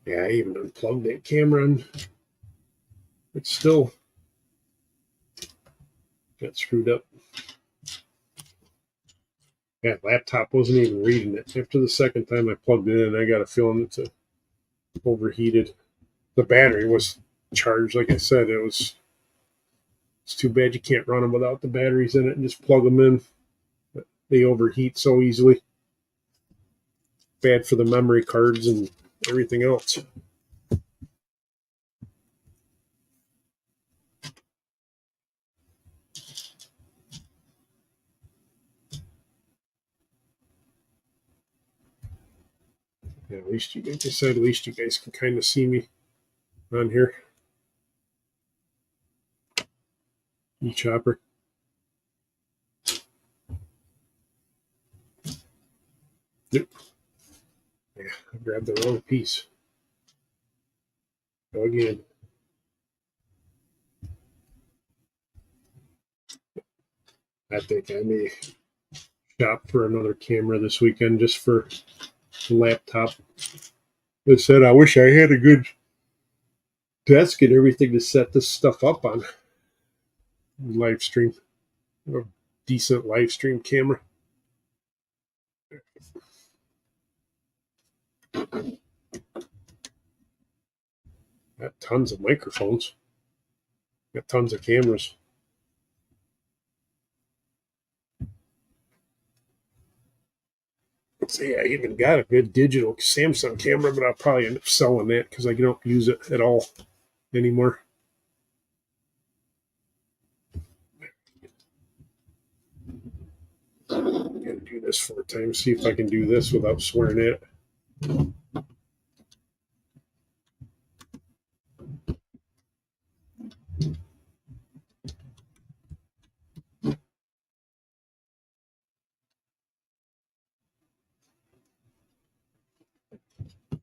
Yeah, I even unplugged that camera and it still got screwed up. That laptop wasn't even reading it. After the second time I plugged it in, I got a feeling it's overheated. The battery was charged, like I said. It's too bad you can't run them without the batteries in it and just plug them in. But they overheat so easily. Bad for the memory cards and everything else. Yeah, at least you guys can kind of see me on here. E-chopper. Nope. Yeah, I grabbed the wrong piece. Go again. I think I may shop for another camera this weekend just for the laptop. I said I wish I had a good desk and everything to set this stuff up on. Live stream. A decent live stream camera. Got tons of microphones. Got tons of cameras. So yeah, I even got a good digital Samsung camera, but I'll probably end up selling that because I don't use it at all anymore. I'm gonna do this 4 times, see if I can do this without swearing at it.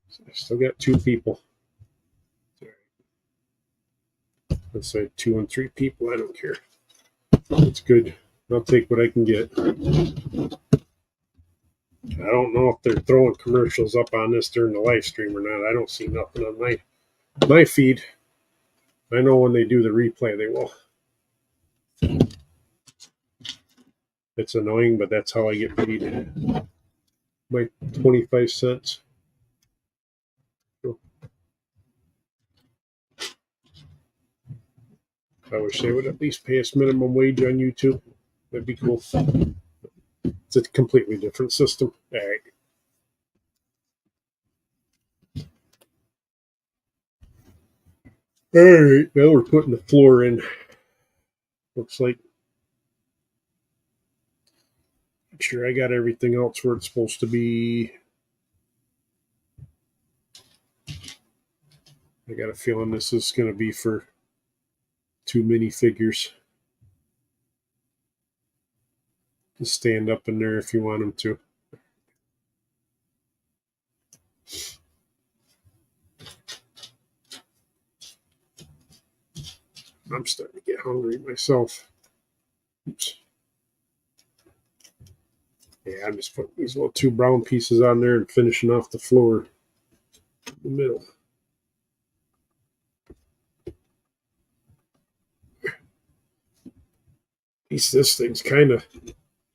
So I still got 2 people. Let's say 2 and 3 people. I don't care. It's good. I'll take what I can get. I don't know if they're throwing commercials up on this during the live stream or not. I don't see nothing on my feed. I know when they do the replay, they will. It's annoying, but that's how I get paid. My 25 cents. I wish they would at least pay us minimum wage on YouTube. That'd be cool. It's a completely different system. All right. All right. Now we're putting the floor in. Looks like. Make sure I got everything else where it's supposed to be. I got a feeling this is going to be for too many figures to stand up in there if you want them to. I'm starting to get hungry myself. Oops. Yeah, I'm just putting these little 2 brown pieces on there and finishing off the floor in the middle. At least this thing's kind of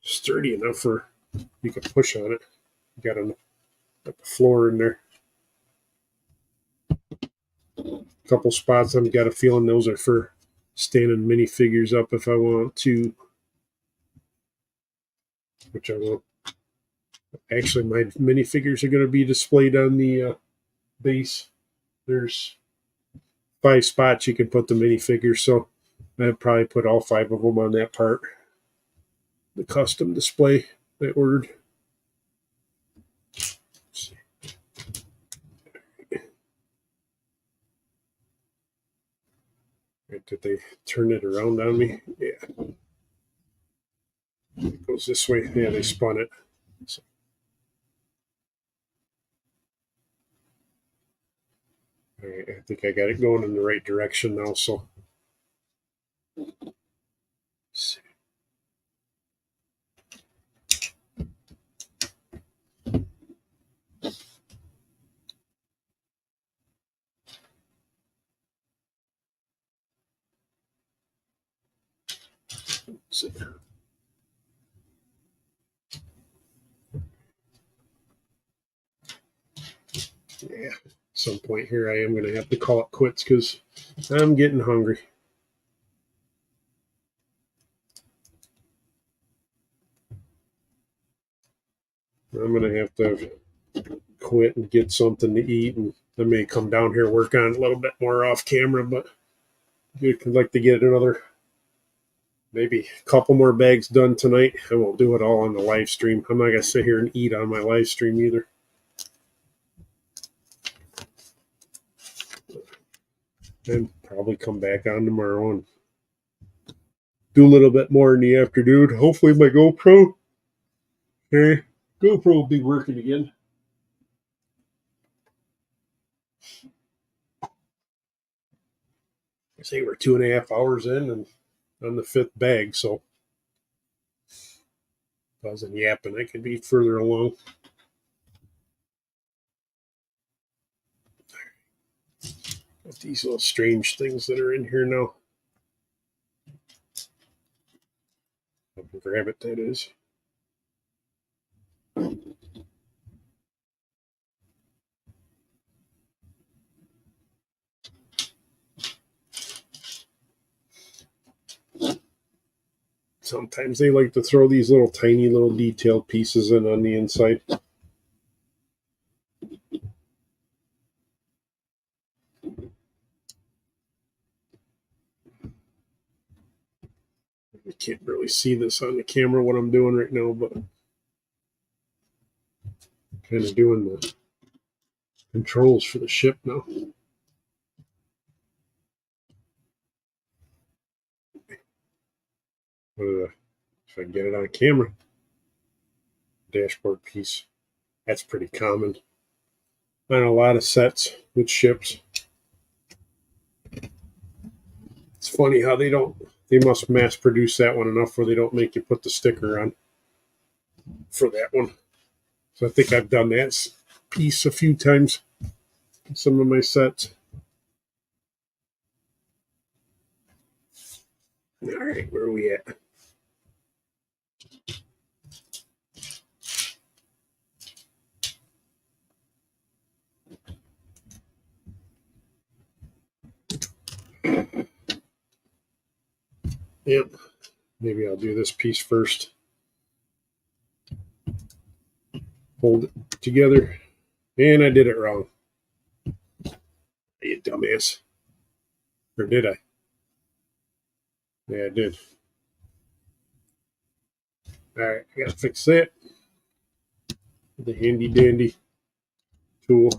sturdy enough for you can push on it. You got the floor in there. A couple spots I've got a feeling those are for standing minifigures up if I want to, which I won't. Actually, my minifigures are going to be displayed on the base. There's 5 spots you can put the minifigures, so I'd probably put all 5 of them on that part. The custom display I ordered. Did they turn it around on me? Yeah. It goes this way. Yeah, they spun it. So. All right, I think I got it going in the right direction now. So, let's see. Yeah, at some point here I am going to have to call it quits because I'm getting hungry. I'm going to have to quit and get something to eat, and I may come down here work on it a little bit more off camera, but I'd like to get another maybe a couple more bags done tonight. I won't do it all on the live stream. I'm not going to sit here and eat on my live stream either. And probably come back on tomorrow and do a little bit more in the afternoon. Hopefully my GoPro will be working again. I say we're 2.5 hours in and on the 5th bag, so if I wasn't yapping, I could be further along. Got these little strange things that are in here now. I can grab it, that is. Sometimes they like to throw these little tiny little detailed pieces in on the inside. I can't really see this on the camera what I'm doing right now, but I'm kind of doing the controls for the ship now. If I can get it on camera. Dashboard piece. That's pretty common on a lot of sets with ships. It's funny how they must mass produce that one enough where they don't make you put the sticker on for that one. So I think I've done that piece a few times in some of my sets. All right, where are we at? Yep. Maybe I'll do this piece first. Hold it together. And I did it wrong. You dumbass. Or did I? Yeah, I did. All right, I gotta fix that. The handy dandy tool.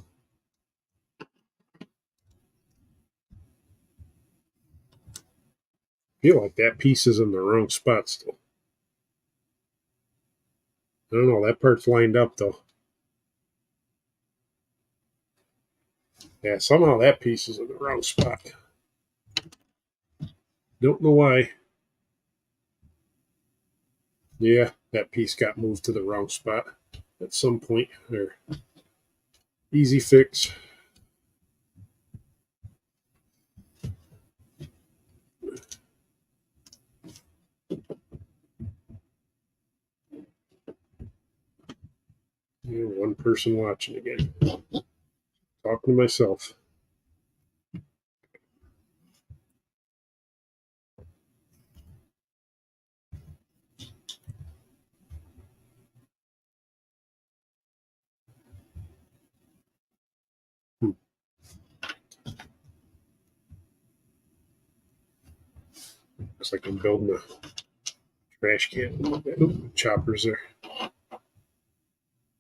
Feel like that piece is in the wrong spot still. I don't know. That part's lined up though. Yeah, somehow that piece is in the wrong spot. Don't know why. Yeah, that piece got moved to the wrong spot at some point. There. Easy fix. One person watching again. Talking to myself. Looks like I'm building a trash can. Ooh, Chopper's there.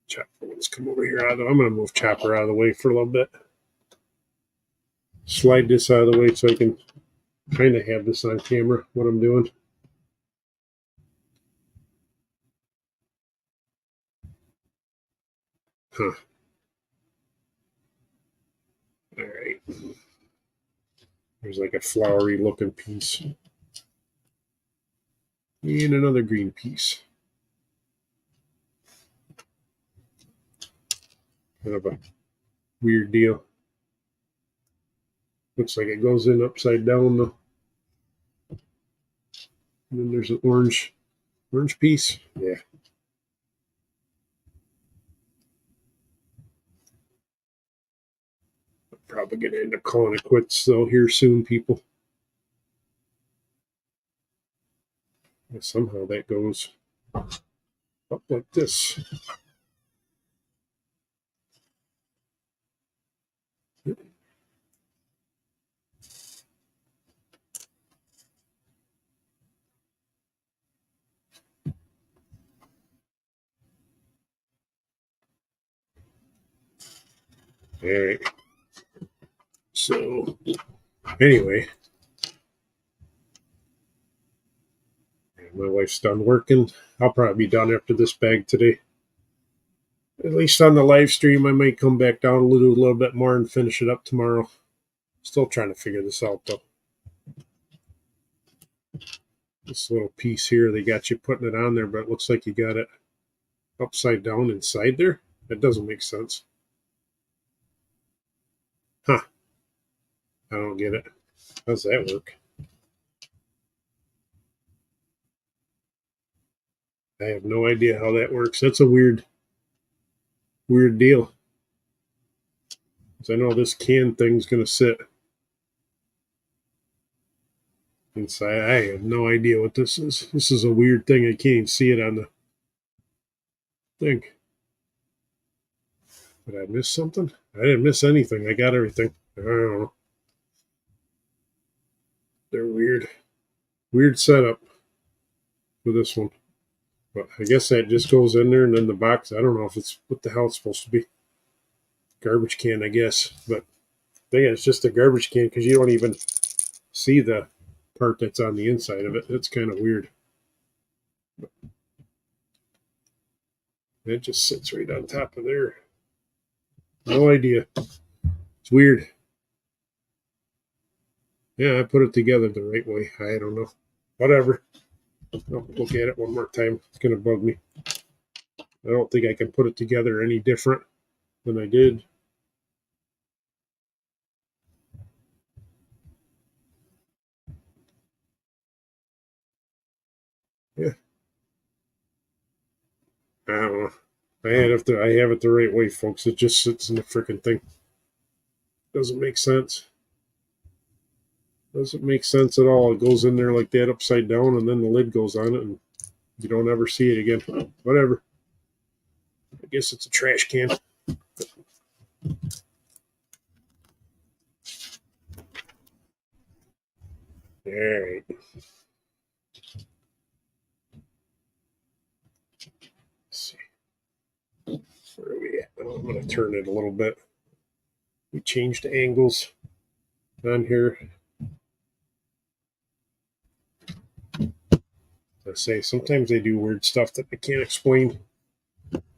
Chopper, let's come over here. I'm going to move Chopper out of the way for a little bit. Slide this out of the way so I can kind of have this on camera, what I'm doing. Huh. All right. There's like a flowery looking piece. And another green piece. Kind of a weird deal. Looks like it goes in upside down though. And then there's an orange piece. Yeah. I'm probably gonna end up calling it quits though here soon, people. And somehow that goes up like this. All right. So anyway, my wife's done working. I'll probably be done after this bag today. At least on the live stream, I might come back down a little bit more and finish it up tomorrow. Still trying to figure this out though. This little piece here, they got you putting it on there, but it looks like you got it upside down inside there. That doesn't make sense. Huh. I don't get it. How's that work? I have no idea how that works. That's a weird deal. Because I know this can thing's going to sit inside. I have no idea what this is. This is a weird thing. I can't even see it on the thing. Did I miss something? I didn't miss anything. I got everything. I don't know. They're weird. Weird setup for this one. But I guess that just goes in there and then the box. I don't know if it's what the hell it's supposed to be. Garbage can, I guess. But I think it's just a garbage can because you don't even see the part that's on the inside of it. It's kind of weird. But it just sits right on top of there. No idea. It's weird. Yeah, I put it together the right way. I don't know. Whatever. I'll look at it one more time. It's going to bug me. I don't think I can put it together any different than I did. Yeah. I don't know. I have it the right way, folks. It just sits in the freaking thing. Doesn't make sense. Doesn't make sense at all. It goes in there like that upside down and then the lid goes on it and you don't ever see it again. Whatever. I guess it's a trash can. All right. Let's see. Where are we at? Oh, I'm going to turn it a little bit. We changed angles on here. I say sometimes they do weird stuff that I can't explain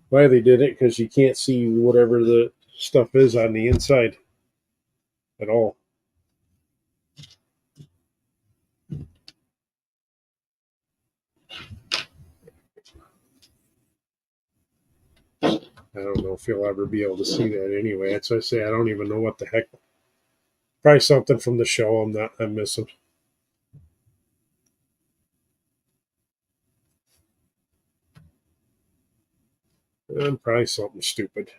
why they did it because you can't see whatever the stuff is on the inside at all. I don't know if you'll ever be able to see that anyway. That's why I say I don't even know what the heck. Probably something from the show I'm missing. And probably something stupid.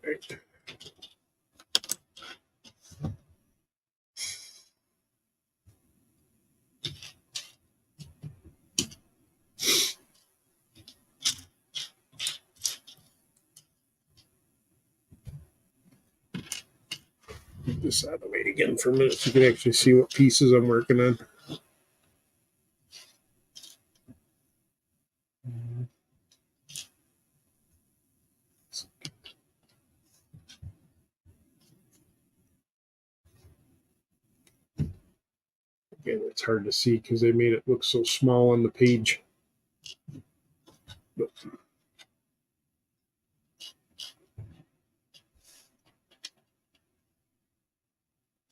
Right. Get this out of the way again for a minute so you can actually see what pieces I'm working on. Again, it's hard to see because they made it look so small on the page. But I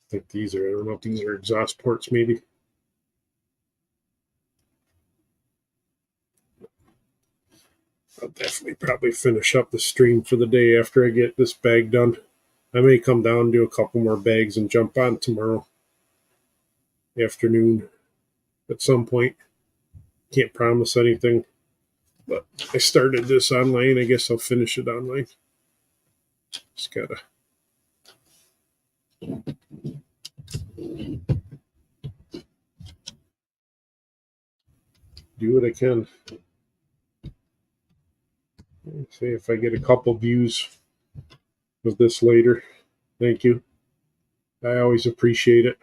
think these are, I don't know if these are exhaust ports maybe. I'll definitely probably finish up the stream for the day after I get this bag done. I may come down and do a couple more bags and jump on tomorrow afternoon at some point. Can't promise anything, but I started this online. I guess I'll finish it online. Just gotta do what I can. See if I get a couple views of this later. Thank you. I always appreciate it.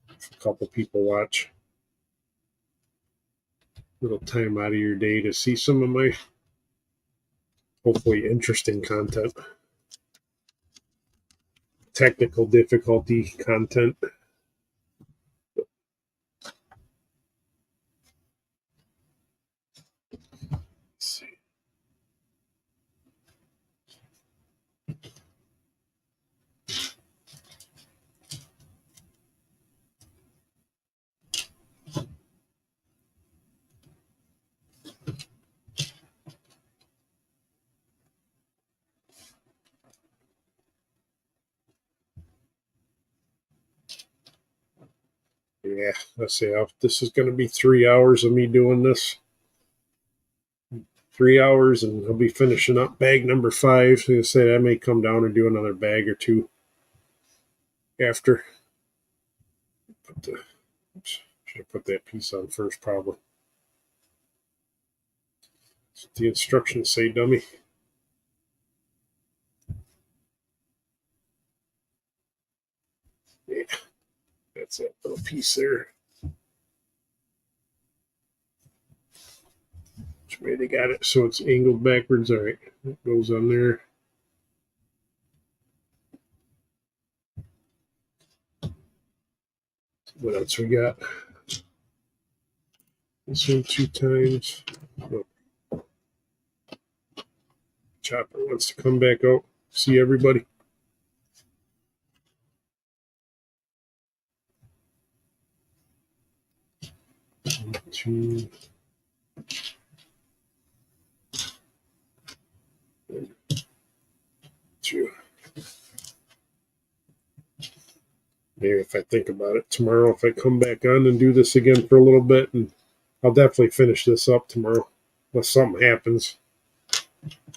If a couple people watch. Little time out of your day to see some of my hopefully interesting content. Technical difficulty content. Let's see. Yeah, let's see. This is going to be 3 hours of me doing this. 3 hours, and I'll be finishing up bag number 5. So I say I may come down and do another bag or two after. Should have put that piece on first, probably. That's what the instructions say, dummy. Yeah, that's that little piece there. Which way they got it so it's angled backwards. All right, that goes on there. What else we got? This one 2 times. Oh. Chopper wants to come back out. See everybody. 1, 2. 2. Maybe if I think about it tomorrow, if I come back on and do this again for a little bit, and I'll definitely finish this up tomorrow. Unless something happens.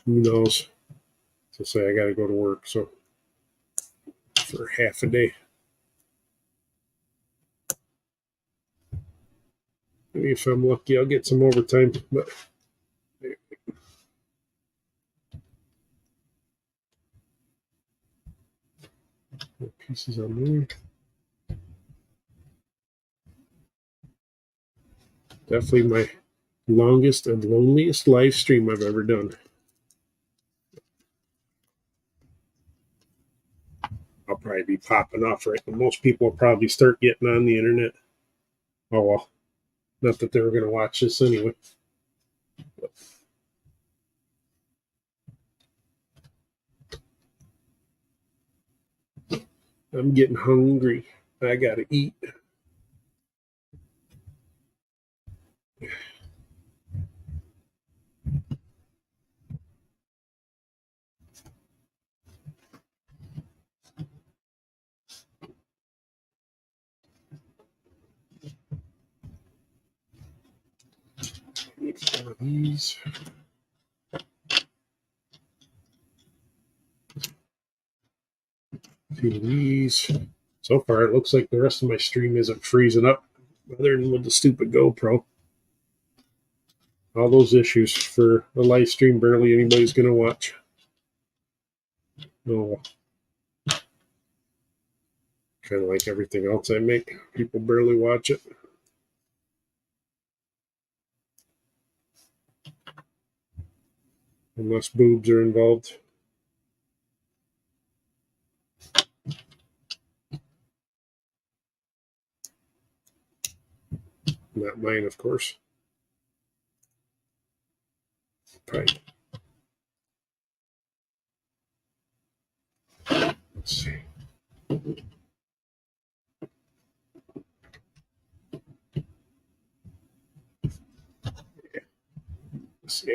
Who knows? So say I got to go to work, so for half a day. Maybe if I'm lucky, I'll get some overtime, but pieces on there. Definitely my longest and loneliest live stream I've ever done. I'll probably be popping off right when most people will probably start getting on the internet. Oh well, not that they were going to watch this anyway. I'm getting hungry. I got to eat. Eat one of these. Two of these. So far, it looks like the rest of my stream isn't freezing up, other than with the stupid GoPro. All those issues for a live stream barely anybody's going to watch. No. Kind of like everything else I make. People barely watch it. Unless boobs are involved. Not mine, of course. Probably. Let's see.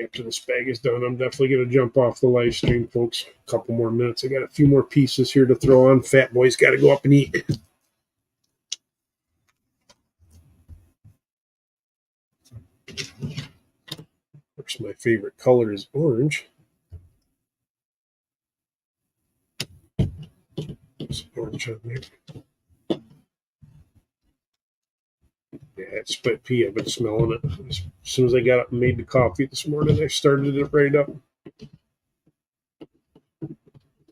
After this bag is done, I'm definitely going to jump off the live stream, folks. A couple more minutes. I got a few more pieces here to throw on. Fat boy's got to go up and eat. Of course, my favorite color is orange. There's orange on there. Yeah, it's split pea. I've been smelling it. As soon as I got up and made the coffee this morning, I started it right up.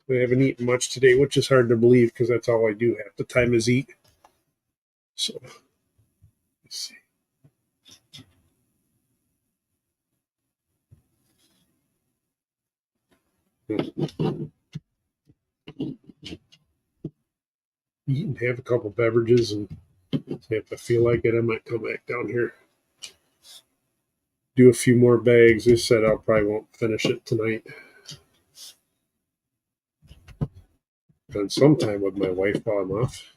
I haven't eaten much today, which is hard to believe because that's all I do half the time is eat. So, let's see. Eat and have a couple beverages, and if I feel like it, I might come back down here. Do a few more bags. I said I probably won't finish it tonight. Spend some time with my wife while I'm off.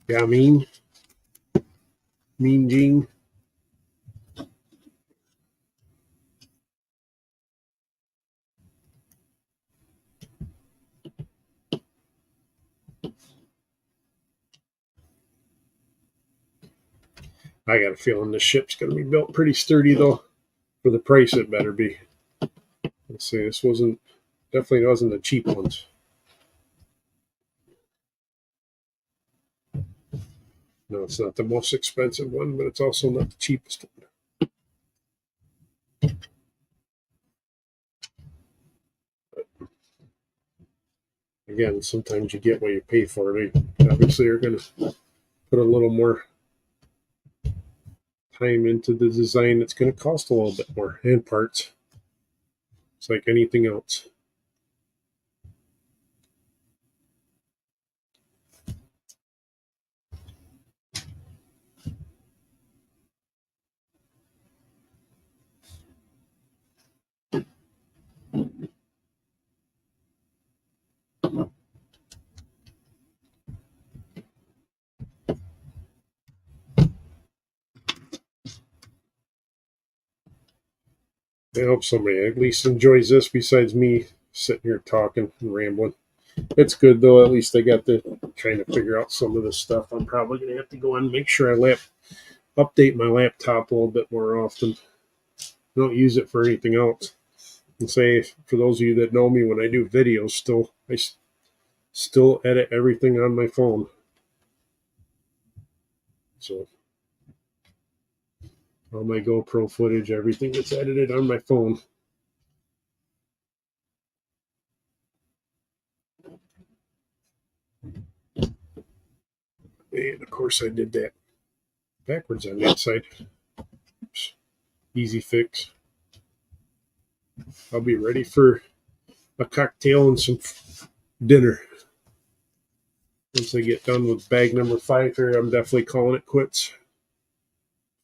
Yeah, mean Jean. I got a feeling this ship's going to be built pretty sturdy, though. For the price, it better be. Let's see. This definitely wasn't the cheap ones. No, it's not the most expensive one, but it's also not the cheapest one. Again, sometimes you get what you pay for. They obviously are going to put a little more time into the design. It's going to cost a little bit more, and parts. It's like anything else. I hope somebody at least enjoys this besides me sitting here talking and rambling. It's good though. At least I got to trying to figure out some of this stuff. I'm probably going to have to go and make sure I update my laptop a little bit more often. I don't use it for anything else. And say, for those of you that know me, when I do videos, I still edit everything on my phone. So all my GoPro footage, everything gets edited on my phone. And of course I did that backwards on that side. Oops. Easy fix. I'll be ready for a cocktail and some dinner. Once I get done with bag number 5 here, I'm definitely calling it quits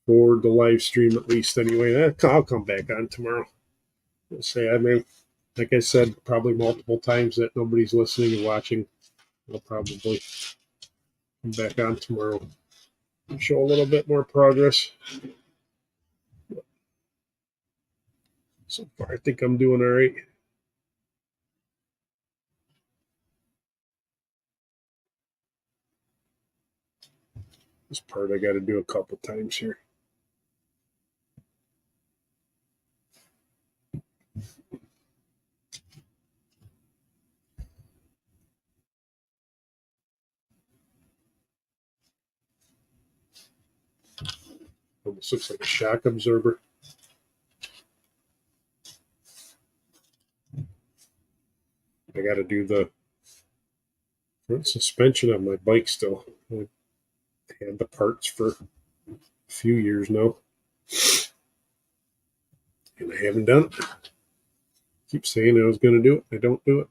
for the live stream, at least anyway. I'll come back on tomorrow. I'll say, I mean, like I said, probably multiple times that nobody's listening and watching. I'll probably come back on tomorrow and show a little bit more progress. So far, I think I'm doing all right. This part I got to do a couple times here. Almost looks like a shock absorber. I got to do the front suspension on my bike still. I had the parts for a few years now, and I haven't done it. Keep saying I was going to do it. I don't do it.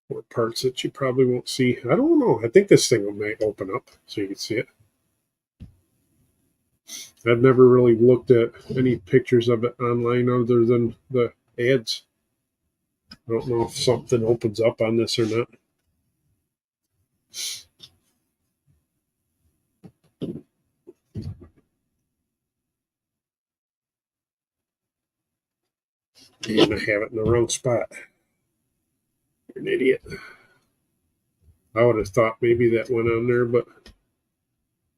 More parts that you probably won't see. I don't know. I think this thing might open up so you can see it. I've never really looked at any pictures of it online other than the ads. I don't know if something opens up on this or not. And I have it in the wrong spot. You're an idiot. I would have thought maybe that went on there, but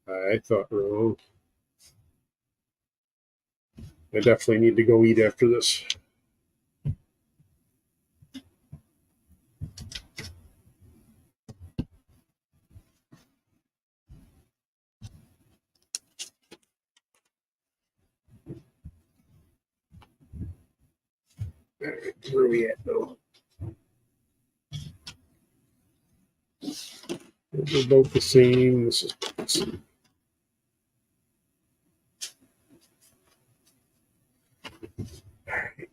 I thought wrong. I definitely need to go eat after this. All right, where are we at now? They're both the same. This is the same. All right.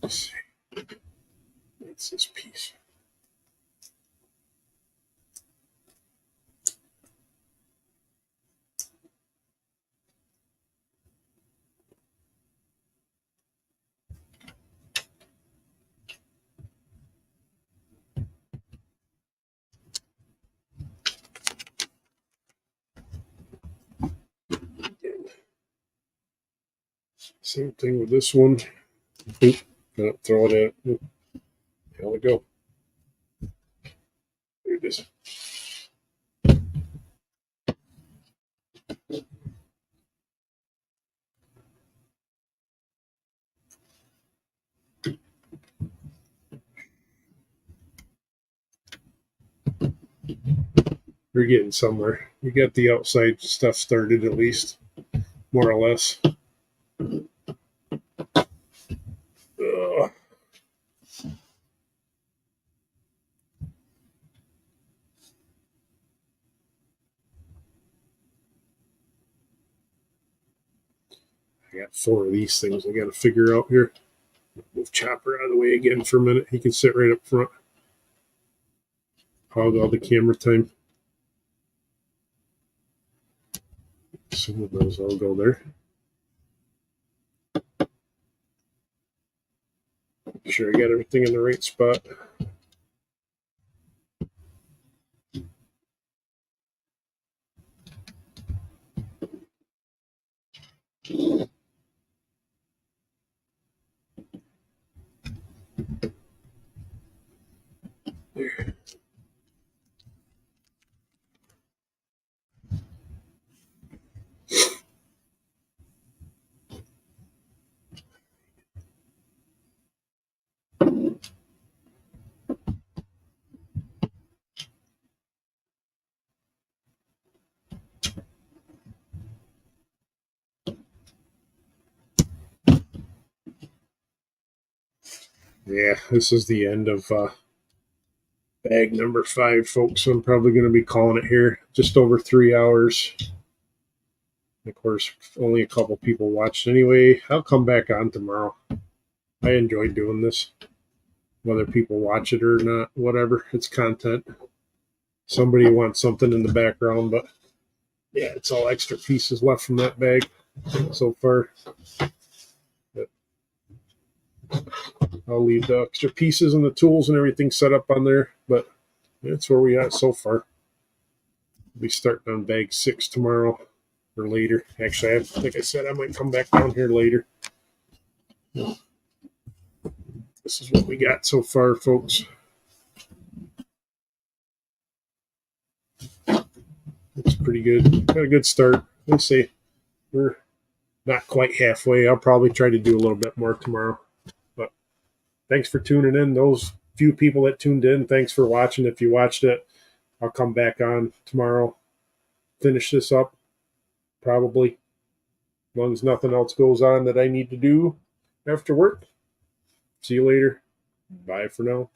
Let's see. It's this piece. Same thing with this one. Oop, throw it at. There we go. There it is. You're getting somewhere. You got the outside stuff started at least, more or less. Ugh. I got 4 of these things I got to figure out here. Move Chopper out of the way again for a minute. He can sit right up front. Hog all the camera time. Some of those all go there. Make sure I got everything in the right spot. Yeah, this is the end of bag number 5, folks. So I'm probably going to be calling it here. Just over 3 hours. Of course, only a couple people watched anyway. I'll come back on tomorrow. I enjoy doing this. Whether people watch it or not, whatever. It's content. Somebody wants something in the background, but yeah, it's all extra pieces left from that bag so far. But I'll leave the extra pieces and the tools and everything set up on there, but that's where we at so far. We'll be starting on bag 6 tomorrow or later. Actually, like I said, I might come back down here later. This is what we got so far, folks. It's pretty good. Got a good start. Let's see. We're not quite halfway. I'll probably try to do a little bit more tomorrow. But thanks for tuning in. Those few people that tuned in, thanks for watching. If you watched it, I'll come back on tomorrow, finish this up, probably, as long as nothing else goes on that I need to do after work. See you later. Bye for now.